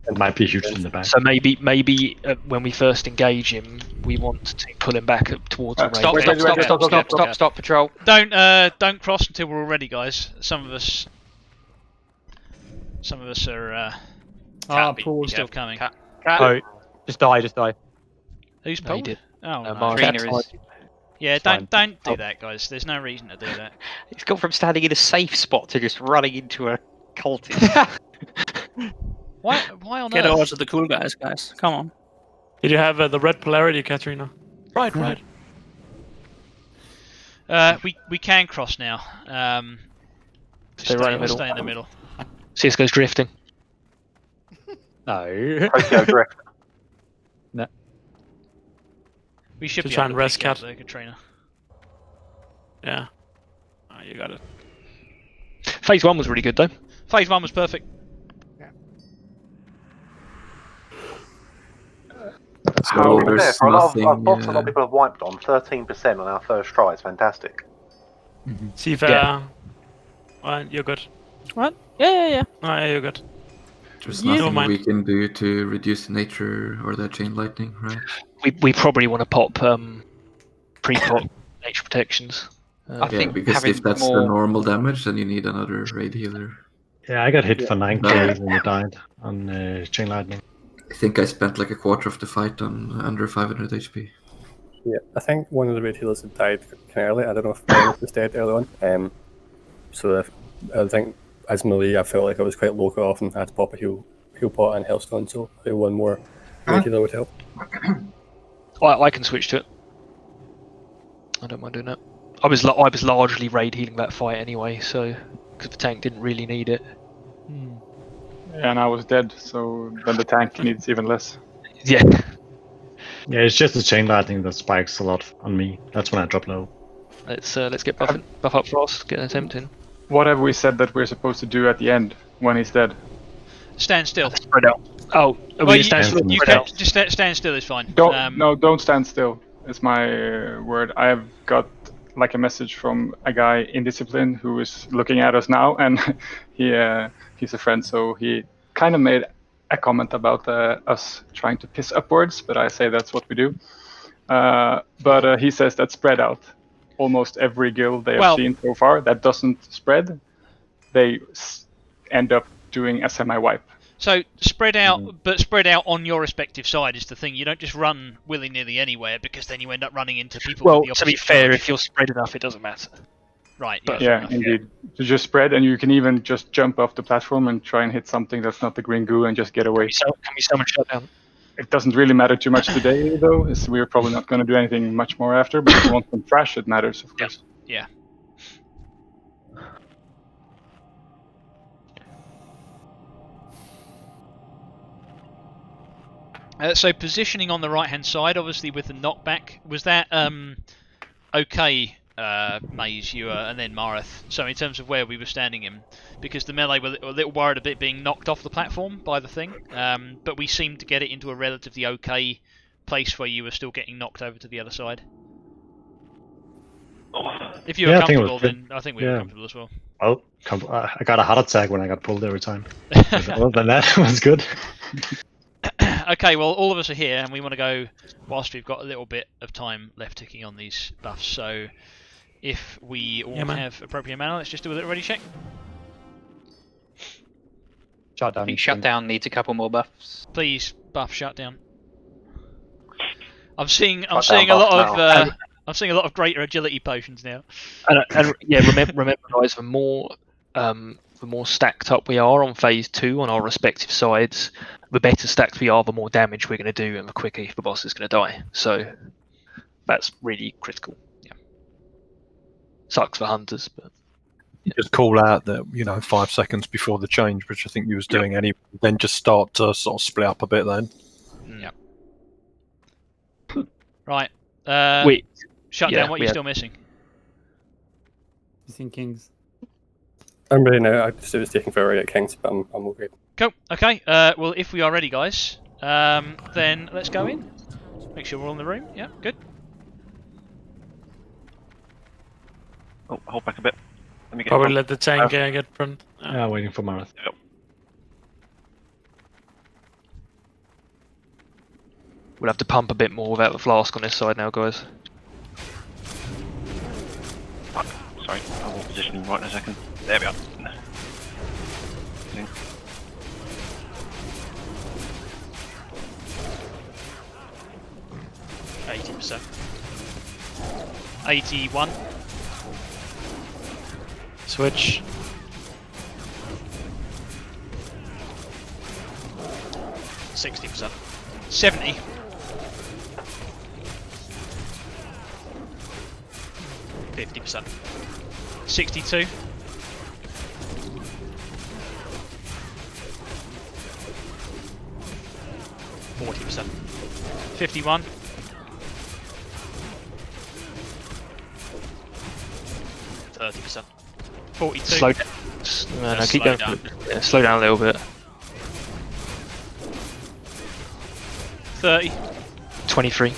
It might be huge in the back. So maybe when we first engage him, we want to pull him back up towards the range. Stop, patrol. Don't cross until we're all ready, guys. Some of us are still coming. Oh, just die. Who's No, he pulled? did. Oh, no. Marina is. Yeah, don't do that, guys. There's no reason to do that. It's gone from standing in a safe spot to just running into a cultist. Why on Get earth? over to the cool guys. Come on. Did you have the red polarity, Katrina? Right. We can cross now. Stay right in the middle. Stay in the middle. CSGO's drifting. No. Tokyo drift. No. We should To be try able and to rest pick you up Cat. there, Katrina. Yeah. Oh, you got it. Phase 1 was really good though. Phase 1 was perfect. How there's there, for a lot of nothing, bots, a lot of people have wiped on 13% on our first try. It's fantastic. See if you're good. What? Yeah. Oh, yeah, you're good. There's Never nothing mind. we can do to reduce the nature or the chain lightning, right? We probably want to pop pre-pop nature protections. I think because having if that's more- the normal damage, then you need another raid healer. Yeah, I got hit for 9k But when you died on Chain Lightning. I think I spent like a quarter of the fight on under 500 HP. Yeah, I think one of the raid healers had died kind of early. I don't know if Brian was dead early on. So I think as melee, I felt like I was quite low off and had to pop a heal pot and Hellstone. So I think one more raid healer would help. I can switch to it. I don't mind doing that. I was largely raid healing that fight anyway, so because the tank didn't really need it. Yeah, and I was dead, so then the tank needs even less. Yeah. Yeah, it's just the chain lightning that spikes a lot on me. That's when I drop low. Let's get buff up fast, get an attempt in. What have we said that we're supposed to do at the end when he's dead? Stand still. Spread out. Oh, Well, you, stand still? you can just stand still is fine. Don't stand still. It's my word. I have got like a message from a guy in discipline who is looking at us now, and he's a friend, so he kind of made a comment about us trying to piss upwards, but I say that's what we do. But he says that spread out. Almost every guild they have seen so far that doesn't spread, they end up doing a semi-wipe. So spread out, but spread out on your respective side is the thing. You don't just run willy-nilly anywhere, because then you end up running into people Well, with the opposite to be fair, charge. if you're spread enough, it doesn't matter. Right. But, Yeah, indeed. You just spread, and you can even just jump off the platform and try and hit something that's not the green goo and just get away. Can we summon shutdown? It doesn't really matter too much today, though, as we're probably not going to do anything much more after, but if you want some trash, it matters, of course. Yeah. So positioning on the right-hand side, obviously with the knockback, was that okay, Maze, you and then Marath? So in terms of where we were standing in, because the melee were a little worried a bit being knocked off the platform by the thing, but we seemed to get it into a relatively okay place where you were still getting knocked over to the other side. If you were comfortable, then I think we were comfortable as well. Well, I got a heart attack when I got pulled every time. Other than that, it was good. Okay, well, all of us are here, and we want to go whilst we've got a little bit of time left ticking on these buffs. So, if we all have appropriate mana, let's just do a little ready check. Shutdown. I think Shutdown needs a couple more buffs. Please buff Shutdown. I'm seeing a lot of greater agility potions now. And yeah, remember guys, the more stacked up we are on phase 2 on our respective sides, the better stacked we are, the more damage we're going to do, and the quicker the boss is going to die. So that's really critical. Yeah. Sucks for hunters, but just call out that 5 seconds before the change, which I think you was doing anyway. Then just start to sort of split up a bit. Then. Yeah. Right. Wait. Shutdown. What are you still missing? Missing kings. I'm ready now. I just was taking forever to get kings, but I'm all good. Cool. Okay. Well, if we are ready, guys, then let's go in. Make sure we're all in the room. Yeah. Good. Oh, hold back a bit. Let me get. Probably let the tank get front. Yeah, waiting for Marath. Yep. we'll have to pump a bit more without the flask on this side now, guys. Sorry, I will position right in a second. There we are. 80%. 81. Switch. %. 70. 50%. 62. 40%. 51. 30%. 42. Slow down. No, keep going. Yeah, slow down a little bit. 30. 23.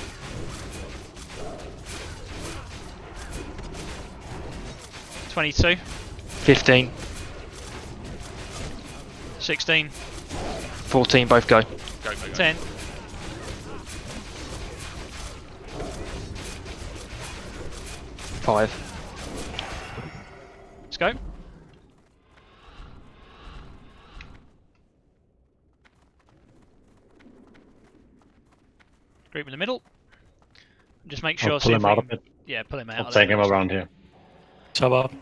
22. 15. 16. 14, both go. 10. 5. Let's go. Group in the middle. Just make sure. I'll pull him out a bit. Yeah, pull him out. I'll take him around here. Top up.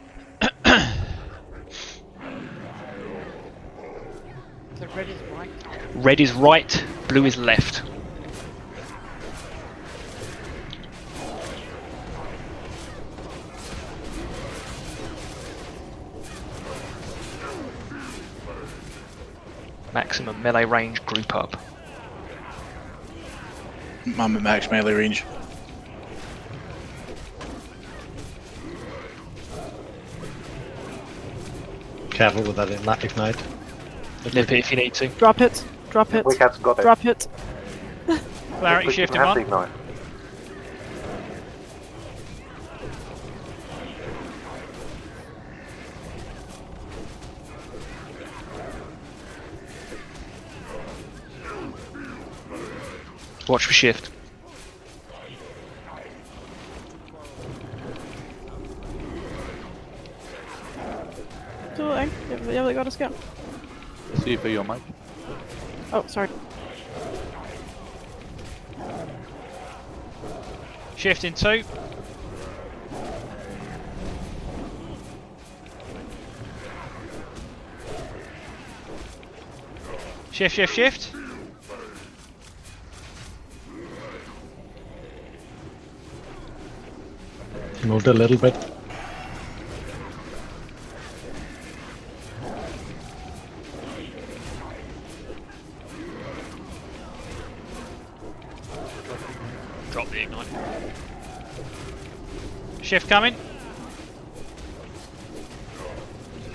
So red is right. Red is right, blue is left. Maximum melee range, group up. I'm at max melee range. Careful with that ignite. Nip it if you need to. Drop it. Drop it. We have got it. Drop it. Clarity shift in one. Ignite. Watch for shift. Doing. Yeah, they got us go. See for your mic. Oh, sorry. Shift in 2. Shift, shift, shift. Moved a little bit. Drop the ignite. Shift coming.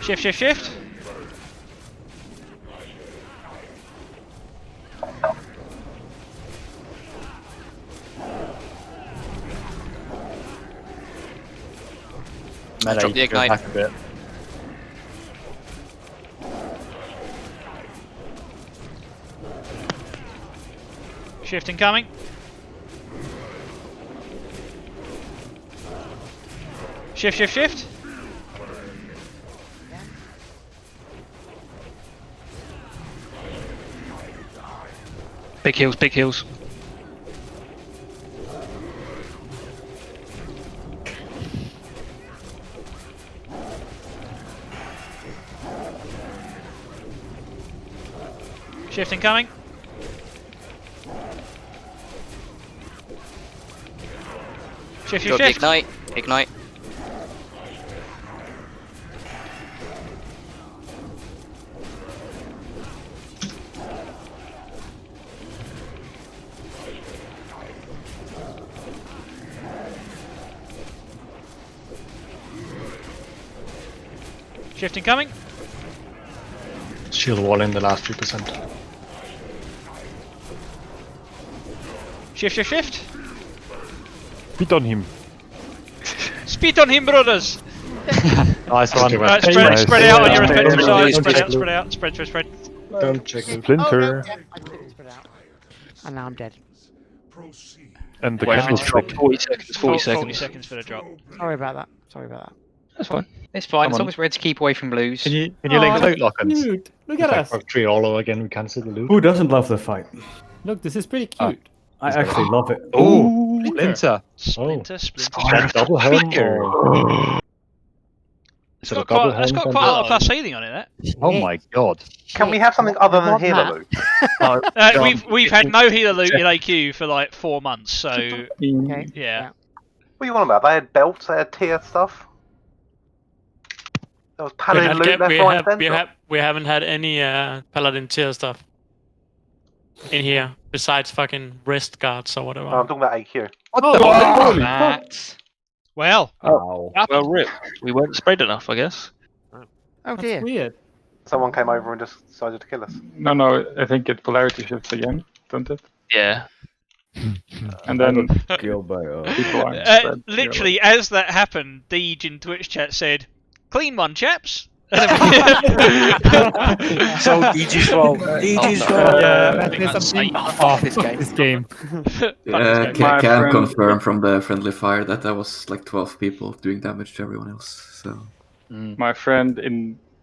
Shift, shift, shift. Drop the ignite. Back a bit. Shift incoming. Shift, shift, shift. Big heals, big heals. Shift incoming. Shift, shift, Drop the shift. ignite. Ignite. Shift incoming. Shield wall in the last 3%. Shift, shift, shift. Spit on him. Spit on him, brothers. Nice one. Right, spread out on your offensive side. Spread out. Spread. Don't check it. Splinter. I couldn't spread out. And now I'm dead. And the Wait, candlestick. 40 seconds. 40 seconds. 40 seconds for the drop. Sorry about that. Sorry about that. That's fine. It's fine, Come as on. long as reds keep away from blues. Can you link loot lock-ins? Cute. Look at us. Like 3 all over again, we cancel the loot. Who doesn't love the fight? Look, this is pretty cute. I actually love it. Oh, Splinter. Splinter. Double helm or... It's got quite a lot of plus healing on it. That. Oh my god. Can we have something other than healer loot? We've had no healer loot in AQ for like 4 months, so Okay. yeah. What are you on about? They had belts, they had tier stuff. There was paladin loot left, right, and centre. We haven't had any paladin tier stuff in here besides fucking wrist guards or whatever. No, I'm talking about AQ. Well. Well, rip. We weren't spread enough, I guess. Oh dear. That's weird. Someone came over and just decided to kill us. No, I think it polarity shifts again, don't it? Yeah. And then Killed by people aren't spread Literally, as that happened, Deej in Twitch chat said, "Clean one, chaps." So DG's fault. DG's fault. Yeah, there's something off this game. Yeah, can confirm from the friendly fire that was like 12 people doing damage to everyone else. So My friend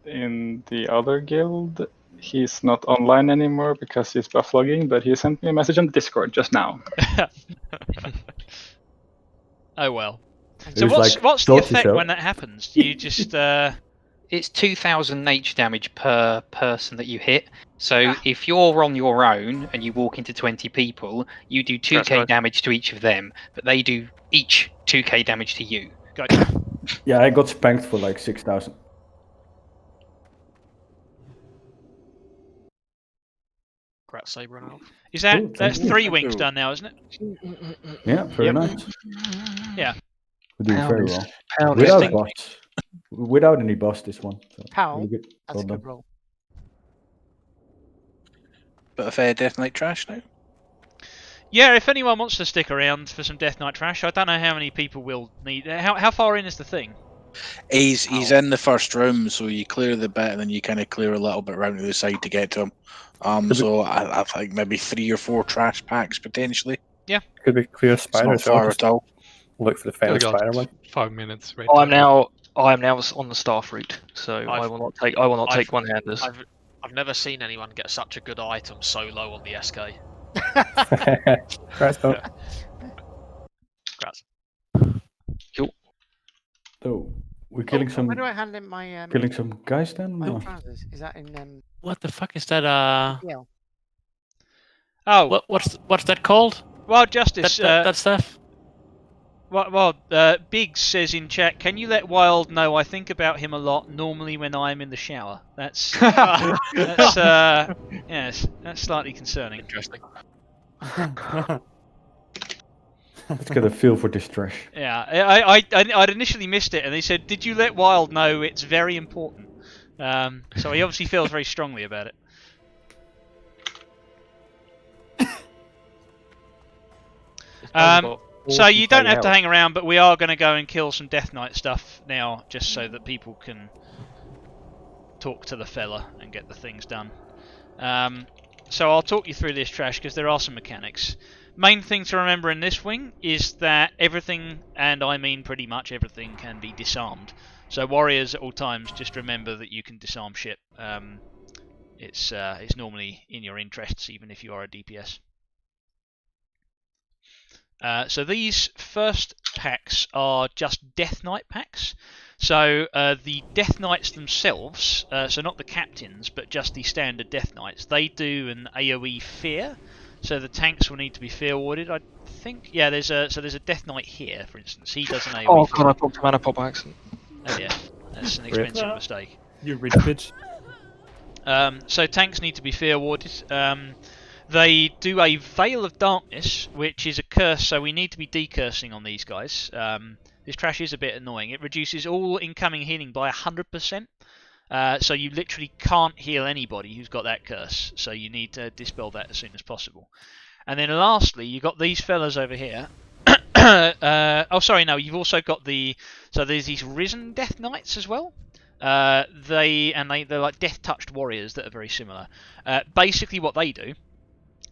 in the other guild, he's not online anymore because he's bufflogging, but he sent me a message on Discord just now. Oh well. So what's the effect when that happens? Do you just It's 2,000 nature damage per person that you hit. So if you're on your own and you walk into 20 people, you do 2k damage to each of them, but they do each 2k damage to you. Gotcha. Yeah, I got spanked for like 6,000. Grat Saber and Elf. Is that Ooh, that's thank you. 3 wings done now, isn't it? Yeah, very nice. Yeah. We do very Pound is- well. pound Without is- boss. Without any boss, this one. So Pound. really good. That's Well a done. good roll. Bit of Death Knight trash now. Yeah, if anyone wants to stick around for some Death Knight trash, I don't know how many people will need. How far in is the thing? He's in the first room, so you clear the bit and then you kind of clear a little bit round to the side to get to him. So I think maybe 3 or 4 trash packs potentially. Yeah. Could be clear It's spider not as well. far Just at all. look for the final Gotta go spider one. 5 minutes. Right I am now on the staff route, so I I've- will not take I've- one-handers. I've never seen anyone get such a good item so low on the SK. Congrats, Bill. Congrats. Cool. So we're killing some. Where do I hand in my Killing some guys then. my or- trousers? Is that in What the fuck is that? Yeah. Oh, what's that called? Wild Justice. That stuff. Biggs says in chat, can you let Wild know I think about him a lot, normally when I'm in the shower? That's yes, that's slightly concerning. Interesting. Let's get a feel for this trash. Yeah, I'd initially missed it, and he said, did you let Wild know it's very important? So he obviously feels very strongly about it. So you don't have to hang around, but we are going to go and kill some Death Knight stuff now, just so that people can talk to the fella and get the things done. So I'll talk you through this trash, because there are some mechanics. Main thing to remember in this wing is that everything, and I mean pretty much everything, can be disarmed. So warriors at all times, just remember that you can disarm shit. It's normally in your interests, even if you are a DPS. So these first packs are just Death Knight packs. So the Death Knights themselves, so not the captains, but just the standard Death Knights, they do an AoE fear. So the tanks will need to be fear warded, I think. Yeah, there's a Death Knight here, for instance. He does an AoE. Oh fear. god, I popped a mana pop by accident. Oh yeah, that's an expensive mistake. You rich bitch. So tanks need to be fear warded. They do a Veil of Darkness, which is a curse, so we need to be decursing on these guys. This trash is a bit annoying. It reduces all incoming healing by 100%. So you literally can't heal anybody who's got that curse. So you need to dispel that as soon as possible. And then lastly, you've got these fellas over here. Oh, sorry, no, you've also got so there's these Risen Death Knights as well. They're like death-touched warriors that are very similar. Basically what they do,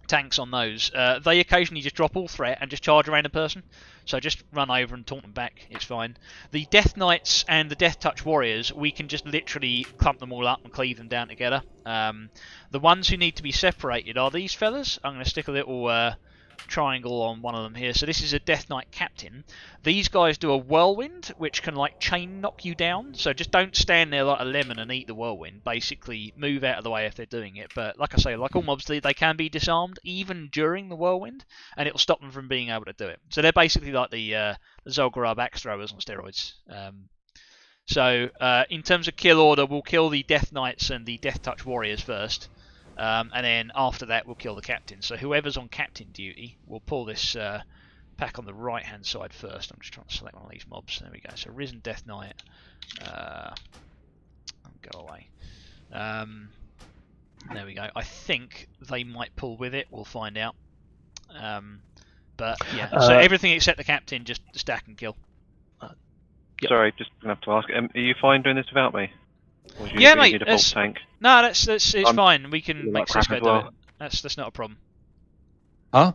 tanks on those, they occasionally just drop all threat and just charge around a person. So just run over and taunt them back, it's fine. The Death Knights and the Death Touch Warriors, we can just literally clump them all up and cleave them down together. The ones who need to be separated are these fellas. I'm going to stick a little triangle on one of them here. So this is a Death Knight Captain. These guys do a Whirlwind, which can like chain knock you down. So just don't stand there like a lemon and eat the Whirlwind. Basically, move out of the way if they're doing it. But like I say, like all mobs, they can be disarmed even during the Whirlwind, and it'll stop them from being able to do it. So they're basically like the Zolgarab axe throwers on steroids. So in terms of kill order, we'll kill the Death Knights and the Death Touch Warriors first. And then after that we'll kill the captain. So whoever's on captain duty, we'll pull this pack on the right hand side first. I'm just trying to select one of these mobs. There we go. So Risen Death Knight. Go away. There we go. I think they might pull with it. We'll find out. But yeah, so everything except the captain, just stack and kill. Yep. Sorry, just gonna have to ask. Are you fine doing this without me? Or do you Yeah, really mate. need a full tank? No, it's I'm fine. We can feeling make like crap Cisco as do well. it. That's not a problem. Huh?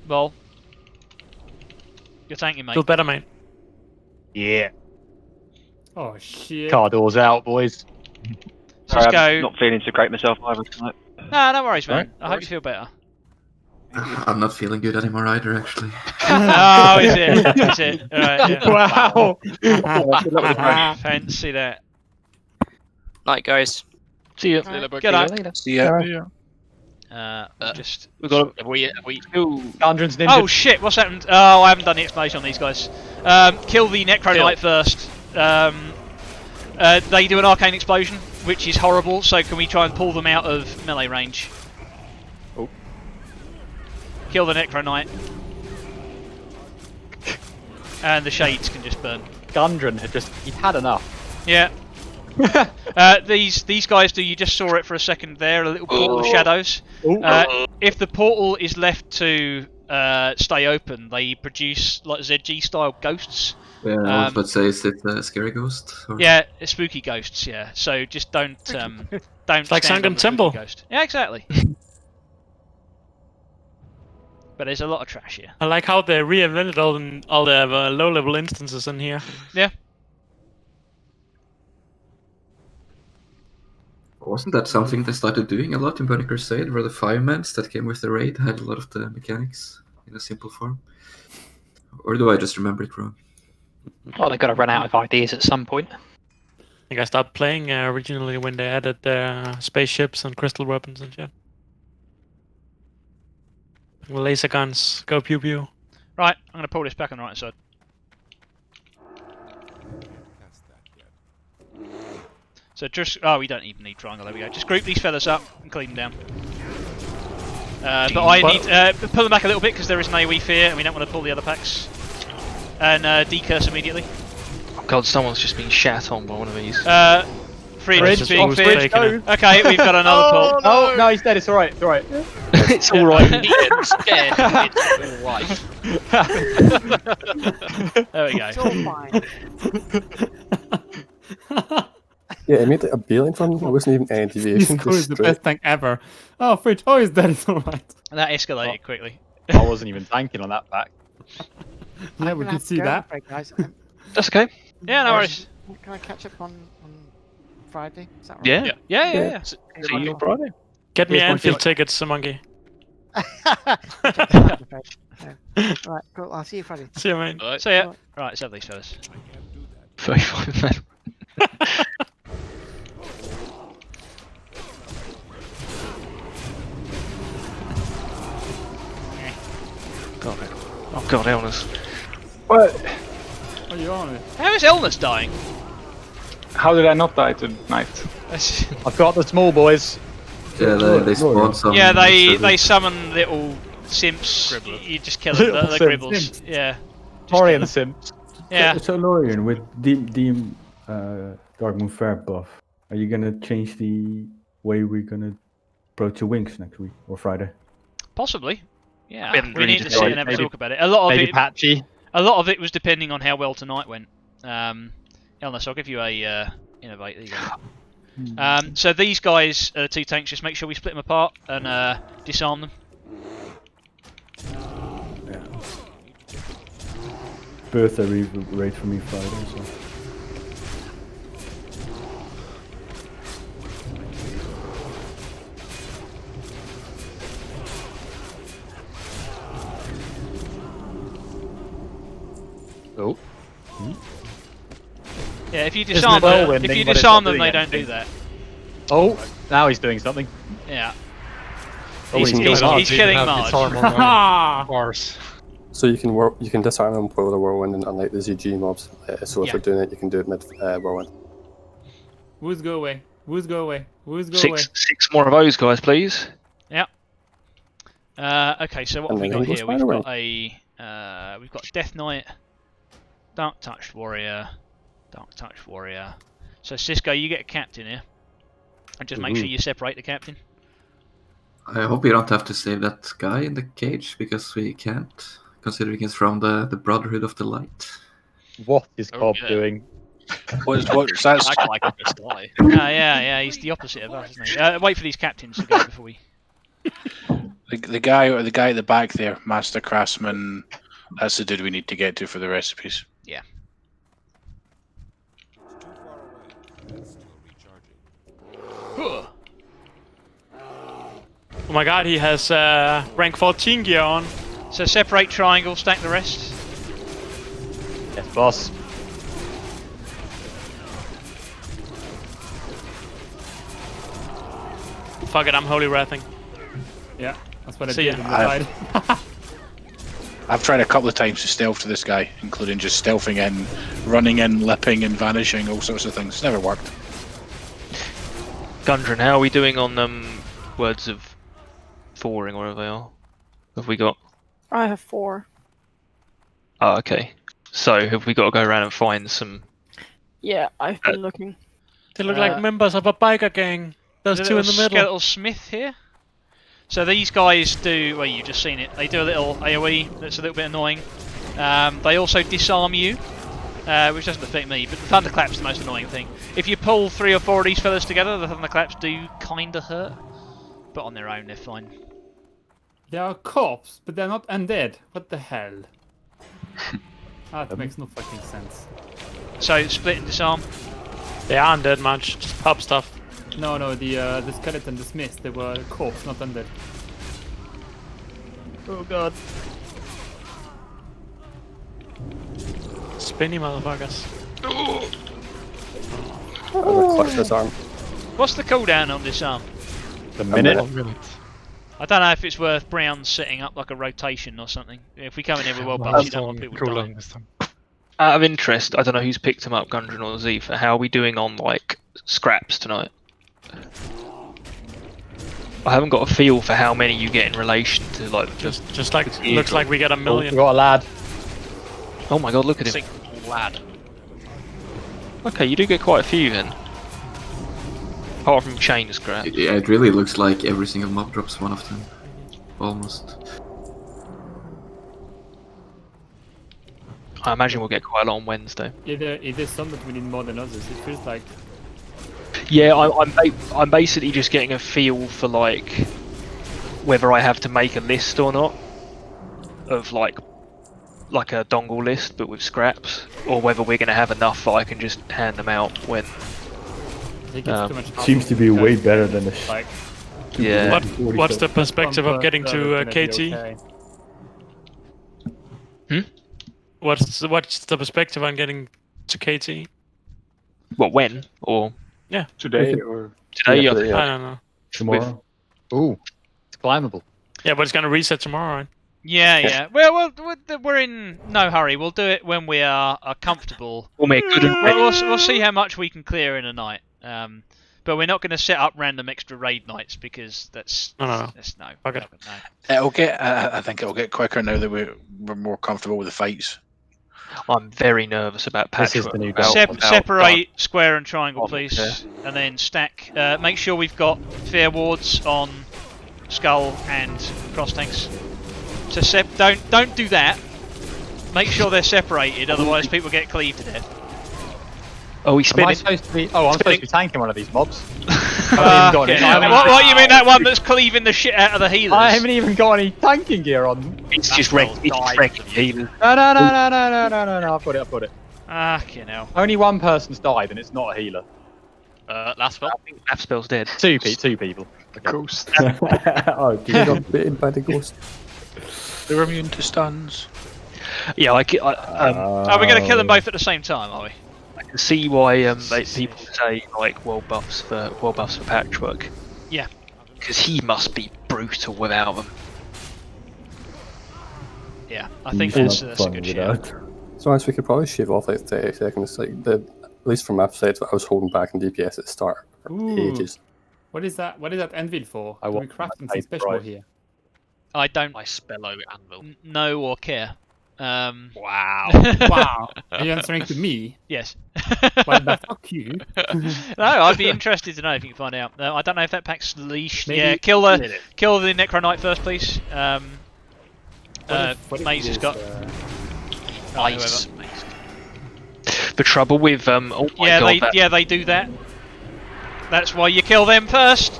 Well, you're thanking, mate. Feel better, mate. Yeah. Oh shit. Car doors out, boys. Sorry, Cisco. I'm not feeling so great myself either tonight. No, no worries, man. Right, I hope you feel better. I'm not feeling good anymore either, actually. Oh, is it? Is it? Alright, yeah. Wow. Fancy that. Night, guys. See ya. Good night. See ya. Just. We've got Have we Gandrin's ninja. Oh shit! What's happened? Oh, I haven't done the explanation on these guys. Kill the Necro Knight first. They do an arcane explosion, which is horrible. So can we try and pull them out of melee range? Kill the Necro Knight. And the Shades can just burn. Gundren had he'd had enough. Yeah. These guys do. You just saw it for a second there. A little portal of shadows. If the portal is left to stay open, they produce like ZG style ghosts. Yeah, I was about to say, is it a scary ghost? Or? Yeah, spooky ghosts. Yeah. So just don't It's like stand on Sunken the spooky Temple. Ghost. Yeah, exactly. But there's a lot of trash here. I like how they reinvented all the low-level instances in here. Yeah. Wasn't that something they started doing a lot in Burning Crusade, where the firemans that came with the raid had a lot of the mechanics in a simple form? Or do I just remember it wrong? Oh, they've got to run out of ideas at some point. I think I stopped playing originally when they added spaceships and crystal weapons and shit. Laser guns, go pew pew. Right, I'm going to pull this back on the right side. So just, oh, we don't even need triangle, there we go. Just group these fellas up and clean them down. But I need, pull them back a little bit because there is an AoE fear and we don't want to pull the other packs. And decurse immediately. Oh god, someone's just been shat on by one of these. Fridge being feared. Okay, we've got another pull. Oh, no, he's dead, it's alright, it's alright. It's alright. Ian's dead, it's alright. There we go. It's all fine. Yeah, it made a beeline from him. It wasn't even any deviation. This is the best tank ever. Oh, Fridge. Oh, he's dead. It's alright. And that escalated quickly. I wasn't even tanking on that pack. Yeah, I'm we gonna can have to see go, that. I'm afraid, guys. That's okay. Yeah, no worries. Can I catch up on Friday? Is that right? Yeah. Yeah. See you on Friday. Get me Here's my Anfield ticket. tickets, Monkey. Right, cool. I'll see you Friday. See you, mate. So yeah. Right, let's have these fellas. 35 men. God, oh god, illness. What? Are you on it? How is illness dying? How did I not die tonight? I've got the small boys. Yeah, they spawn some. Yeah, they summon little simps. You just kill them, the gribbles. Simps. Yeah. Tori and the Simps. Yeah. So Lorian, with Deem Dark Moon Fair buff, are you gonna change the way we're gonna approach the wings next week or Friday? Possibly. Yeah. We haven't We really need to sit and have a maybe- talk about it. A lot of Maybe it. patchy. A lot of it was depending on how well tonight went. Illness, I'll give you a innovate. There you go. So these guys, two tanks, just make sure we split them apart and disarm them. Birthday raid for me Friday, so. Oh. Yeah, if you disarm them, they don't do that. Oh, now he's doing something. Yeah. Oh, He's killing Marge. Bars. So you can disarm them with the whirlwind and unlike the ZG mobs. So if Yeah. you're doing it, you can do it mid whirlwind. Who's go away? Who's go away? Who's go away? Six more of those guys, please. Yeah. Okay, so what have we got here? We've got Death Knight, Dark Touched Warrior, Dark Touched Warrior. So Cisco, you get a captain here, and just make sure you separate the captain. I hope we don't have to save that guy in the cage, because we can't, considering he's from the Brotherhood of the Light. What is Cobb doing? What's that? Acting like a just die. Yeah, he's the opposite of us, isn't he? Wait for these captains to go before we... The guy at the back there, Master Craftsman, that's the dude we need to get to for the recipes. Yeah. Oh my god, he has rank 14 gear on. So separate triangle, stack the rest. Yes, boss. Fuck it, I'm holy wrathing. Yeah, that's what I See did ya. on the side. I've tried a couple of times to stealth to this guy, including just stealthing in, running in, lipping and vanishing, all sorts of things. Never worked. Gundren, how are we doing on words of forwarding, wherever they are? Have we got I have 4. Oh, okay. So have we got to go around and find some? Yeah, I've been looking. They look like members of a biker gang. Those There's a two in the little middle. skeletal smith here. So these guys do. Well, you've just seen it. They do a little AOE. That's a little bit annoying. They also disarm you, which doesn't affect me. But the thunderclap's the most annoying thing. If you pull 3 or 4 of these fellas together, the thunderclaps do kinda hurt. But on their own, they're fine. They are corpse, but they're not undead. What the hell? That makes no fucking sense. So split and disarm. They aren't dead much. Just pop stuff. No, the skeleton, the smiths, they were corpse, not undead. Oh god. Spinny motherfuckers. Clutch disarm. What's the cooldown on disarm? A minute. I don't know if it's worth Brown setting up like a rotation or something. If we come in here with world buffs, you don't want people dying. Out of interest, I don't know who's picked them up, Gundren or Z. For how are we doing on like scraps tonight? I haven't got a feel for how many you get in relation to like just like looks like we get a million. We got a lad. Oh my god, look at him! Lad. Okay, you do get quite a few then. Apart from chain scrap. Yeah, it really looks like every single mob drops one of them. Almost. I imagine we'll get quite a lot on Wednesday. There's some that we need more than others. It feels like. Yeah, I'm basically just getting a feel for like whether I have to make a list or not of like a dongle list, but with scraps, or whether we're going to have enough that I can just hand them out when. Seems to be way better than the. Like, yeah. What's the perspective of getting to KT? What's the perspective on getting to KT? What, when? Or yeah, today or today? I don't know. Tomorrow. Ooh, it's climbable. Yeah, but it's gonna reset tomorrow, right? Yeah. Well, we're in no hurry. We'll do it when we are comfortable. We'll make good. We'll see how much we can clear in a night. But we're not going to set up random extra raid nights because that's no. Okay. It'll get. I think it'll get quicker now that we're more comfortable with the fights. I'm very nervous about patchwork. Separate square and triangle, please, and then stack. Make sure we've got fair wards on skull and cross tanks. So don't do that. Make sure they're separated, otherwise people get cleaved to death. Oh, he's spinning. Am I supposed to be? Oh, I'm supposed to be tanking one of these mobs. What you mean that one that's cleaving the shit out of the healers? I haven't even got any tanking gear on. It's just wrecking healers. No, I've got it. Fucking hell. Only one person's died and it's not a healer. Last spell? I think that spell's dead. Two people. Okay. Ghost. Oh, did you got bitten by the ghost? They're immune to stuns. Yeah, Are we going to kill them both at the same time, are we? I can see why people say like world buffs for patchwork. Yeah. Because he must be brutal without them. Yeah, I think that's a good shout. So honest, we could probably shave off like 30 seconds. Like at least from my side, I was holding back in DPS at the start for ages. What is that? What is that anvil for? I Can we want craft my something special right. here? I don't My spello anvil. know or care. Wow. Wow. Are you answering to me? Yes. Well, fuck you. No, I'd be interested to know if you can find out. I don't know if that pack's leashed. Maybe Yeah, kill the Necro Knight first, please. Maze has got Ice. The trouble with oh my god, they do that. That's why you kill them first.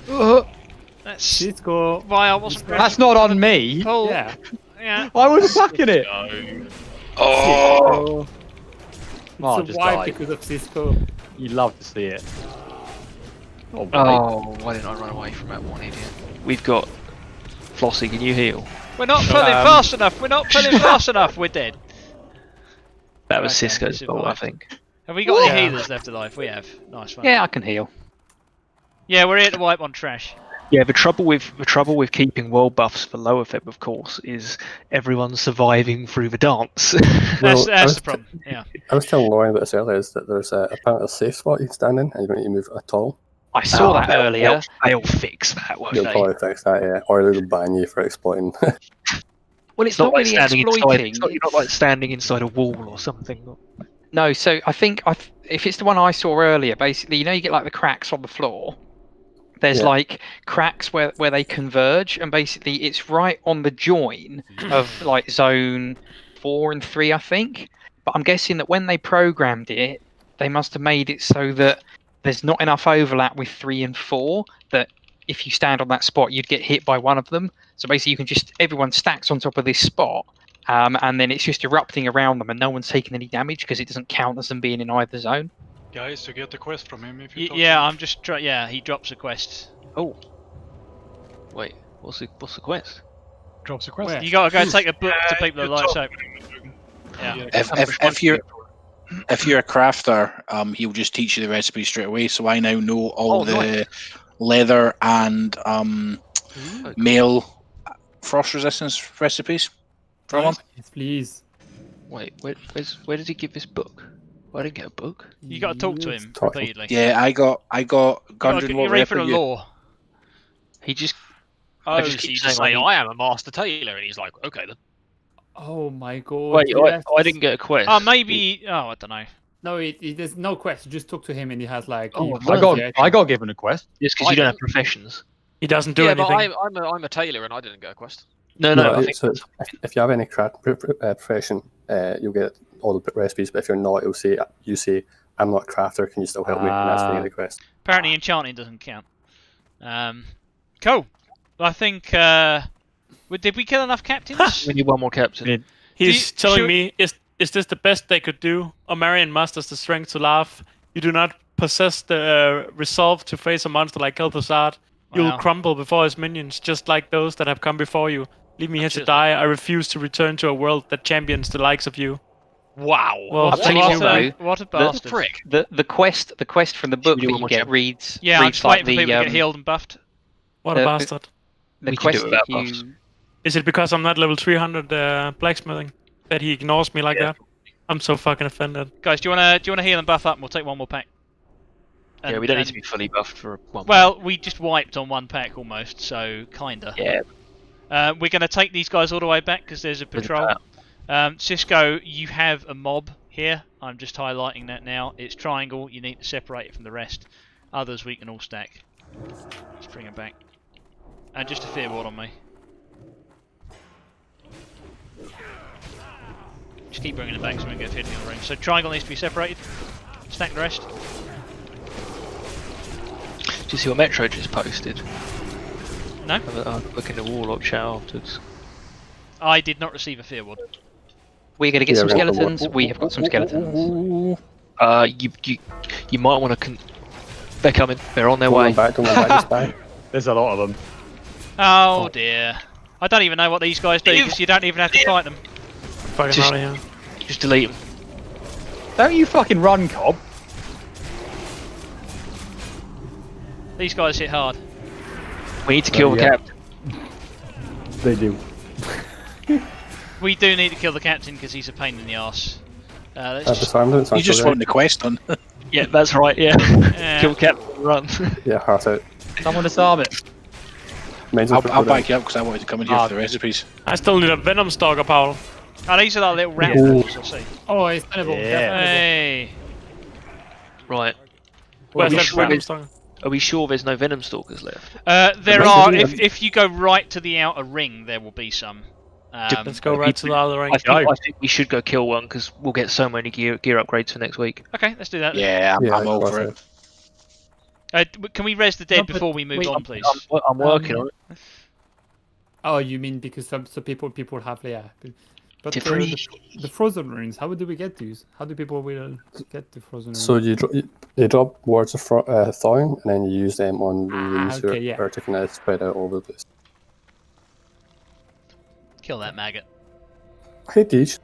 That's why I wasn't. That's not on me. Pull. Yeah. Yeah. I was packing it. Oh. Oh, It's just a wipe died. because of Cisco. You love to see it. Oh, why didn't I run away from that one idiot? We've got Flossie. Can you heal? We're not pulling fast enough. We're not pulling fast enough. We're dead. That was Okay, Cisco's fault, I think. Have we got any healers left alive? We have. Nice one. Yeah, I can heal. Yeah, we're here to wipe on trash. Yeah, the trouble with keeping world buffs for lower feb, of course, is everyone surviving through the dance. That's the problem. Yeah. I was telling Lauren about this earlier. Is that there's apparently a safe spot you can stand in, and you don't need to move at all. I saw that earlier. They'll fix that, won't They'll they? probably fix that, yeah. Or they'll ban you for exploiting. Well, it's not not like really standing exploiting. inside. You're not like standing inside a wall or something. No, so I think if it's the one I saw earlier, basically, you get like the cracks on the floor. There's like cracks where they converge, and basically it's right on the join of like zone 4 and 3, I think. But I'm guessing that when they programmed it, they must have made it so that there's not enough overlap with 3 and 4 that if you stand on that spot, you'd get hit by one of them. So basically, everyone stacks on top of this spot. And then it's just erupting around them, and no one's taking any damage because it doesn't count as them being in either zone. Guys, you get the quest from him if you talk Yeah, to him. I'm just trying. Yeah, he drops a quest. Oh. Wait, what's the quest? Drops a quest. You gotta go take a book to people that light soap. Yeah. If you're a crafter, he'll just teach you the recipe straight away. So I now know all the leather and male frost resistance recipes from him. Yes, please. Wait, where did he give this book? Well, I didn't get a book. You gotta talk to him repeatedly. Yeah, I got Gundren You read for the lore. He just. Oh, so you just say, I am a master tailor, and he's like, okay then. Oh my god. Wait, yes. I didn't get a quest. Oh, maybe. Oh, I don't know. No, there's no quest. You just talk to him and he has like. Oh, I got given a quest. Yes, because you don't have professions. He doesn't do anything. But I'm a tailor, and I didn't get a quest. No. So if you have any profession, you'll get all the recipes. But if you're not, you say, I'm not a crafter. Can you still help me? And that's the quest. Apparently, enchanting doesn't count. Cool. I think. Did we kill enough captains? We need one more captain. He's telling me, is this the best they could do? Omarion masters the strength to laugh. You do not possess the resolve to face a monster like Kel'Thuzad. You'll Wow. crumble before his minions, just like those that have come before you. Leave me here to die. I refuse to return to a world that champions the likes of you. Wow. Well, I'll tell you what a the bastard. prick. The quest from the book that you get reads. Yeah, I'm reads just like waiting for people to get the healed and buffed. What a bastard. the quest that you. Is it because I'm not level 300 blacksmithing that he ignores me like that? I'm so fucking offended. Guys, do you wanna heal and buff up? And we'll take one more pack. Yeah, we don't need to be fully buffed for one. Well, we just wiped on one pack almost, so kinda. Yeah. We're gonna take these guys all the way back because there's a patrol. Cisco, you have a mob here. I'm just highlighting that now. It's triangle. You need to separate it from the rest. Others we can all stack. Let's bring it back. And just a fear ward on me. Just keep bringing it back so we can get 50 on the ring. So triangle needs to be separated. Stack the rest. Do you see what Metro just posted? No. I'll look in the Warlock chat afterwards. I did not receive a fear ward. We're going to get some skeletons. We have got some skeletons. You might want to. They're coming. They're on their way. There's a lot of them. Oh dear. I don't even know what these guys do because you don't even have to fight them. Fucking out of here. Just delete them. Don't you fucking run, Cobb. These guys hit hard. We need to kill the captain. They do. We do need to kill the captain because he's a pain in the arse. Let's You just want the quest done. Yeah, that's right, yeah. Kill captain, run. Yeah, heart out. Someone disarm it. I'll back you up because I wanted to come in here for the recipes. I still need a venom stalker, Paul. Oh, these are like little rat balls, I see. Oh, it's tenable. Hey. Right. Where's Are we that sure venom there's- stalker? Are we sure there's no Venom Stalkers left? There are. If you go right to the outer ring, there will be some. Let's go right to the other ring. I think we should go kill one because we'll get so many gear upgrades for next week. Okay, let's do that. Yeah, I'm over it. Can we res the dead before we move on, please? I'm working on it. Oh, you mean because some people have but the frozen runes. How do we get these? How do people will get the frozen runes? So you drop words of thawing, and then you use them on the runes that are kind of spread out all over the place. Kill that maggot. Hey, Deej.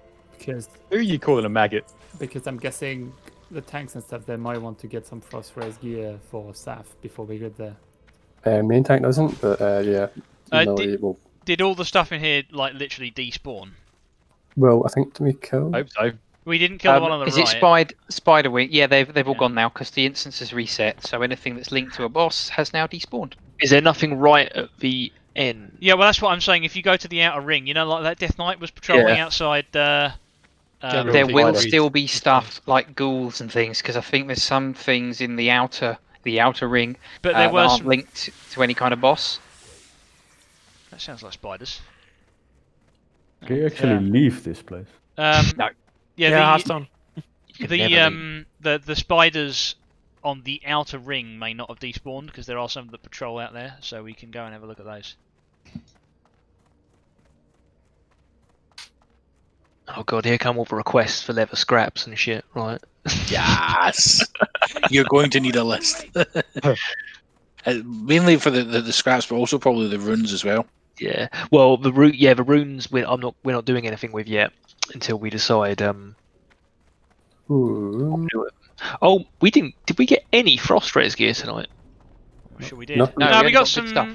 Who are you calling a maggot? Because I'm guessing the tanks and stuff, they might want to get some frost raise gear for Saf before we get there. Main tank doesn't, but yeah. Did all the stuff in here like literally despawn? Well, I think we killed. I hope so. We didn't kill the one on the Is right. it Spider Wing? Yeah, they've all gone now because the instance is reset. So anything that's linked to a boss has now despawned. Is there nothing right at the N. Yeah, well, that's what I'm saying. If you go to the outer ring, you know, like that Death Knight was patrolling Yeah. outside. There will still be stuff like ghouls and things because I think there's some things in the outer ring But there that were aren't some... linked to any kind of boss. That sounds like spiders. Can you actually leave this place? No. Yeah, Hearthstone. the spiders on the outer ring may not have despawned because there are some that patrol out there, so we can go and have a look at those. Oh god, here come all the requests for leather scraps and shit, right? Yes! You're going to need a list. Mainly for the scraps, but also probably the runes as well. Yeah. Well, the runes we're not doing anything with yet until we decide. Oh, we didn't. Did we get any frost res gear tonight? I'm sure we did. No, No, we we got good some. stuff.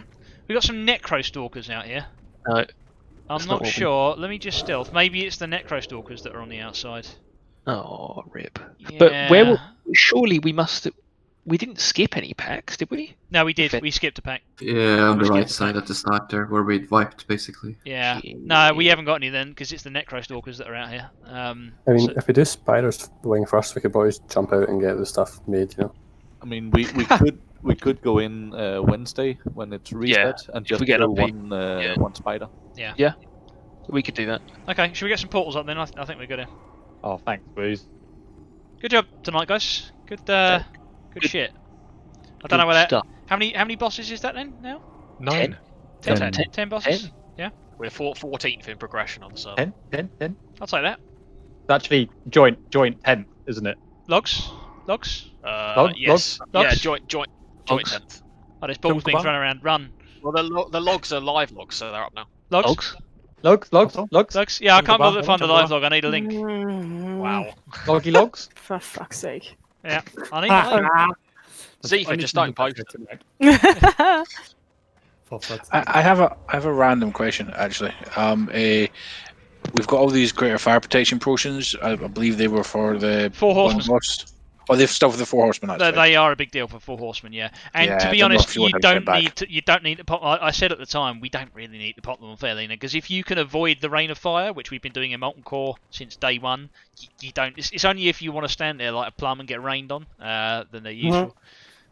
We got some necrostalkers out here. No. I'm that's not what we- sure. Let me just stealth. Maybe it's the necrostalkers that are on the outside. Oh, rip. Yeah. But where? Surely we must. We didn't skip any packs, did we? No, we did. We skipped a pack. Yeah, on the right side at the start there, where we'd wiped basically. Yeah. No, we haven't got any then because it's the necrostalkers that are out here. I mean, if we do Spider's Wing first, we could always jump out and get the stuff made, you know? I mean, we could go in Wednesday when it's reset and if just we get kill enough one spider. Yeah. Yeah. We could do that. Okay, should we get some portals up then? I think we're good here. Oh, thanks, Booze. Good job tonight, guys. Good shit. I don't know where that. stuff. How many bosses is that then now? 9. 10 bosses. 10. Yeah. We're 14th in progression on the server. 10. I'll take that. It's actually joint 10th, isn't it? Logs. Yes. Logs? Yeah, joint 10th. Oh, there's balls being thrown around. Run. Well, the logs are live logs, so they're up now. Logs. Logs. Yeah, I can't bother to find the live log. I need a link. Wow. Loggy logs? For fuck's sake. Yeah. I need a link. Zifa, just don't post. I have a random question actually. We've got all these greater fire protection potions. I believe they were for the 4 horsemen. Oh, they've stuff for the 4 horsemen. They are a big deal for 4 horsemen, yeah. And Yeah, to be they're not honest, sure you how to don't send back. need to pop. I said at the time, we don't really need to pop them on Fairlina because if you can avoid the rain of fire, which we've been doing in Molten Core since day one, you don't. It's only if you want to stand there like a plum and get rained on, then they're useful.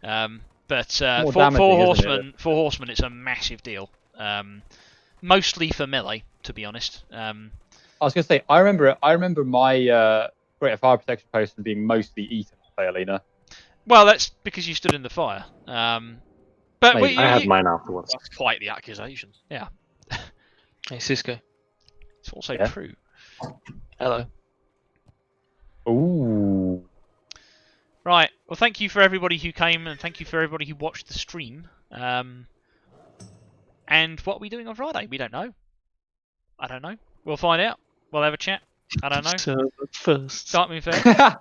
But four horsemen, it's a massive deal. Mostly for melee, to be honest. I was going to say, I remember my greater fire protection potion being mostly eaten by Fairlina. Well, that's because you stood in the fire. But I had mine afterwards. That's quite the accusation. Yeah. Hey, Cisco. It's also Yeah. true. Hello. Ooh. Right. Well, thank you for everybody who came, and thank you for everybody who watched the stream. And what are we doing on Friday? We don't know. I don't know. We'll find out. We'll have a chat. I don't know. First. Start me fair.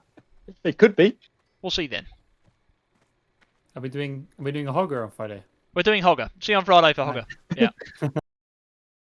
It could be. We'll see then. Are we doing a Hogger on Friday? We're doing Hogger. See you on Friday for Hogger. Yeah.